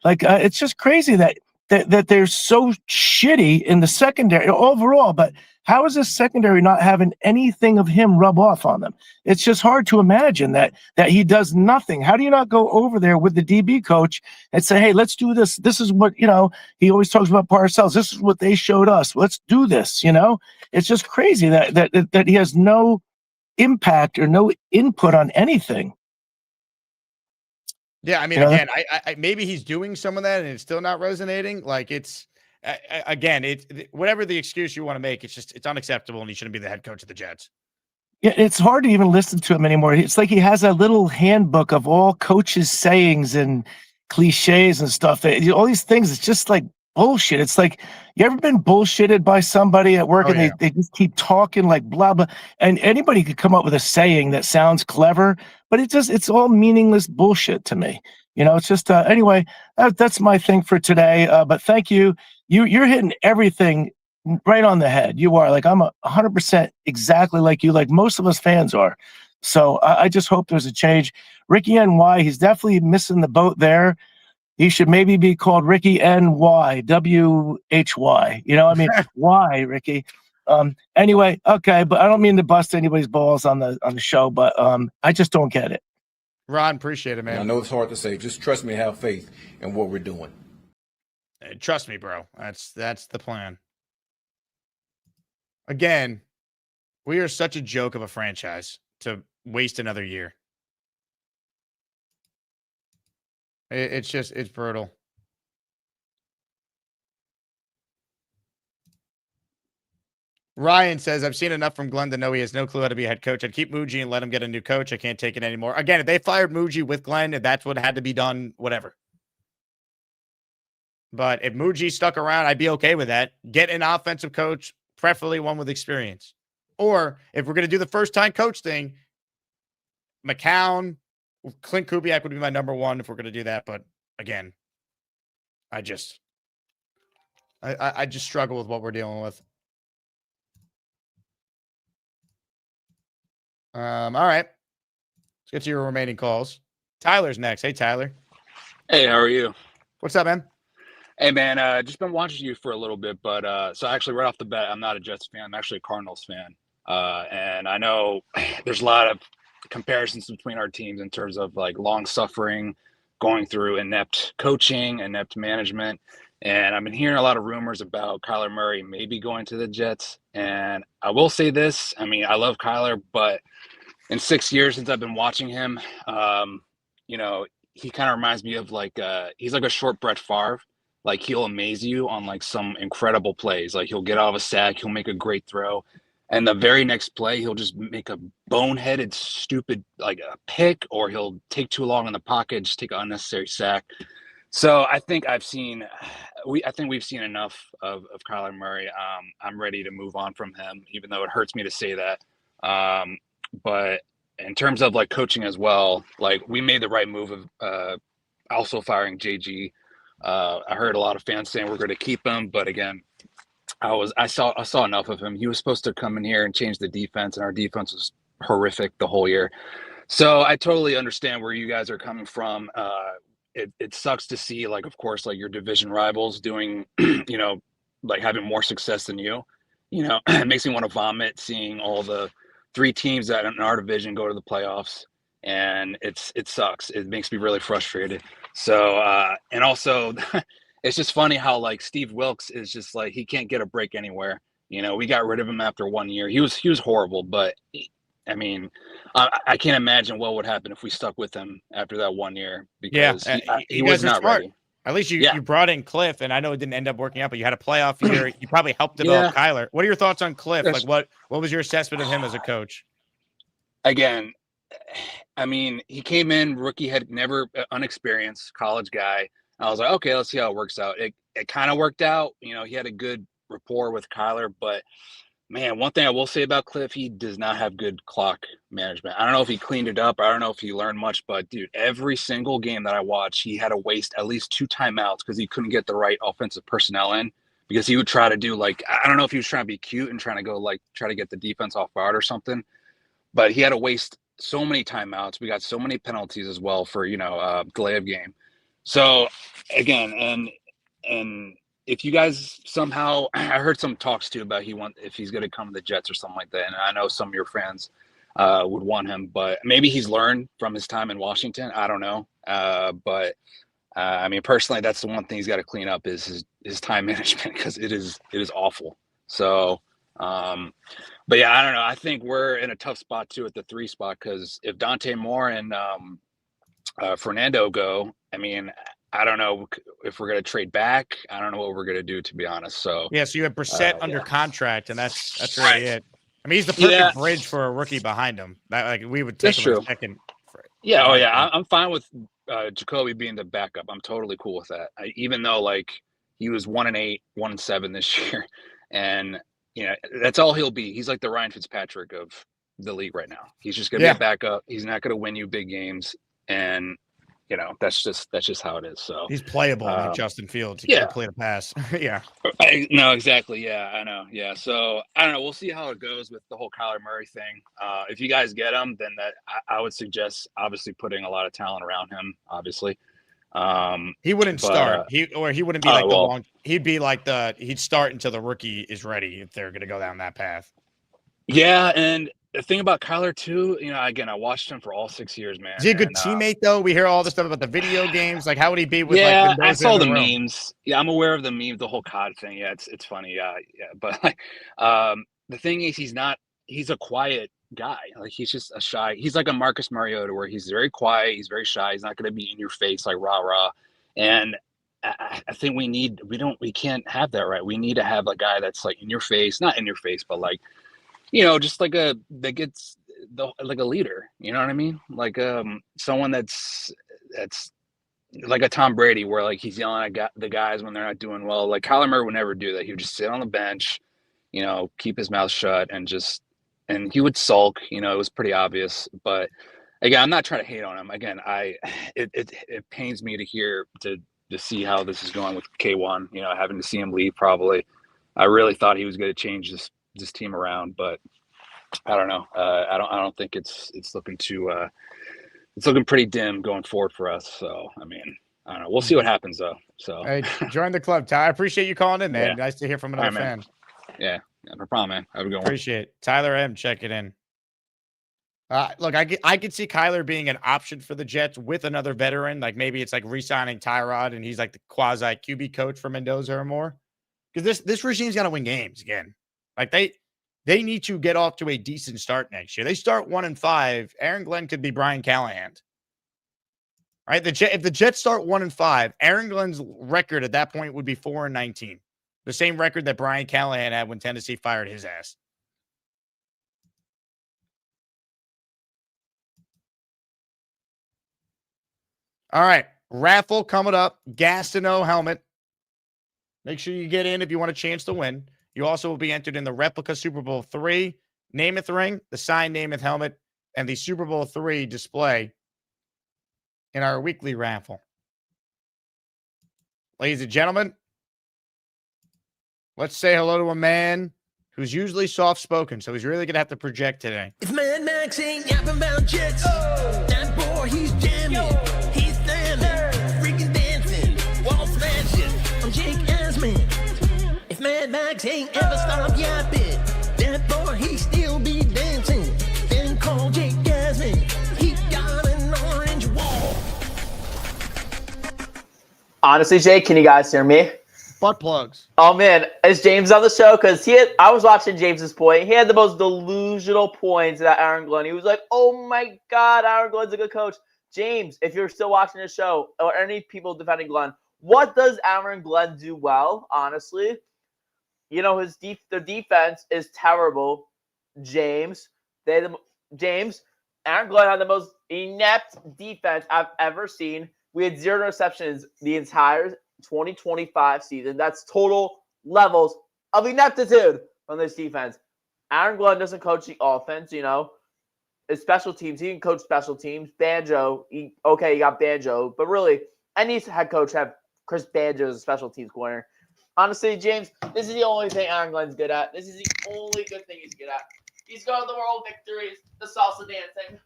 it's just crazy that they're so shitty in the secondary overall, but how is this secondary not having anything of him rub off on them? It's just hard to imagine that he does nothing. How do you not go over there with the DB coach and say, hey, let's do this. This is what, he always talks about Parcells. This is what they showed us. Let's do this. It's just crazy that he has no impact or no input on anything. Yeah, I mean, again, I maybe he's doing some of that and it's still not resonating. Like whatever the excuse you want to make, it's unacceptable and he shouldn't be the head coach of the Jets. Yeah, it's hard to even listen to him anymore. It's like he has a little handbook of all coaches' sayings and cliches and stuff. All these things, it's just like bullshit. It's like, you ever been bullshitted by somebody at work, and they just keep talking like blah, blah. And anybody could come up with a saying that sounds clever, but it's all meaningless bullshit to me. It's just, anyway, that's my thing for today. But thank you. You're hitting everything right on the head. You are. Like, I'm 100% exactly like you, like most of us fans are. So I just hope there's a change. Ricky NY, he's definitely missing the boat there. He should maybe be called Ricky NY, WHY. Why, Ricky? Anyway, okay, but I don't mean to bust anybody's balls on the show, but I just don't get it. Ron, appreciate it, man. I know it's hard to say. Just trust me, have faith in what we're doing. Trust me, bro. That's the plan. Again, we are such a joke of a franchise to waste another year. It's brutal. Ryan says, I've seen enough from Glenn to know he has no clue how to be a head coach. I'd keep Muji and let him get a new coach. I can't take it anymore. Again, if they fired Muji with Glenn, if that's what had to be done, whatever. But if Muji stuck around, I'd be okay with that. Get an offensive coach, preferably one with experience. Or if we're going to do the first-time coach thing, McCown, Clint Kubiak would be my number one if we're going to do that. But again, I just struggle with what we're dealing with. All right. Let's get to your remaining calls. Tyler's next. Hey, Tyler. Hey, how are you? What's up, man? Hey, man, just been watching you for a little bit, but so actually right off the bat, I'm not a Jets fan. I'm actually a Cardinals fan. And I know there's a lot of comparisons between our teams in terms of like long suffering, going through inept coaching, inept management. And I've been hearing a lot of rumors about Kyler Murray maybe going to the Jets. And I will say this, I mean, I love Kyler, but in 6 years since I've been watching him, he kind of reminds me of like, he's like a short Brett Favre. Like, he'll amaze you on like some incredible plays. Like, he'll get out of a sack, he'll make a great throw, and the very next play, he'll just make a boneheaded, stupid, like a pick, or he'll take too long in the pocket, just take an unnecessary sack. So I think we've seen enough of Kyler Murray. I'm ready to move on from him, even though it hurts me to say that. But in terms of like coaching as well, like we made the right move of also firing JG. I heard a lot of fans saying we're going to keep him, but again, I saw enough of him. He was supposed to come in here and change the defense, and our defense was horrific the whole year. So I totally understand where you guys are coming from. It sucks to see, like, of course, like your division rivals doing, like having more success than you. It makes me want to vomit seeing all the 3 teams that in our division go to the playoffs, and it sucks. It makes me really frustrated. So, and also it's just funny how like Steve Wilkes is just like, he can't get a break anywhere. We got rid of him after 1 year. He was horrible, but I mean, I can't imagine what would happen if we stuck with him after that 1 year, because he was not ready. At least you brought in Cliff, and I know it didn't end up working out, but you had a playoff year. You probably helped develop Kyler. What are your thoughts on Cliff? Like, what was your assessment of him as a coach? Again, I mean, he came in, rookie, had never unexperienced college guy. I was like, okay, let's see how it works out. It kind of worked out. He had a good rapport with Kyler, but man, one thing I will say about Cliff, he does not have good clock management. I don't know if he cleaned it up. I don't know if he learned much, but dude, every single game that I watched, he had to waste at least 2 timeouts because he couldn't get the right offensive personnel in, because he would try to do like, I don't know if he was trying to be cute and trying to go like, try to get the defense off guard or something, but he had to waste so many timeouts. We got so many penalties as well for, delay of game. So again, and if you guys somehow, I heard some talks too about if he's going to come to the Jets or something like that. And I know some of your fans would want him, but maybe he's learned from his time in Washington. I don't know. But I mean, personally, that's the one thing he's got to clean up is his time management, because it is awful. So, but yeah, I don't know. I think we're in a tough spot too at the 3 spot, because if Dante Moore and Fernando go, I mean, I don't know if we're going to trade back. I don't know what we're going to do, to be honest. So yeah, so you have Brissett under contract, and that's really it. I mean, he's the perfect bridge for a rookie behind him. Like, we would take him a second. Yeah, I'm fine with Jacoby being the backup. I'm totally cool with that. Even though, like, He was 1-8, 1-7 this year, and that's all he'll be. He's like the Ryan Fitzpatrick of the league right now. He's just gonna be a backup. He's not gonna win you big games, and that's just how it is. So he's playable like Justin Fields. He can't play the pass. Yeah. No, exactly. Yeah, I know. Yeah. So I don't know. We'll see how it goes with the whole Kyler Murray thing. If you guys get him, then I would suggest obviously putting a lot of talent around him. Obviously. He wouldn't start. He wouldn't be like he'd be like he'd start until the rookie is ready if they're gonna go down that path. Yeah, and the thing about Kyler too, again, I watched him for all 6 years, man. Is he a good teammate though? We hear all this stuff about the video games. Like, how would he be with Mendoza? I saw the memes. Yeah, I'm aware of the meme, the whole COD thing. Yeah, it's funny. Yeah. But the thing is, he's a quiet guy. Like, he's just he's like a Marcus Mariota, where he's very quiet, he's very shy, he's not going to be in your face like rah. And I think we can't have that, right? We need to have a guy that's like in your face, not in your face, but like, just like that gets like a leader, you know what I mean? Like someone that's like a Tom Brady, where like he's yelling at the guys when they're not doing well. Like Kyler Murray would never do that. He would just sit on the bench, keep his mouth shut, and he would sulk. It was pretty obvious. But again, I'm not trying to hate on him. Again, it pains me to see how this is going with K1. Having to see him leave probably. I really thought he was going to change this team around, but I don't know. I don't think it's looking too. It's looking pretty dim going forward for us. So I mean, I don't know. We'll see what happens though. So hey, join the club, Ty. I appreciate you calling in, man. Yeah. Nice to hear from another fan. Yeah, no problem, man. Have a good one. Appreciate it. Tyler M. checking in. Look, I could see Kyler being an option for the Jets with another veteran. Like maybe it's like re-signing Tyrod and he's like the quasi QB coach for Mendoza or more. Because this regime's got to win games again. Like they need to get off to a decent start next year. They start 1-5. Aaron Glenn could be Brian Callahan. Right? If the Jets start 1-5, Aaron Glenn's record at that point would be 4-19. The same record that Brian Callahan had when Tennessee fired his ass. All right. Raffle coming up. Gastineau helmet. Make sure you get in if you want a chance to win. You also will be entered in the replica Super Bowl III Namath ring, the signed Namath helmet, and the Super Bowl III display in our weekly raffle. Ladies and gentlemen, let's say hello to a man who's usually soft-spoken, so he's really going to have to project today. If Mad Max ain't yapping about Jets, that boy, he's jamming, he's slamming, freaking dancing, wall smashing. I'm Jake Asman. If Mad Max ain't ever stopped yapping, that boy, he still be dancing. Then call Jake Asman, he got an orange wall. Honestly, Jake, can you guys hear me? Butt plugs. Oh man, is James on the show? Because I was watching James's point. He had the most delusional points about Aaron Glenn. He was like, "Oh my God, Aaron Glenn's a good coach." James, if you're still watching the show, or any people defending Glenn, what does Aaron Glenn do well? Honestly, the defense is terrible. James, Aaron Glenn had the most inept defense I've ever seen. We had 0 interceptions the entire 2025 season. That's total levels of ineptitude on this defense. Aaron Glenn doesn't coach the offense, His special teams. He can coach special teams. Banjo, you got Banjo, but really, any head coach have Chris Banjo as a special teams corner. Honestly, James, this is the only thing Aaron Glenn's good at. This is the only good thing he's good at. He's got the world victories, the salsa dancing.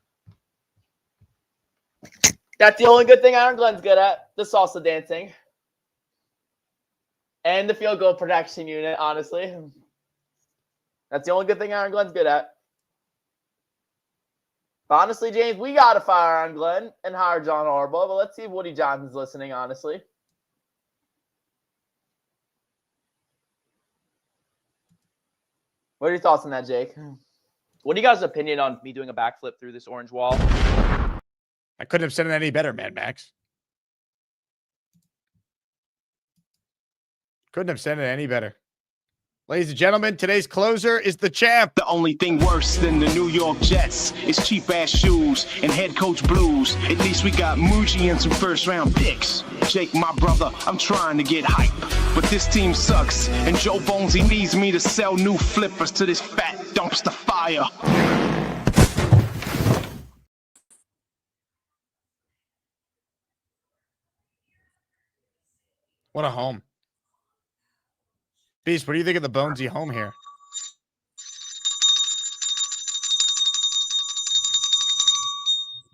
That's the only good thing Aaron Glenn's good at, the salsa dancing. And the field goal protection unit, honestly. That's the only good thing Aaron Glenn's good at. But honestly, James, we got to fire Aaron Glenn and hire John Harbaugh. But let's see if Woody Johnson's listening, honestly. What are your thoughts on that, Jake? What are you guys' opinion on me doing a backflip through this orange wall? I couldn't have said it any better, Mad Max. Couldn't have said it any better. Ladies and gentlemen, today's closer is the champ. The only thing worse than the New York Jets is cheap-ass shoes and head coach blues. At least we got Muji and some first-round picks. Jake, my brother, I'm trying to get hype. but this team sucks. And Joe Bonesy needs me to sell new flippers to this fat dumpster fire. What a home. Beast, what do you think of the Bonesy home here?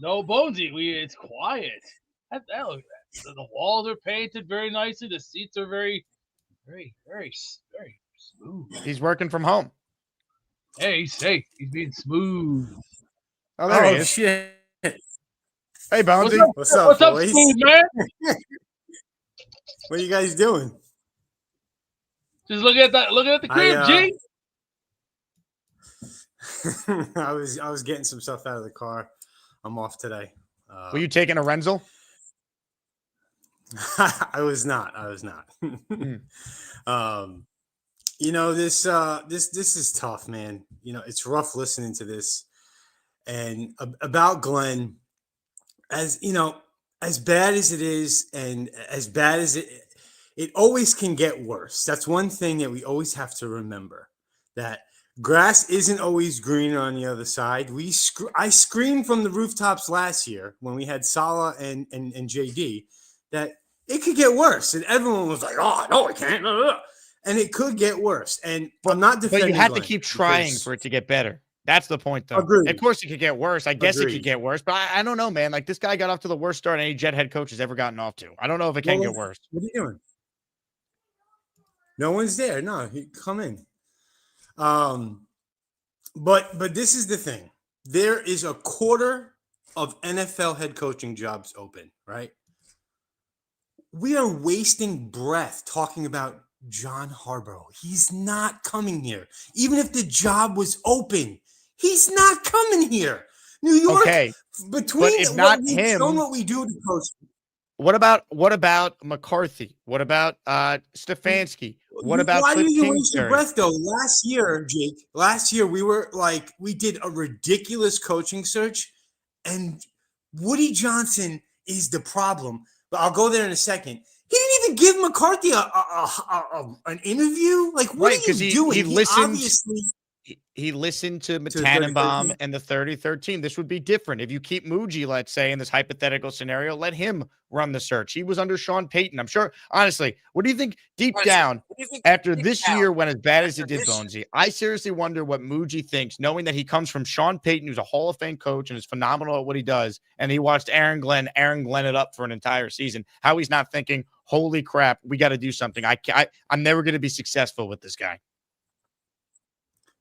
No Bonesy. It's quiet. Look, the walls are painted very nicely. The seats are very smooth. He's working from home. Hey, he's being smooth. Oh, there he is. Shit. Hey, Bonesy. What's up, What's up, boys? smooth man? What are you guys doing? Just looking at the crib, G. I was getting some stuff out of the car. I'm off today. Were you taking a Renzel? I was not. You know, this is tough, man. You know, it's rough listening to this. And about Glenn, as you know, as bad as it is, and as bad as it always can get worse. That's one thing that we always have to remember, that grass isn't always greener on the other side. I screamed from the rooftops last year when we had Salah and JD that it could get worse. And everyone was like, oh, no, it can't. And it could get worse. And I'm not defending But you have to Glenn keep trying for it to get better. That's the point, though. Agreed. Of course, it could get worse. I guess it Agreed. could get worse, but I don't know, man. Like, this guy got off to the worst start any Jet head coach has ever gotten off to. I don't know if it can get worse. What are you doing? No one's there. No, come in. But this is the thing. There is a quarter of NFL head coaching jobs open, right? We are wasting breath talking about John Harbaugh. He's not coming here. Even if the job was open, he's not coming here. New York, okay, between but if not him, what we do to coach. What about McCarthy? What about Stefanski? What about why Cliff do you waste Kingsbury? your breath though? Last year we did a ridiculous coaching search, and Woody Johnson is the problem. But I'll go there in a second. He didn't even give McCarthy an interview. Like, what are you doing? He listened. He listened to Tannenbaum and the 33rd team. This would be different. If you keep Muji, let's say, in this hypothetical scenario, let him run the search. He was under Sean Payton. I'm sure, honestly, what do you think deep down after this year went as bad as it did, Bonesy? I seriously wonder what Muji thinks, knowing that he comes from Sean Payton, who's a Hall of Fame coach and is phenomenal at what he does, and he watched Aaron Glenn it up for an entire season. How he's not thinking, holy crap, we got to do something. I'm never going to be successful with this guy.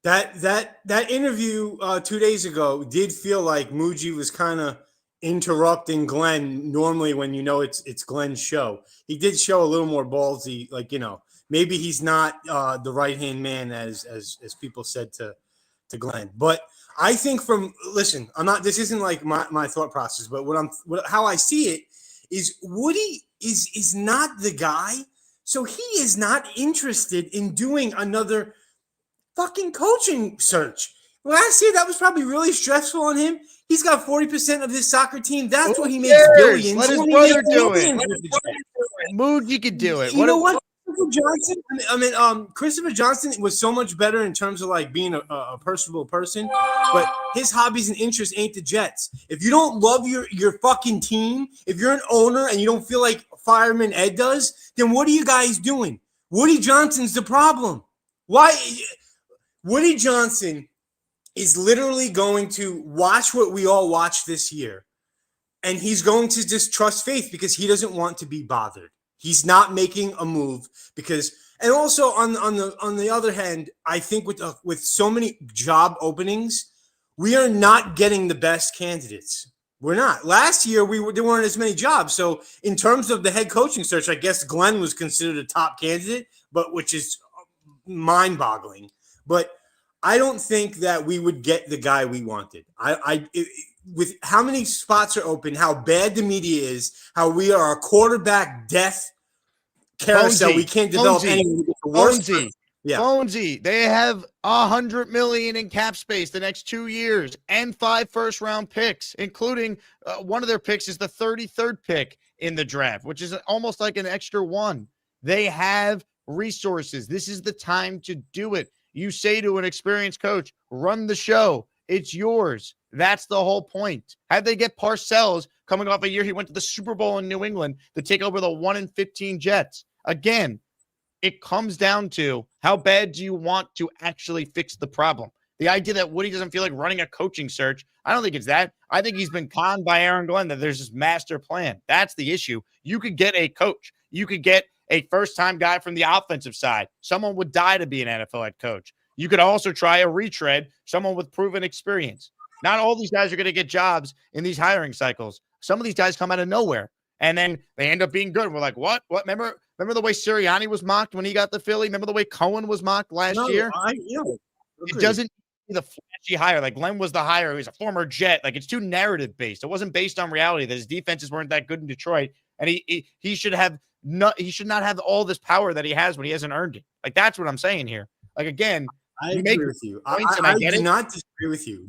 That interview 2 days ago did feel like Muji was kind of interrupting Glenn. Normally, when you know it's Glenn's show, he did show a little more ballsy. Like, you know, maybe he's not the right hand man as people said to Glenn. But I think listen, I'm not. This isn't like my thought process, but how I see it is Woody is not the guy, so he is not interested in doing another fucking coaching search. Last year, that was probably really stressful on him. He's got 40% of his soccer team. That's what he makes billions. Let his brother do it. Muji could do it. You know what? Christopher Johnson was so much better in terms of like being a personable person, but his hobbies and interests ain't the Jets. If you don't love your fucking team, if you're an owner and you don't feel like Fireman Ed does, then what are you guys doing? Woody Johnson's the problem. Why? Woody Johnson is literally going to watch what we all watched this year, and he's going to just trust faith because he doesn't want to be bothered. He's not making a move because, and also on the other hand, I think with so many job openings, we are not getting the best candidates. We're not. Last year, there weren't as many jobs. So in terms of the head coaching search, I guess Glenn was considered a top candidate, but which is mind-boggling. But I don't think that we would get the guy we wanted. With how many spots are open, how bad the media is, how we are a quarterback death carousel. We can't develop anything. Bonesy. They have $100 million in cap space the next 2 years and 5 first-round picks, including one of their picks is the 33rd pick in the draft, which is almost like an extra one. They have resources. This is the time to do it. You say to an experienced coach, run the show. It's yours. That's the whole point. How'd they get Parcells coming off a year he went to the Super Bowl in New England to take over the 1-15 Jets? Again, it comes down to how bad do you want to actually fix the problem? The idea that Woody doesn't feel like running a coaching search, I don't think it's that. I think he's been conned by Aaron Glenn that there's this master plan. That's the issue. You could get a coach. You could get a first-time guy from the offensive side. Someone would die to be an NFL head coach. You could also try a retread, someone with proven experience. Not all these guys are going to get jobs in these hiring cycles. Some of these guys come out of nowhere, and then they end up being good. We're like, what? Remember the way Sirianni was mocked when he got the Philly? Remember the way Cohen was mocked last year? It doesn't be the flashy hire. Like Glenn was the hire. He was a former Jet. Like it's too narrative based. It wasn't based on reality that his defenses weren't that good in Detroit, and he should not have all this power that he has when he hasn't earned it. Like that's what I'm saying here. Like again, I agree with you. I do not disagree with you.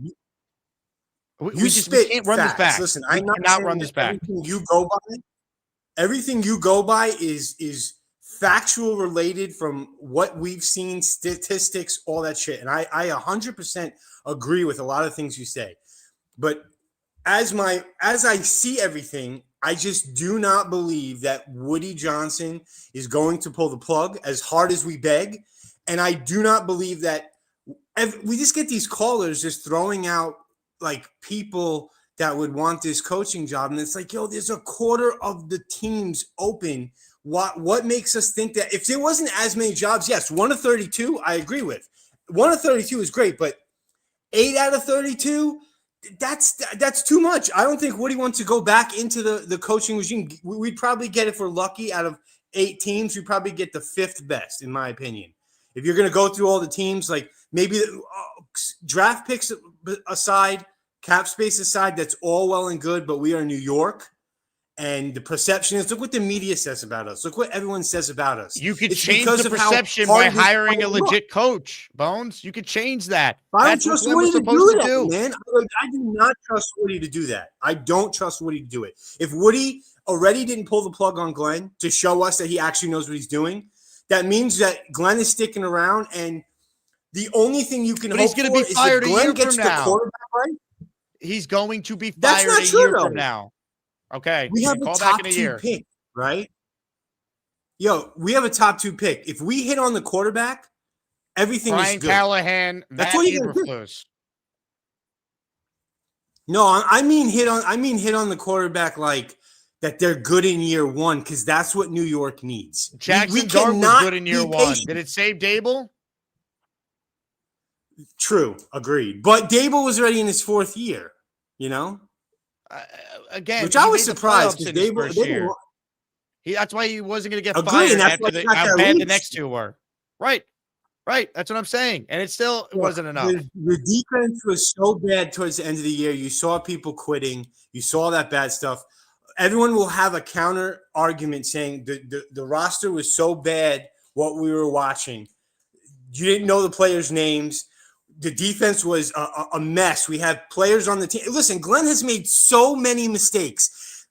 We can't run this back. Listen, I cannot run this back. Everything you go by is factual related from what we've seen, statistics, all that shit. And I 100% agree with a lot of things you say. But as I see everything, I just do not believe that Woody Johnson is going to pull the plug as hard as we beg. And I do not believe that we just get these callers just throwing out like people that would want this coaching job. And it's like, yo, there's a quarter of the teams open. What makes us think that if there wasn't as many jobs, yes, 1 of 32, I agree with. 1 of 32 is great, but 8 out of 32, that's too much. I don't think Woody wants to go back into the coaching regime. We'd probably get, if we're lucky, out of 8 teams, we'd probably get the 5th best, in my opinion. If you're going to go through all the teams, like maybe draft picks aside, cap space aside, that's all well and good, but we are New York. And the perception is, look what the media says about us. Look what everyone says about us. You could change the perception by hiring a legit coach, Bones. You could change that. I don't trust Woody to do that, man. I do not trust Woody to do that. I don't trust Woody to do it. If Woody already didn't pull the plug on Glenn to show us that he actually knows what he's doing, that means that Glenn is sticking around, and the only thing you can hope he's going to be fired a year from now. Right. He's going to be fired a year from now. Okay, we have a top 2 pick, right? Yo, we have a top 2 pick. If we hit on the quarterback, everything is good. Brian Callahan, Matt Eberflus. No, I mean hit on the quarterback like that. They're good in year 1 because that's what New York needs. Jackson Dart was good in year 1. Did it save Dable? True, agreed. But Dable was already in his 4th year. You know. Again, which I was surprised because Dable that's why he wasn't going to get fired after how bad the next 2 were. Right. That's what I'm saying. And it wasn't enough. The defense was so bad towards the end of the year. You saw people quitting. You saw that bad stuff. Everyone will have a counter argument saying the roster was so bad what we were watching. You didn't know the players' names. The defense was a mess. We have players on the team. Listen, Glenn has made so many mistakes.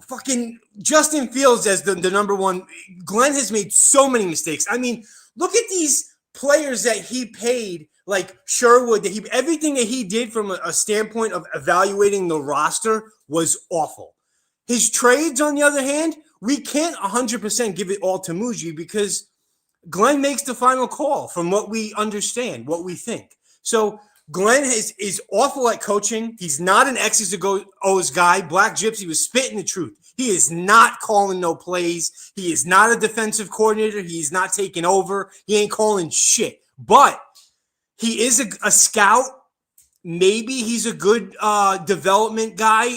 Fucking Justin Fields as the number 1. Glenn has made so many mistakes. I mean, look at these players that he paid, like Sherwood. Everything that he did from a standpoint of evaluating the roster was awful. His trades, on the other hand, we can't 100% give it all to Muji because Glenn makes the final call from what we understand, what we think. So Glenn is awful at coaching. He's not an X's to O's guy. Black Gypsy was spitting the truth. He is not calling no plays. He is not a defensive coordinator. He is not taking over. He ain't calling shit. But he is a scout. Maybe he's a good development guy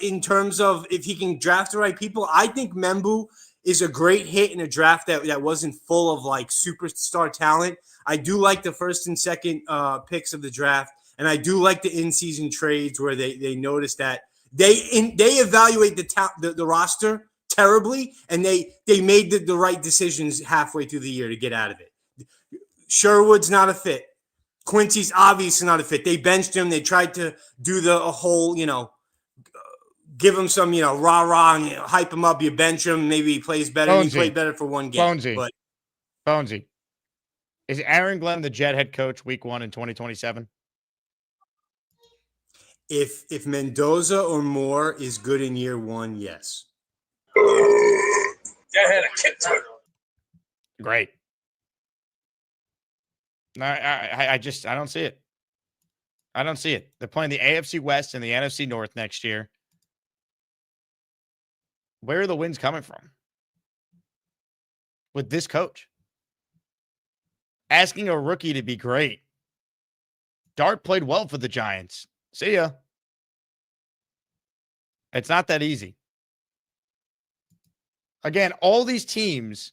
in terms of if he can draft the right people. I think Membu is a great hit in a draft that wasn't full of like superstar talent. I do like the 1st and 2nd picks of the draft, and I do like the in-season trades where they notice that they evaluate the roster terribly, and they made the right decisions halfway through the year to get out of it. Sherwood's not a fit. Quincy's obviously not a fit. They benched him. They tried to do the whole, give him some, rah-rah and hype him up. You bench him. Maybe he plays better. He played better for one game. Bonesy. Is Aaron Glenn the Jet head coach week 1 in 2027? If Mendoza or Moore is good in year 1, yes. That had a kick to it. Great. No, I don't see it. I don't see it. They're playing the AFC West and the NFC North next year. Where are the wins coming from with this coach? Asking a rookie to be great. Dart played well for the Giants. See ya. It's not that easy. Again, all these teams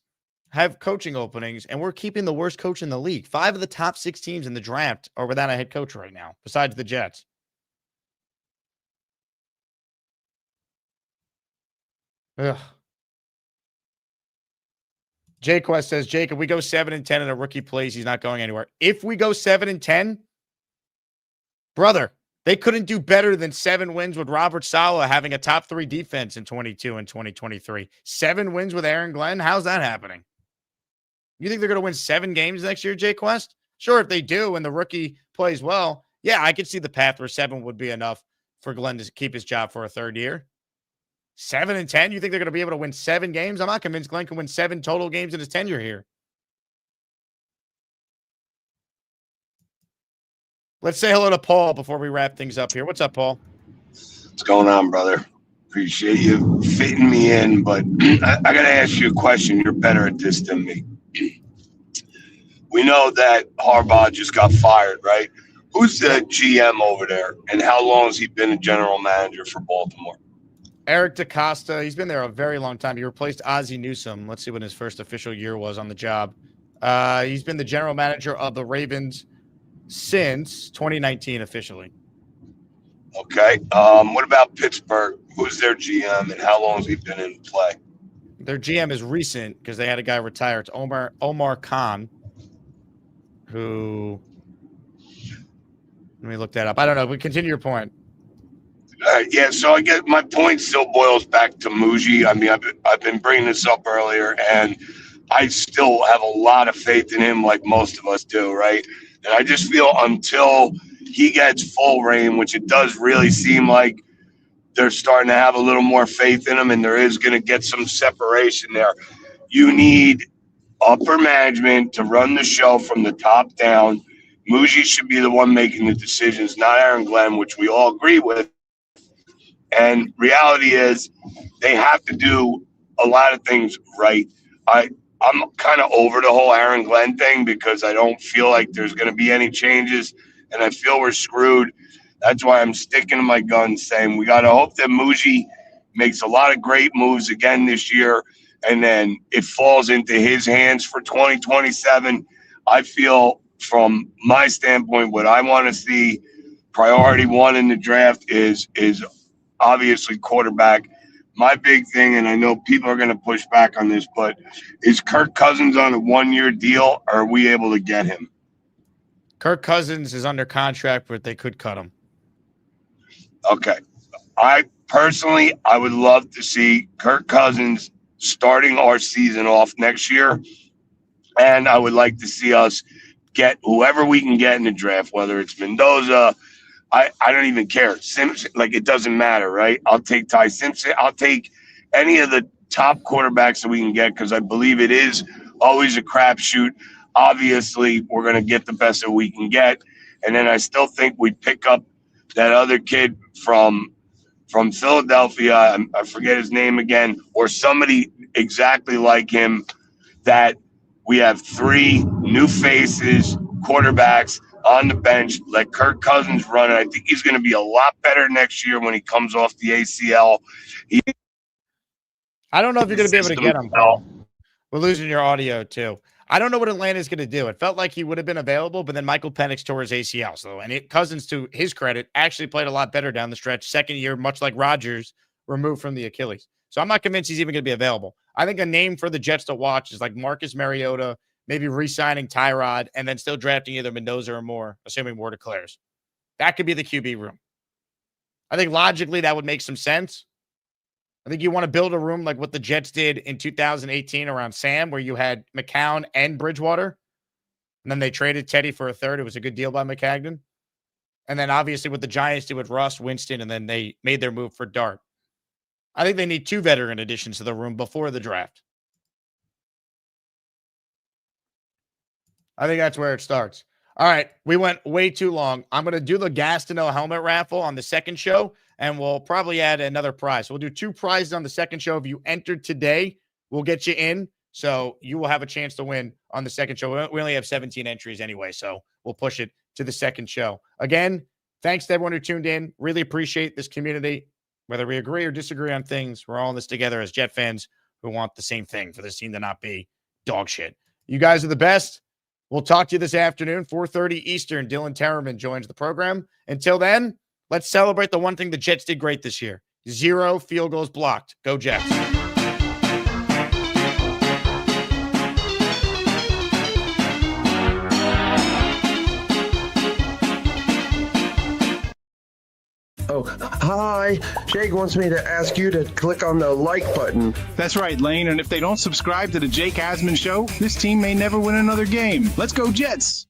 have coaching openings, and we're keeping the worst coach in the league. 5 of the top 6 teams in the draft are without a head coach right now, besides the Jets. Ugh. Jay Quest says, Jake, if we go 7-10 and a rookie plays, he's not going anywhere. If we go 7-10, brother, they couldn't do better than 7 wins with Robert Saleh having a top 3 defense in 22 and 2023. 7 wins with Aaron Glenn? How's that happening? You think they're going to win 7 games next year, Jay Quest? Sure, if they do and the rookie plays well, yeah, I could see the path where 7 would be enough for Glenn to keep his job for a 3rd year. 7-10? You think they're going to be able to win 7 games? I'm not convinced Glenn can win 7 total games in his tenure here. Let's say hello to Paul before we wrap things up here. What's up, Paul? What's going on, brother? Appreciate you fitting me in, but I got to ask you a question. You're better at this than me. We know that Harbaugh just got fired, right? Who's the GM over there, and how long has he been a general manager for Baltimore? Eric DeCosta. He's been there a very long time. He replaced Ozzie Newsome. Let's see when his first official year was on the job. He's been the general manager of the Ravens since 2019 officially. Okay. What about Pittsburgh? Who's their GM, and how long has he been in play? Their GM is recent because they had a guy retire. It's Omar Khan, who, let me look that up. I don't know. But continue your point. Yeah, so I guess my point still boils back to Muji. I mean, I've been bringing this up earlier, and I still have a lot of faith in him, like most of us do, right? And I just feel until he gets full reign, which it does really seem like they're starting to have a little more faith in him, and there is going to get some separation there. You need upper management to run the show from the top down. Muji should be the one making the decisions, not Aaron Glenn, which we all agree with. And reality is they have to do a lot of things right. I'm kind of over the whole Aaron Glenn thing because I don't feel like there's going to be any changes, and I feel we're screwed. That's why I'm sticking to my guns, saying we got to hope that Muji makes a lot of great moves again this year, and then it falls into his hands for 2027. I feel from my standpoint, what I want to see, priority 1 in the draft is obviously quarterback. My big thing, and I know people are going to push back on this, but is Kirk Cousins on a 1-year deal, or are we able to get him? Kirk Cousins is under contract, but they could cut him. Okay. I would love to see Kirk Cousins starting our season off next year, and I would like to see us get whoever we can get in the draft, whether it's Mendoza. I don't even care. Simpson, like, it doesn't matter, right? I'll take Ty Simpson. I'll take any of the top quarterbacks that we can get because I believe it is always a crapshoot. Obviously, we're going to get the best that we can get. And then I still think we pick up that other kid from Philadelphia. I forget his name again, or somebody exactly like him, that we have 3 new faces, quarterbacks on the bench. Let Kirk Cousins run it. I think he's going to be a lot better next year when he comes off the ACL. I don't know if you're going to be able to get him, Paul. We're losing your audio, too. I don't know what Atlanta's going to do. It felt like he would have been available, but then Michael Penix tore his ACL. So, Cousins, to his credit, actually played a lot better down the stretch. 2nd year, much like Rodgers, removed from the Achilles. So I'm not convinced he's even going to be available. I think a name for the Jets to watch is like Marcus Mariota, maybe re-signing Tyrod, and then still drafting either Mendoza or Moore, assuming Moore declares. That could be the QB room. I think logically that would make some sense. I think you want to build a room like what the Jets did in 2018 around Sam, where you had McCown and Bridgewater. And then they traded Teddy for a third. It was a good deal by McCagnon. And then obviously what the Giants did with Russ, Winston, and then they made their move for Dart. I think they need 2 veteran additions to the room before the draft. I think that's where it starts. All right, we went way too long. I'm going to do the gas to no helmet raffle on the second show, and we'll probably add another prize. We'll do 2 prizes on the second show. If you entered today, we'll get you in. So you will have a chance to win on the second show. We only have 17 entries anyway, so we'll push it to the second show. Again, thanks to everyone who tuned in. Really appreciate this community. Whether we agree or disagree on things, we're all in this together as Jet fans who want the same thing for this team to not be dog shit. You guys are the best. We'll talk to you this afternoon, 4:30 Eastern. Dylan Terraman joins the program. Until then, let's celebrate the one thing the Jets did great this year. 0 field goals blocked. Go Jets. Oh, hi. Jake wants me to ask you to click on the like button. That's right, Lane. And if they don't subscribe to the Jake Asman Show, this team may never win another game. Let's go Jets.